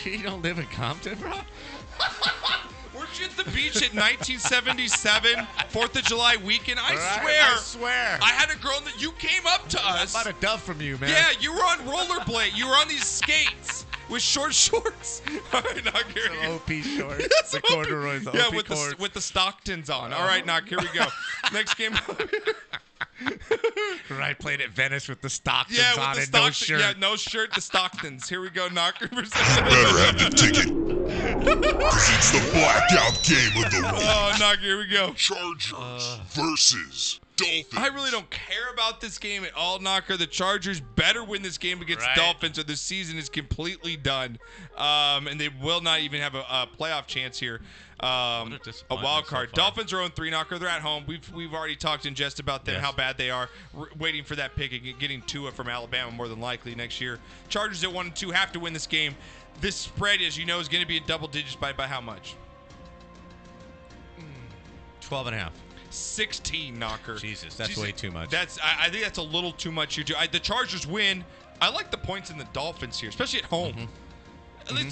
You don't live in Compton, bro? Weren't you at the beach in 1977, 4th of July weekend? I Right, swear. I had a girl that you came up to us. I bought a dove from you, man. Yeah, you were on rollerblade. You were on these skates with short shorts. All right, knock here. Some OP shorts. The corduroys, the Yeah, OP with cords. with the Stocktons on. All right, knock. Here we go. Next game. Right, played at Venice with the Stocktons Yeah, on with the and no Stocktons. shirt. Yeah, no shirt. The Stocktons. Here we go, knocker. You better have the ticket. Because it's the blackout game of the week. Oh, knock. Here we go. Chargers versus Dolphins. I really don't care about this game at all, Knocker. The Chargers better win this game against the Dolphins or the season is completely done. And they will not even have a playoff chance here. A wild card. So Dolphins are 0-3, Knocker. They're at home. We've already talked in jest about them, how bad they are. Waiting for that pick and getting Tua from Alabama more than likely next year. Chargers at 1-2 have to win this game. This spread, as you know, is going to be in double digits by how much? 12.5. 16, Knocker. Jesus, that's way too much. I think that's a little too much here, too. The Chargers win. I like the points in the Dolphins here, especially at home. At least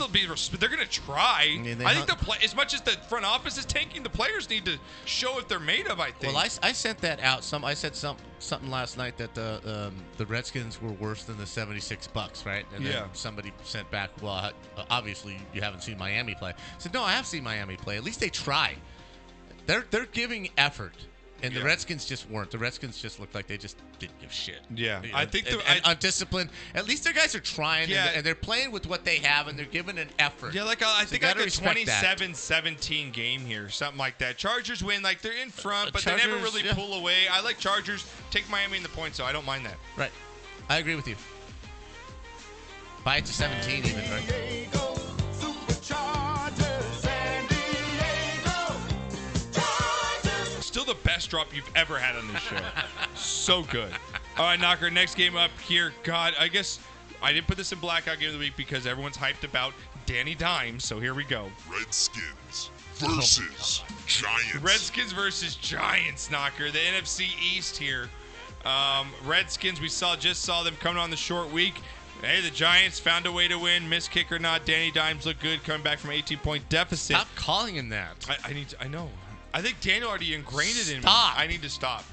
they're going to try. I think as much as the front office is tanking, the players need to show what they're made of, I think. Well, I sent that out. I said something last night that the Redskins were worse than the $76, right? And then somebody sent back, well, obviously you haven't seen Miami play. I said, no, I have seen Miami play. At least they try. They're giving effort. And the Redskins just weren't. The Redskins just looked like they just didn't give shit. Yeah, you know, I think undisciplined. At least their guys are trying, and they're playing with what they have, and they're giving an effort. Yeah, I think like a 27-17 game here, something like that. Chargers win, like they're in front, but they never really pull away. I like Chargers. Take Miami in the points, so I don't mind that. Right, I agree with you. Buy it to 17 even, right? Still the best drop you've ever had on this show. So good. All right, Knocker, next game up here. God, I guess I didn't put this in Blackout Game of the Week because everyone's hyped about Danny Dimes, so here we go. Redskins versus Giants. Redskins versus Giants, Knocker. The NFC East here. Redskins, we just saw them coming on the short week. Hey, the Giants found a way to win. Miss kick or not, Danny Dimes looked good coming back from an 18-point deficit. Stop calling him that. I know. I think Daniel already ingrained it in me. I need to stop.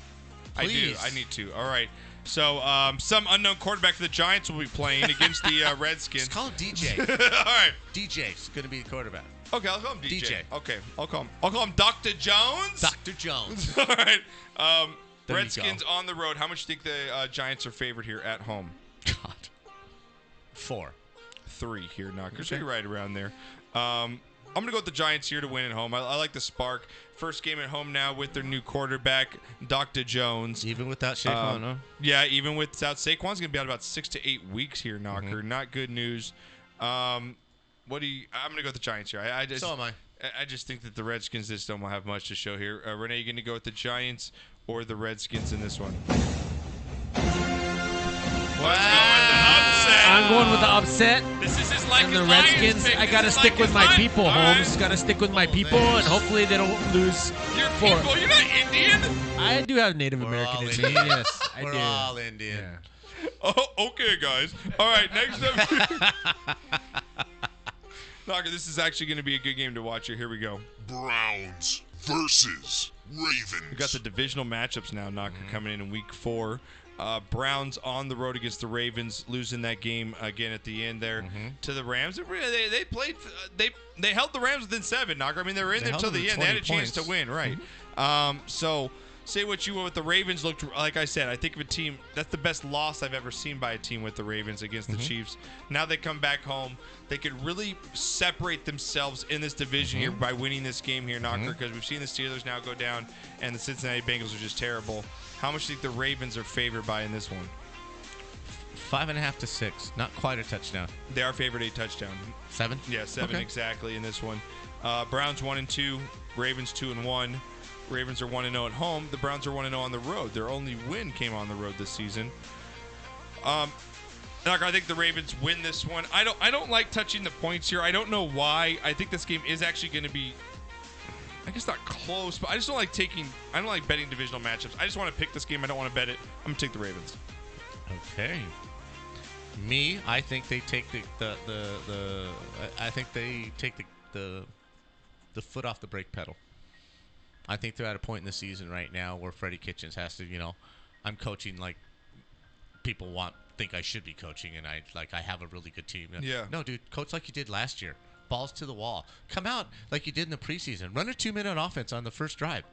Please. I need to. All right. So, some unknown quarterback for the Giants will be playing against the Redskins. Just call him DJ. All right. DJ's going to be the quarterback. Okay, I'll call him DJ. Okay, I'll call him Dr. Jones. Dr. Jones. All right. There Redskins on the road. How much do you think the Giants are favored here at home? God. 4. 3 here, Knocker. So you're right around there. I'm going to go with the Giants here to win at home. I like the spark. First game at home now with their new quarterback, Dr. Jones. Even without Saquon, huh? Yeah, even without Saquon's going to be out about 6 to 8 weeks here, Knocker. Not good news. I'm going to go with the Giants here. So am I. I just think that the Redskins just don't have much to show here. Renee, you going to go with the Giants or the Redskins in this one? I'm going with the upset. This is his like and the Redskins. I gotta stick with my people, Holmes. Gotta stick with my people, and hopefully they don't lose. Your people? You're not Indian? I do have Native American in me. Yes, I do. We're all Indian. Yeah. Oh, okay, guys. All right, next up. Knocker, this is actually going to be a good game to watch here. Here we go. Browns versus Ravens. We got the divisional matchups now, Knocker, coming in week 4. Browns on the road against the Ravens, losing that game again at the end there to the Rams. They played. They held the Rams within 7. Knocker. I mean, they were in there until the end. They had a chance to win, right? So say what you will with the Ravens. Looked like I said. I think of a team that's the best loss I've ever seen by a team with the Ravens against the Chiefs. Now they come back home. They could really separate themselves in this division here by winning this game here, Knocker, because we've seen the Steelers now go down and the Cincinnati Bengals are just terrible. How much do you think the Ravens are favored by in this one? 5.5 to 6. Not quite a touchdown. They are favored a touchdown. 7? Yeah, 7 exactly in this one. Browns 1-2, Ravens 2-1. Ravens are 1-0 at home. The Browns are 1-0 on the road. Their only win came on the road this season. I think the Ravens win this one. I don't like touching the points here. I don't know why. I think this game is actually going to be, I guess not close, but I just don't like I don't like betting divisional matchups. I just want to pick this game. I don't want to bet it. I'm going to take the Ravens. Okay. Me, I think they take the foot off the brake pedal. I think they're at a point in the season right now where Freddie Kitchens has to, I'm coaching like people think I should be coaching, and I have a really good team. Yeah. No, dude, coach like you did last year. Balls to the wall. Come out like you did in the preseason. Run a 2-minute offense on the first drive.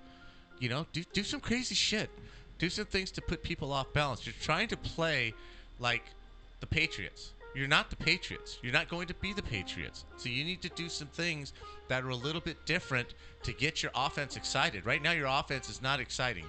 Do some crazy shit. Do some things to put people off balance. You're trying to play like the Patriots. You're not the Patriots. You're not going to be the Patriots. So you need to do some things that are a little bit different to get your offense excited. Right now, your offense is not exciting.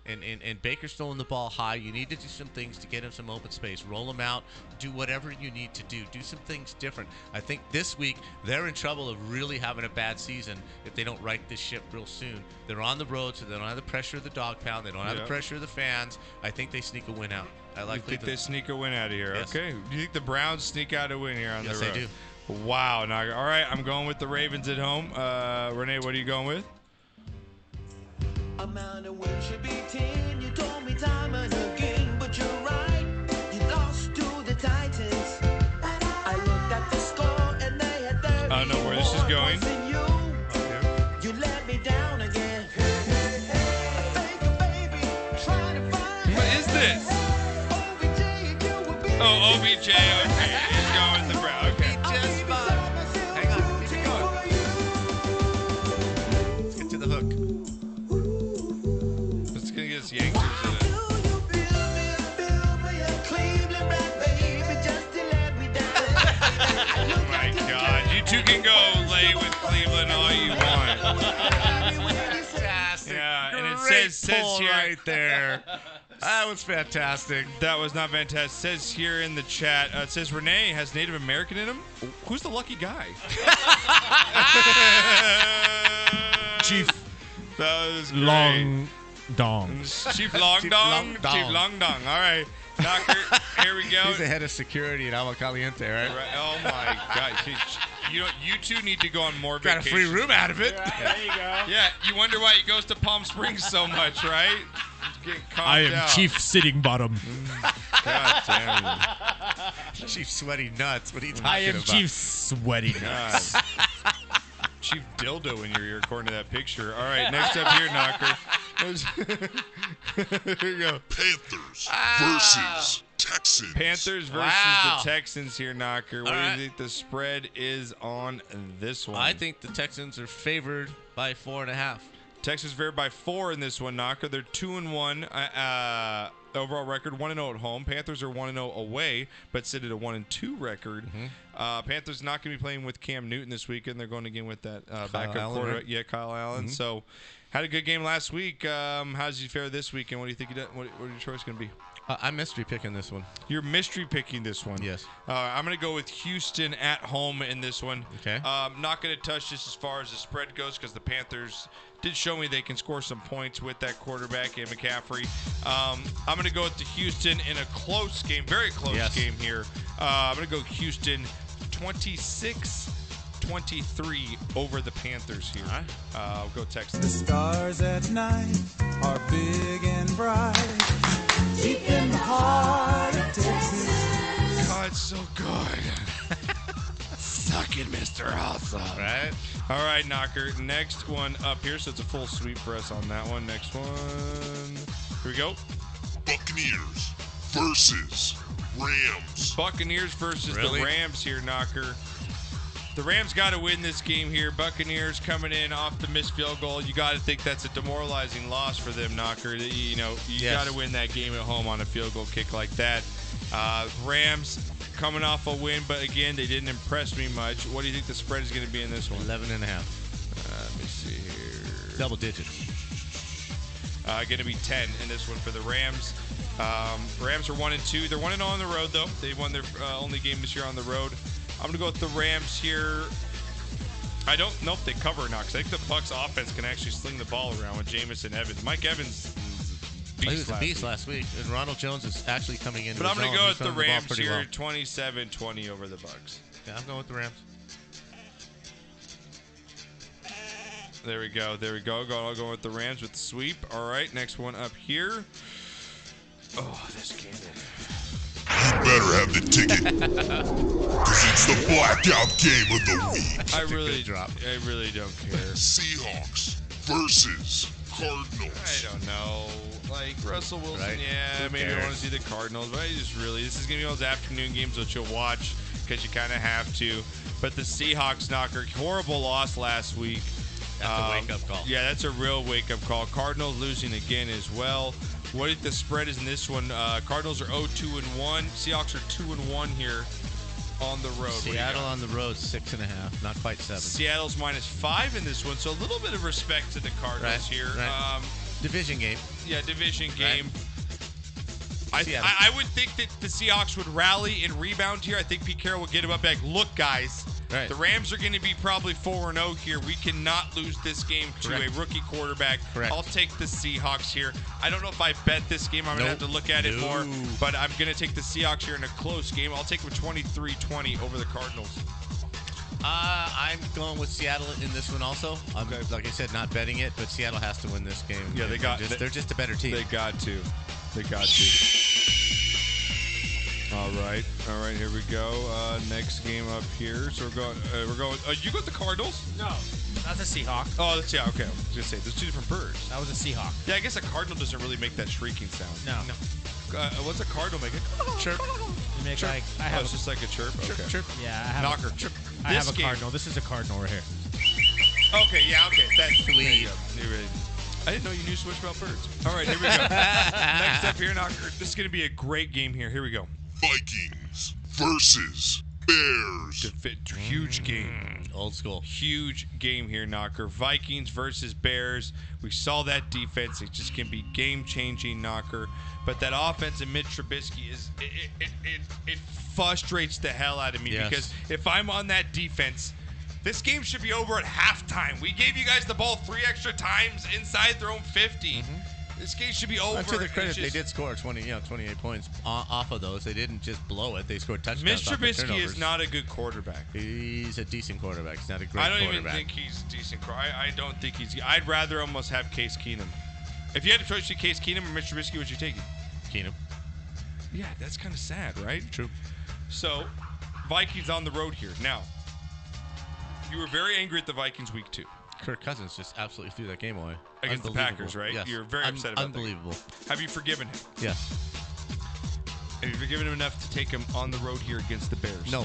And Baker's throwing the ball high. You need to do some things to get him some open space. Roll him out. Do whatever you need to do. Do some things different. I think this week they're in trouble of really having a bad season if they don't right this ship real soon. They're on the road, so they don't have the pressure of the dog pound. They don't have the pressure of the fans. I think they sneak a win out. I like. You think they sneak a win out of here? Yes. Okay. Do you think the Browns sneak out a win here on the road? Yes, I do. Wow. Now, all right, I'm going with the Ravens at home. Renee, what are you going with? Amount of wins should be 10. You told me time and again, but you're right. You lost to the Titans. I looked at the score and they had 30. I don't know where this is going. You let me down again. What is this? Oh, OBJ. Okay, he's going with the Browns. Okay. Just fine. Hang on. Keep it going. Let's get to the hook. It's going to get us Yankees in it. Oh, my God. You two can go lay with Cleveland all you want. Fantastic. Yeah, and it Great says pull here. right there. That was fantastic. That was not fantastic. It says here in the chat, it says Renee has Native American in him. Who's the lucky guy? Chief That was great. Long Dong. Chief Long Dong. Chief Long Dong. All right. Knocker, here we go. He's the head of security at Agua Caliente, right? Oh, my God. You two need to go on more Got a vacations. free room out of it. Yeah, there you go. Yeah, you wonder why he goes to Palm Springs so much, right? He's getting calmed I am out. Chief Sitting Bottom. God damn it. Chief Sweaty Nuts. What are you talking I am about? Chief Sweaty Nuts. Chief Dildo in your ear, according to that picture. All right, next up here, Knocker. Here you go. Panthers versus Texans. Panthers versus Wow. the Texans here, Knocker. What do you think the spread is on this one? I think the Texans are favored by 4.5. Texans favored by 4 in this one, Knocker. They're 2-1 overall record, 1-0 at home. Panthers are 1-0 away, but sit at a 1-2 record. Panthers not going to be playing with Cam Newton this weekend. They're going again with that backup Allen, quarterback. right? Yeah, Kyle Allen. So had a good game last week. How does he fare this weekend? What do you think? What are your choice going to be? I'm mystery picking this one. You're mystery picking this one. Yes. I'm going to go with Houston at home in this one. Okay. Not going to touch this as far as the spread goes because the Panthers did show me they can score some points with that quarterback and McCaffrey. I'm going to go with the Houston in a close game, very close game here. I'm going to go Houston 26-23 over the Panthers here. I'll go Texans. The stars at night are big and bright. Deep in the heart of Texas. God, it's so good. Suck it, Mr. Awesome. Right? All right, Knocker. Next one up here. So it's a full sweep for us on that one. Next one. Here we go. Buccaneers versus Rams. Buccaneers versus the Rams here, Knocker. The Rams got to win this game here. Buccaneers coming in off the missed field goal. You got to think that's a demoralizing loss for them, Knocker. You got to win that game at home on a field goal kick like that. Rams coming off a win, but again, they didn't impress me much. What do you think the spread is going to be in this one? 11.5. Let me see here. Double digits. Going to be 10 in this one for the Rams. Rams are 1-2. They're 1-0 on the road, though. They won their only game this year on the road. I'm going to go with the Rams here. I don't know if they cover or not because I think the Bucs offense can actually sling the ball around with Jamison Evans. Mike Evans He was a beast last week. And Ronald Jones is actually coming in. But I'm going to go with the Rams here, 27-20 over the Bucs. Yeah, I'm going with the Rams. There we go. I'll go with the Rams with the sweep. All right, next one up here. Oh, this game. You better have the ticket. Because it's the blackout game of the week. I really don't care. Seahawks versus Cardinals. I don't know. Like, Russell Wilson, Right. yeah, Who maybe I cares? want to see the Cardinals, but this is going to be those afternoon games that you'll watch because you kind of have to. But the Seahawks, Knocker, horrible loss last week. That's a wake-up call. Yeah, that's a real wake-up call. Cardinals losing again as well. What do you think the spread is in this one? Cardinals are 0-2-1. Seahawks are 2-1 here on the road. What do you Seattle got? on the road, 6.5, not quite 7. Seattle's -5 in this one, so a little bit of respect to the Cardinals here. Right. Division game. Yeah, division game. Right. I would think that the Seahawks would rally and rebound here. I think Pete Carroll would get him up back. Look, guys, the Rams are going to be probably 4-0 here. We cannot lose this game to a rookie quarterback. Correct. I'll take the Seahawks here. I don't know if I bet this game. I'm going to have to look at it more. But I'm going to take the Seahawks here in a close game. I'll take them 23-20 over the Cardinals. I'm going with Seattle in this one also. I'm, like I said, not betting it, but Seattle has to win this game. Yeah, They're just a better team. They got to. All right, here we go. Next game up here. So we're going. You got the Cardinals? No, that's a Seahawk. Oh, that's okay. I was gonna say there's two different birds. That was a Seahawk. Yeah, I guess a cardinal doesn't really make that shrieking sound. No. What's a cardinal make? Chirp. You make Chirp. like I have. It's just like a chirp. Chirp, Okay. chirp. Yeah, I have. Knocker. Chirp. I have a cardinal. This is a cardinal right here. Okay. Yeah. Okay. That's sweet. I didn't know you knew so much about birds. All right, here we go. Next up here, Knocker. This is going to be a great game here. Here we go. Vikings versus Bears. Huge game. Old school. Huge game here, Knocker. Vikings versus Bears. We saw that defense. It just can be game-changing, Knocker. But that offense and Mitch Trubisky it frustrates the hell out of me because if I'm on that defense, this game should be over at halftime. We gave you guys the ball 3 extra times inside their own 50. This game should be over. To their credit, they did score 28 points off of those. They didn't just blow it. They scored touchdowns. Mitch off the Trubisky turnovers. is not a good quarterback. He's a decent quarterback. He's not a great quarterback. I don't even think he's a decent quarterback. I don't think he's. I'd rather almost have Case Keenum. If you had to choose between Case Keenum or Mitch Trubisky, would you take it? Keenum. Yeah, that's kind of sad, right? True. So, Vikings on the road here. Now, you were very angry at the Vikings week 2. Kirk Cousins just absolutely threw that game away. Against the Packers, right? Yes. You're very upset about Unbelievable. that. Have you forgiven him? Yes. Have you forgiven him enough to take him on the road here against the Bears? No.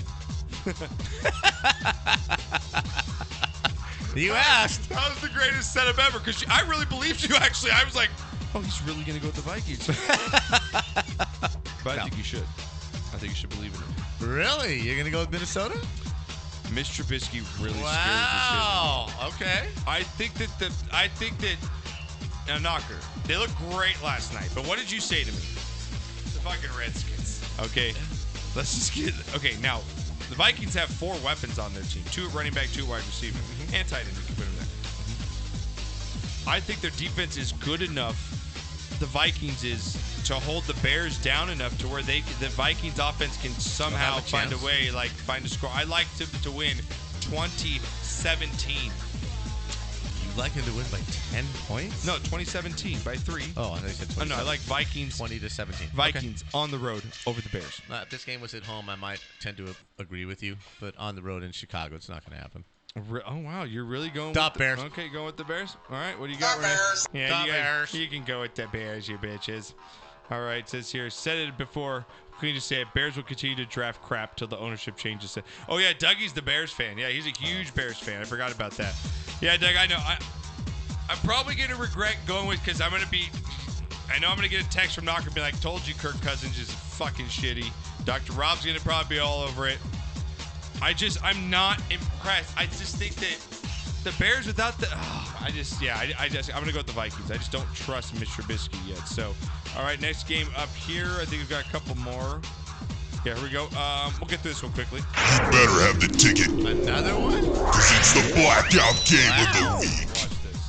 You asked. That was the greatest setup ever because I really believed you, actually. I was like, oh, he's really going to go with the Vikings. But I think you should. I think you should believe in it. Really? You're going to go with Minnesota? Mitch Trubisky really scares Wow. the shit. Okay. I think that now, Knocker, they looked great last night. But what did you say to me? The fucking Redskins. Okay. Let's just get okay. Now, the Vikings have 4 weapons on their team: 2 at running back, 2 wide receiver, and tight end. You can put them there. I think their defense is good enough. The Vikings is to hold the Bears down enough to where the Vikings offense can somehow find a way, like find a score. I like to win 2017. You like him to win by 10 points? No, 2017 by 3. Oh, I thought you said 20. No, I like Vikings 20-17. Vikings on the road over the Bears. If this game was at home, I might tend to agree with you, but on the road in Chicago, it's not going to happen. Oh wow, you're really going with the Bears. Okay, going with the Bears. All right, what do you got, Renee? Bears. Yeah, Bears. You can go with the Bears, you bitches. All right, it says here, said it before. Can you just say it? Bears will continue to draft crap till the ownership changes it. Oh yeah, Dougie's the Bears fan. Yeah, he's a huge Bears fan. I forgot about that. Yeah, Doug, I know. I'm probably gonna regret going with because I know I'm gonna get a text from Knocker and be like, "Told you, Kirk Cousins is fucking shitty." Dr. Rob's gonna probably be all over it. I'm not impressed. I just think that the Bears without the, I'm gonna go with the Vikings. I just don't trust Mitch Trubisky yet. So, all right, next game up here. I think we've got a couple more. Yeah, here we go. We'll get through this one quickly. You better have the ticket. Another one? Because it's the blackout game of the week. Watch this.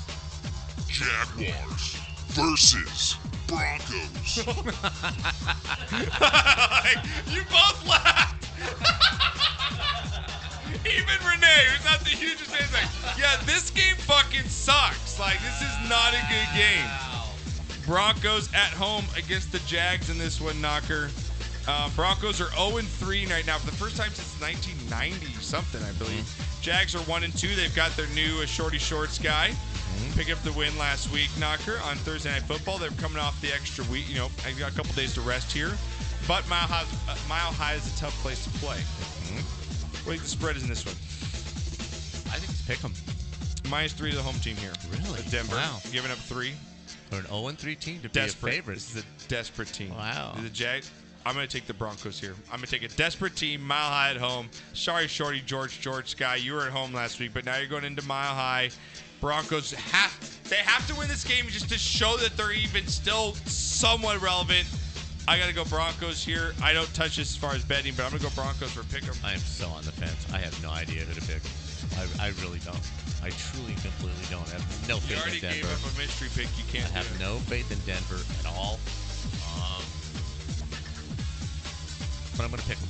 Jaguars versus Broncos. You both laughed. Even Renee, who's not the hugest fan, is like, yeah, this game fucking sucks. Like, this is not a good game. Broncos at home against the Jags in this one, Knocker. Broncos are 0-3 right now for the first time since 1990-something, I believe. Jags are 1-2. They've got their new Shorty Shorts guy. Pick up the win last week, Knocker, on Thursday Night Football. They're coming off the extra week. You know, I've got a couple days to rest here. But Mile High is a tough place to play. What do you think the spread is in this one? I think it's pick 'em. -3 to the home team here. Really? Denver. Wow. Giving up 3. For an 0-3 team to Desperate. be a favorite. This is a desperate team. Wow. The Jags. I'm going to take the Broncos here. I'm going to take a desperate team, Mile High at home. Sorry, Shorty, George, Sky. You were at home last week, but now you're going into Mile High. Broncos have to win this game just to show that they're even still somewhat relevant. I got to go Broncos here. I don't touch this as far as betting, but I'm going to go Broncos for pick 'em. I am so on the fence. I have no idea who to pick. I really don't. I truly and completely don't. I have no faith in Denver. You already gave up a mystery pick. You can't. I have no faith in Denver at all. But I'm going to pick them.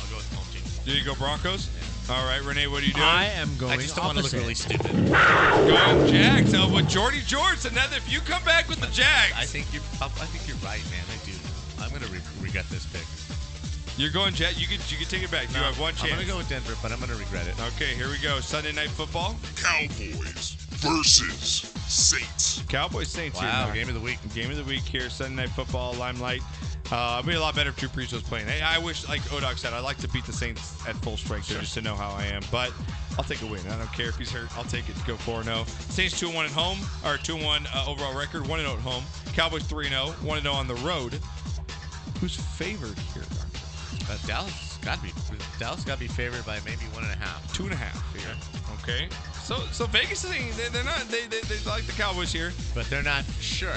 I'll go with the home team. Do you go Broncos? Yeah. All right, Renee, what are you doing? I am going I just don't want to look really stupid. Going Jags. Now with Jordy George, another. If you come back with the Jags, I think you're right, man. I do. I'm going to regret this pick. You're going Jet. You can take it back. You have one chance. I'm going to go with Denver, but I'm going to regret it. Okay, here we go. Sunday Night Football. Cowboys versus Saints. Cowboys Saints. Wow, here. game of the week. Game of the week here. Sunday Night Football. Limelight. It'd be a lot better if Drew Brees was playing. Hey, I wish, like Odoc said, I'd like to beat the Saints at full strength there just to know how I am. But I'll take a win. I don't care if he's hurt. I'll take it to go 4-0. Saints 2-1 at home, or 2-1 overall record, 1-0 at home. Cowboys 3-0, 1-0 on the road. Who's favored here? Dallas got to be favored by maybe 1.5. 2.5 here. Okay. So Vegas is they're not they like the Cowboys here, but they're not sure.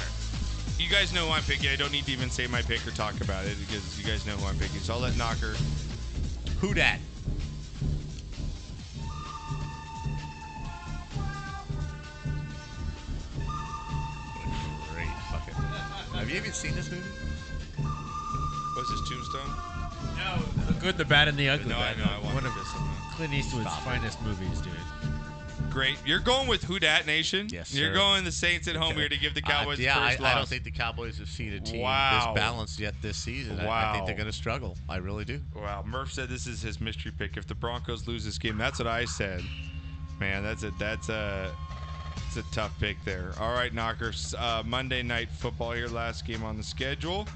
You guys know who I'm picking. I don't need to even say my pick or talk about it because you guys know who I'm picking. So I'll let Knocker. Who dat? Great fucking. Have you even seen this movie? What's this, Tombstone? No, The Good, the Bad, and the Ugly. No, I know. I One wanted of this one. Clint Eastwood's finest movies, dude. Great. You're going with Who Dat Nation? Yes, You're sir. going the Saints at home here to give the Cowboys the first I loss. don't think the Cowboys have seen a team Wow. this balanced yet this season. I think they're going to struggle. I really do. Wow. Murph said this is his mystery pick. If the Broncos lose this game, that's what I said. Man, that's a tough pick there. All right, Knockers. Monday Night Football here. Last game on the schedule.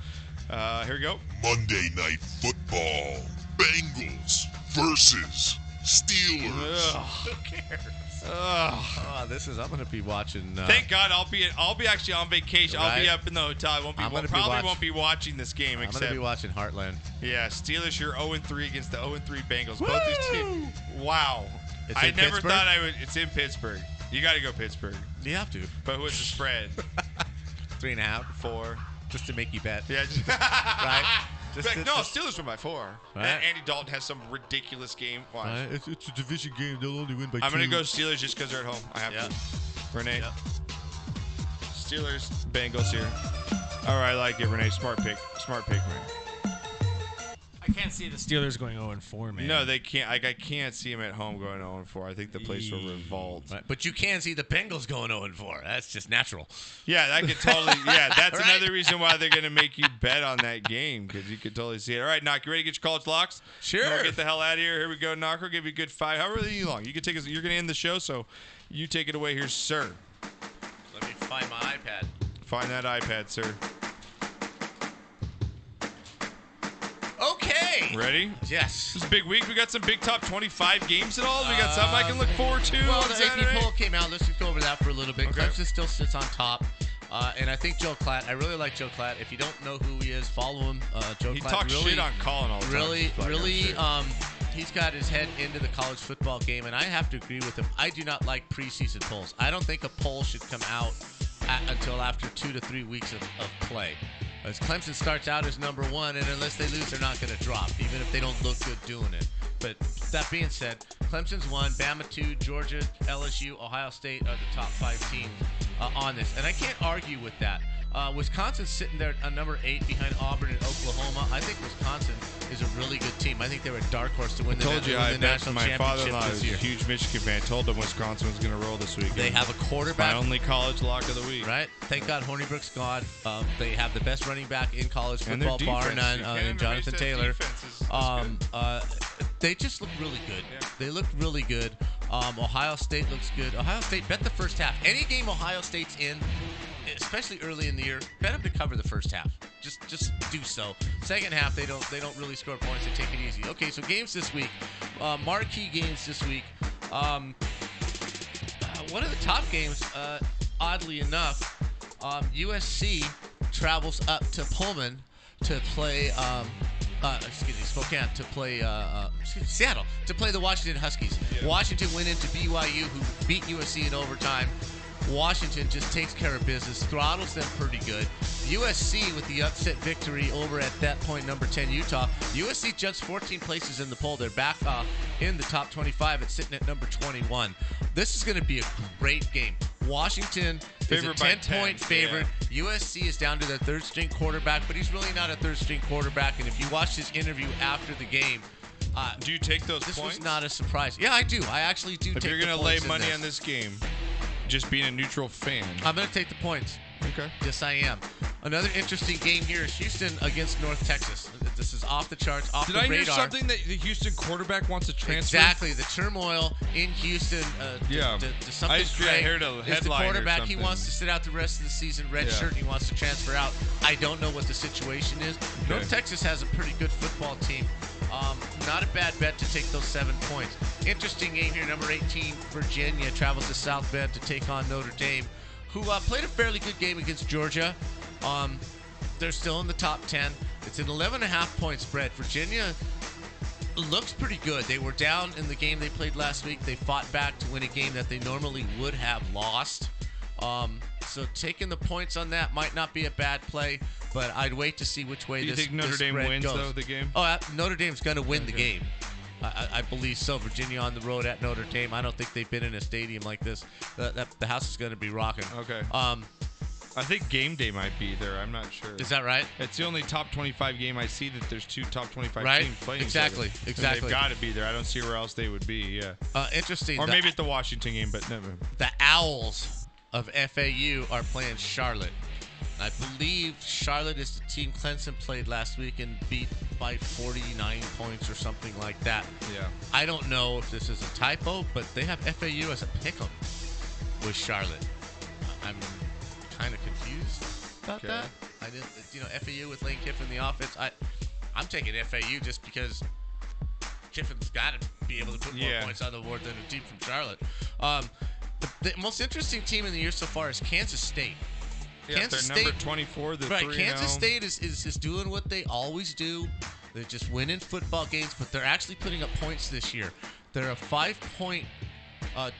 Here we go. Monday Night Football. Bengals versus Steelers. Ugh. Who cares? Ugh. I'm going to be watching. Thank God I'll be actually on vacation. I'll be Right. up in the hotel. I won't be watching this game. I'm Except going to be watching Heartland. Yeah, Steelers. You're 0-3 against the 0-3 Bengals. Both these teams. Wow. I never Pittsburgh? thought I would. It's in Pittsburgh. You got to go Pittsburgh. You have to. But what's the spread? 3.5. 4. Just to make you bet. Yeah. Right? Steelers win by 4. Right. And Andy Dalton has some ridiculous game. Watch. It's a division game. They'll only win by 2. I'm going to go Steelers just because they're at home. I have to. Renee. Yep. Steelers, Bengals here. All right, I like it, Renee. Smart pick. Smart pick, man. I can't see the Steelers going 0-4, man. No, they can't. I can't see them at home going 0-4. I think the place will revolt. Right. But you can see the Bengals going 0-4. That's just natural. Yeah, that could totally. Yeah, that's Right. another reason why they're going to make you bet on that game because you could totally see it. All right, Knock, you ready to get your college locks? Sure. We'll get the hell out of here. Here we go, Knocker. We'll give you a good 5. However long. You can take us. You're going to end the show, so you take it away here, sir. Let me find my iPad. Find that iPad, sir. Okay. Ready? Yes. This is a big week. We got some big top 25 games at all. We got something I can look forward to. Well, on the Saturday. AP poll came out. Let's just go over that for a little bit. Okay. Clemson still sits on top. And I think Joe Klatt, I really like Joe Klatt. If you don't know who he is, follow him. Joe He Klatt talks really, shit on Colin all the time. Really, he's got his head into the college football game, and I have to agree with him. I do not like preseason polls. I don't think a poll should come out until after 2 to 3 weeks of play. As Clemson starts out as number 1, and unless they lose, they're not going to drop, even if they don't look good doing it. But that being said, Clemson's 1, Bama 2, Georgia, LSU, Ohio State are the top 5 teams on this. And I can't argue with that. Wisconsin's sitting there at number 8 behind Auburn and Oklahoma. I think Wisconsin is a really good team. I think they're a dark horse to win the national my championship father-in-law this is a year. huge Michigan fan. I told him Wisconsin was going to roll this weekend. They have a quarterback. My only college lock of the week. Right. Thank God Hornibrook's gone. They have the best running back in college And their football, bar defense, none, you can't in Jonathan erase that Taylor. defense is good. They just look really good. Yeah. They look really good. Ohio State looks good. Ohio State, bet the first half. Any game Ohio State's in, especially early in the year, bet them to cover the first half. Just do so. Second half, they don't really score points. They take it easy. Okay, so games this week. Marquee games this week. One of the top games, oddly enough, USC travels up to Pullman to play Spokane to play Seattle to play the Washington Huskies. Yeah. Washington went into BYU, who beat USC in overtime. Washington just takes care of business, throttles them pretty good. USC with the upset victory over at that point number 10 Utah. USC jumps 14 places in the poll. They're back in the top 25 at sitting at number 21. This is going to be a great game. Washington is a 10-point favorite. Yeah. USC is down to their third-string quarterback, but he's really not a third-string quarterback. And if you watch his interview after the game, do you take those points? This was not a surprise. Yeah, I do. I actually do take the points. If you're going to lay money on this game, just being a neutral fan, I'm going to take the points. Okay. Yes, I am. Another interesting game here is Houston against North Texas. This is off the charts, off the radar. Did I hear something that the Houston quarterback wants to transfer? Exactly. The turmoil in Houston. To something I heard a headline. Is the quarterback. He wants to sit out the rest of the season, red shirt, and he wants to transfer out. I don't know what the situation is. Okay. North Texas has a pretty good football team. Not a bad bet to take those 7 points. Interesting game here. Number 18, Virginia travels to South Bend to take on Notre Dame, who played a fairly good game against Georgia. They're still in the top 10. It's an 11.5-point spread. Virginia looks pretty good. They were down in the game they played last week. They fought back to win a game that they normally would have lost. So taking the points on that might not be a bad play, but I'd wait to see which way this spread goes. Do you think Notre Dame wins, though, the game? Oh, Notre Dame's going to win the game. I believe so. Virginia on the road at Notre Dame. I don't think they've been in a stadium like this. The house is going to be rocking. Okay. I think Gameday might be there. I'm not sure. Is that right? It's the only top 25 game I see that there's 2 top 25 teams playing. Exactly. Exactly. They've got to be there. I don't see where else they would be. Yeah. Interesting. Or maybe at the Washington game, but never. The Owls of FAU are playing Charlotte. I believe Charlotte is the team Clemson played last week and beat by 49 points or something like that. Yeah. I don't know if this is a typo, but they have FAU as a pick'em with Charlotte. I'm kind of confused about that. I didn't, FAU with Lane Kiffin in the offense. I'm taking FAU just because Kiffin's got to be able to put more points on the board than a team from Charlotte. The most interesting team in the year so far is Kansas State. Yeah, Kansas they're State, number 24. They're right, 3-0. Kansas State is doing what they always do. They're just winning football games, but they're actually putting up points this year. They're a 5-point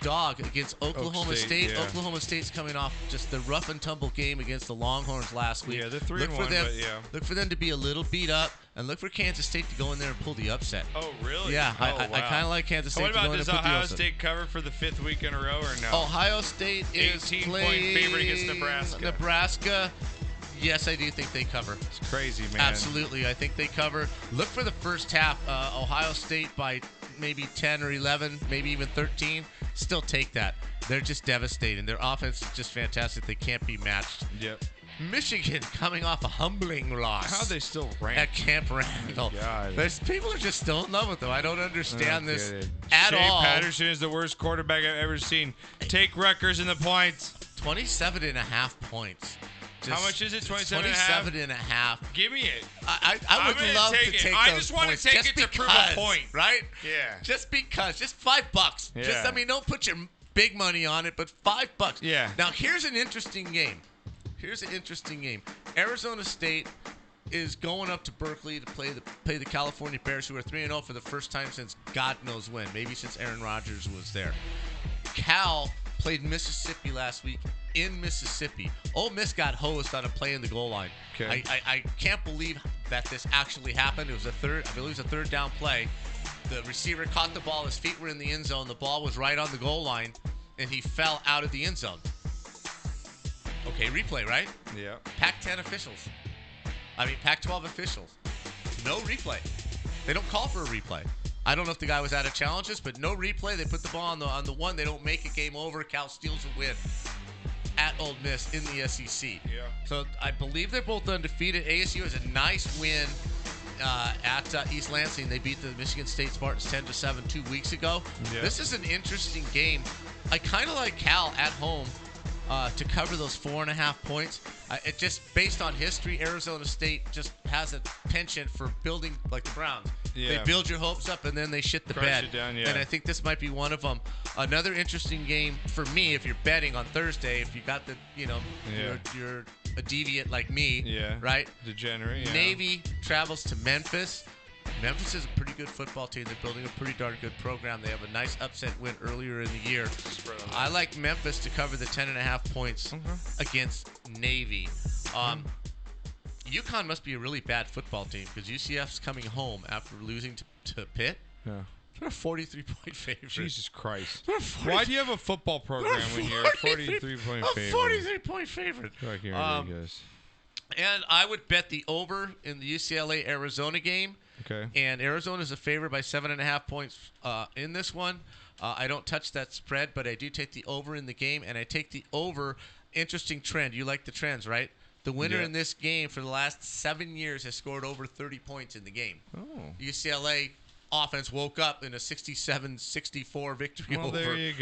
dog against Oklahoma State. Yeah. Oklahoma State's coming off just the rough and tumble game against the Longhorns last week. Yeah, they're 3-1, Look for them to be a little beat up, and look for Kansas State to go in there and pull the upset. Oh, really? Yeah, wow. I kind of like Kansas State to go in and pull the upset. What about, does Ohio State cover for the 5th week in a row or no? Ohio State is 18-point favorite against Nebraska. Nebraska. Yes, I do think they cover. It's crazy, man. Absolutely, I think they cover. Look for the first half. Ohio State by maybe 10 or 11, maybe even 13. Still take that. They're just devastating. Their offense is just fantastic. They can't be matched. Yep. Michigan coming off a humbling loss. How are they still ranked? At Camp Randall. People are just still in love with them. I don't understand this at all. Shea Patterson is the worst quarterback I've ever seen. Take Rutgers in the points. 27.5 points. How much is it? 27.5. Give me it. I would love to take I those just want points to take it to prove a point. Right? Yeah. Just because. Just $5. Yeah. Don't put your big money on it, but $5. Yeah. Now, here's an interesting game. Arizona State is going up to Berkeley to play the California Bears, who are 3-0 for the first time since God knows when. Maybe since Aaron Rodgers was there. Cal played Mississippi last week in Mississippi. Ole Miss got hosed on a play in the goal line. Okay. I can't believe that this actually happened. It was I believe it was a third down play. The receiver caught the ball. His feet were in the end zone. The ball was right on the goal line, and he fell out of the end zone. Okay, replay, right? Yeah. Pac-12 officials. No replay. They don't call for a replay. I don't know if the guy was out of challenges, but no replay. They put the ball on the one. They don't make it game over. Cal steals a win at Ole Miss in the SEC. Yeah. So I believe they're both undefeated. ASU has a nice win at East Lansing. They beat the Michigan State Spartans 10-7 2 weeks ago. Yeah. This is an interesting game. I kind of like Cal at home to cover those 4.5 points. It just based on history, Arizona State just has a penchant for building like the Browns. Yeah. They build your hopes up and then they shit the Crush bed. it down, yeah. And I think this might be one of them. Another interesting game for me, if you're betting on Thursday, if you got the your a deviant like me. Yeah. Right? Degenerate, yeah. Navy travels to Memphis. Memphis is a pretty good football team. They're building a pretty darn good program. They have a nice upset win earlier in the year. I like Memphis to cover the 10.5 points against Navy. UConn must be a really bad football team because UCF's coming home after losing to Pitt. Yeah. They're a 43-point favorite. Jesus Christ. Why do you have a football program when you're a 43-point favorite? A 43-point favorite. Fucking ridiculous. And I would bet the over in the UCLA-Arizona game. Okay. And Arizona's a favorite by 7.5 points in this one. I don't touch that spread, but I do take the over in the game, and I take the over. Interesting trend. You like the trends, right? The winner in this game for the last 7 years has scored over 30 points in the game. Oh. UCLA offense woke up in a 67-64 victory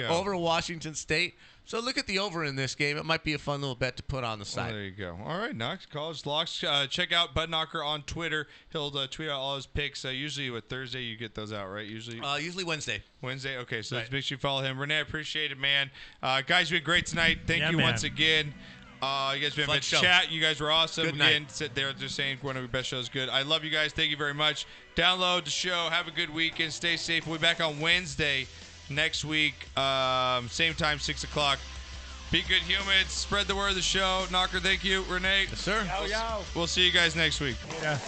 over Washington State. So look at the over in this game. It might be a fun little bet to put on the side. There you go. All right, Knox, College Locks. Check out Bud Knocker on Twitter. He'll tweet out all his picks. Usually with Thursday, you get those out, right? Usually Wednesday. Wednesday? Okay, so Right. make sure you follow him. Renee, I appreciate it, man. Guys, you been great tonight. Thank you once again. You guys been Fun a show. chat. You guys were awesome. Good Again, night. sit there just saying one of your best shows. Good. I love you guys. Thank you very much. Download the show. Have a good weekend. Stay safe. We'll be back on Wednesday next week. Same time, 6 o'clock. Be good humans. Spread the word of the show. Knocker, thank you. Renee. Yes, sir. We'll see you guys next week. Yeah.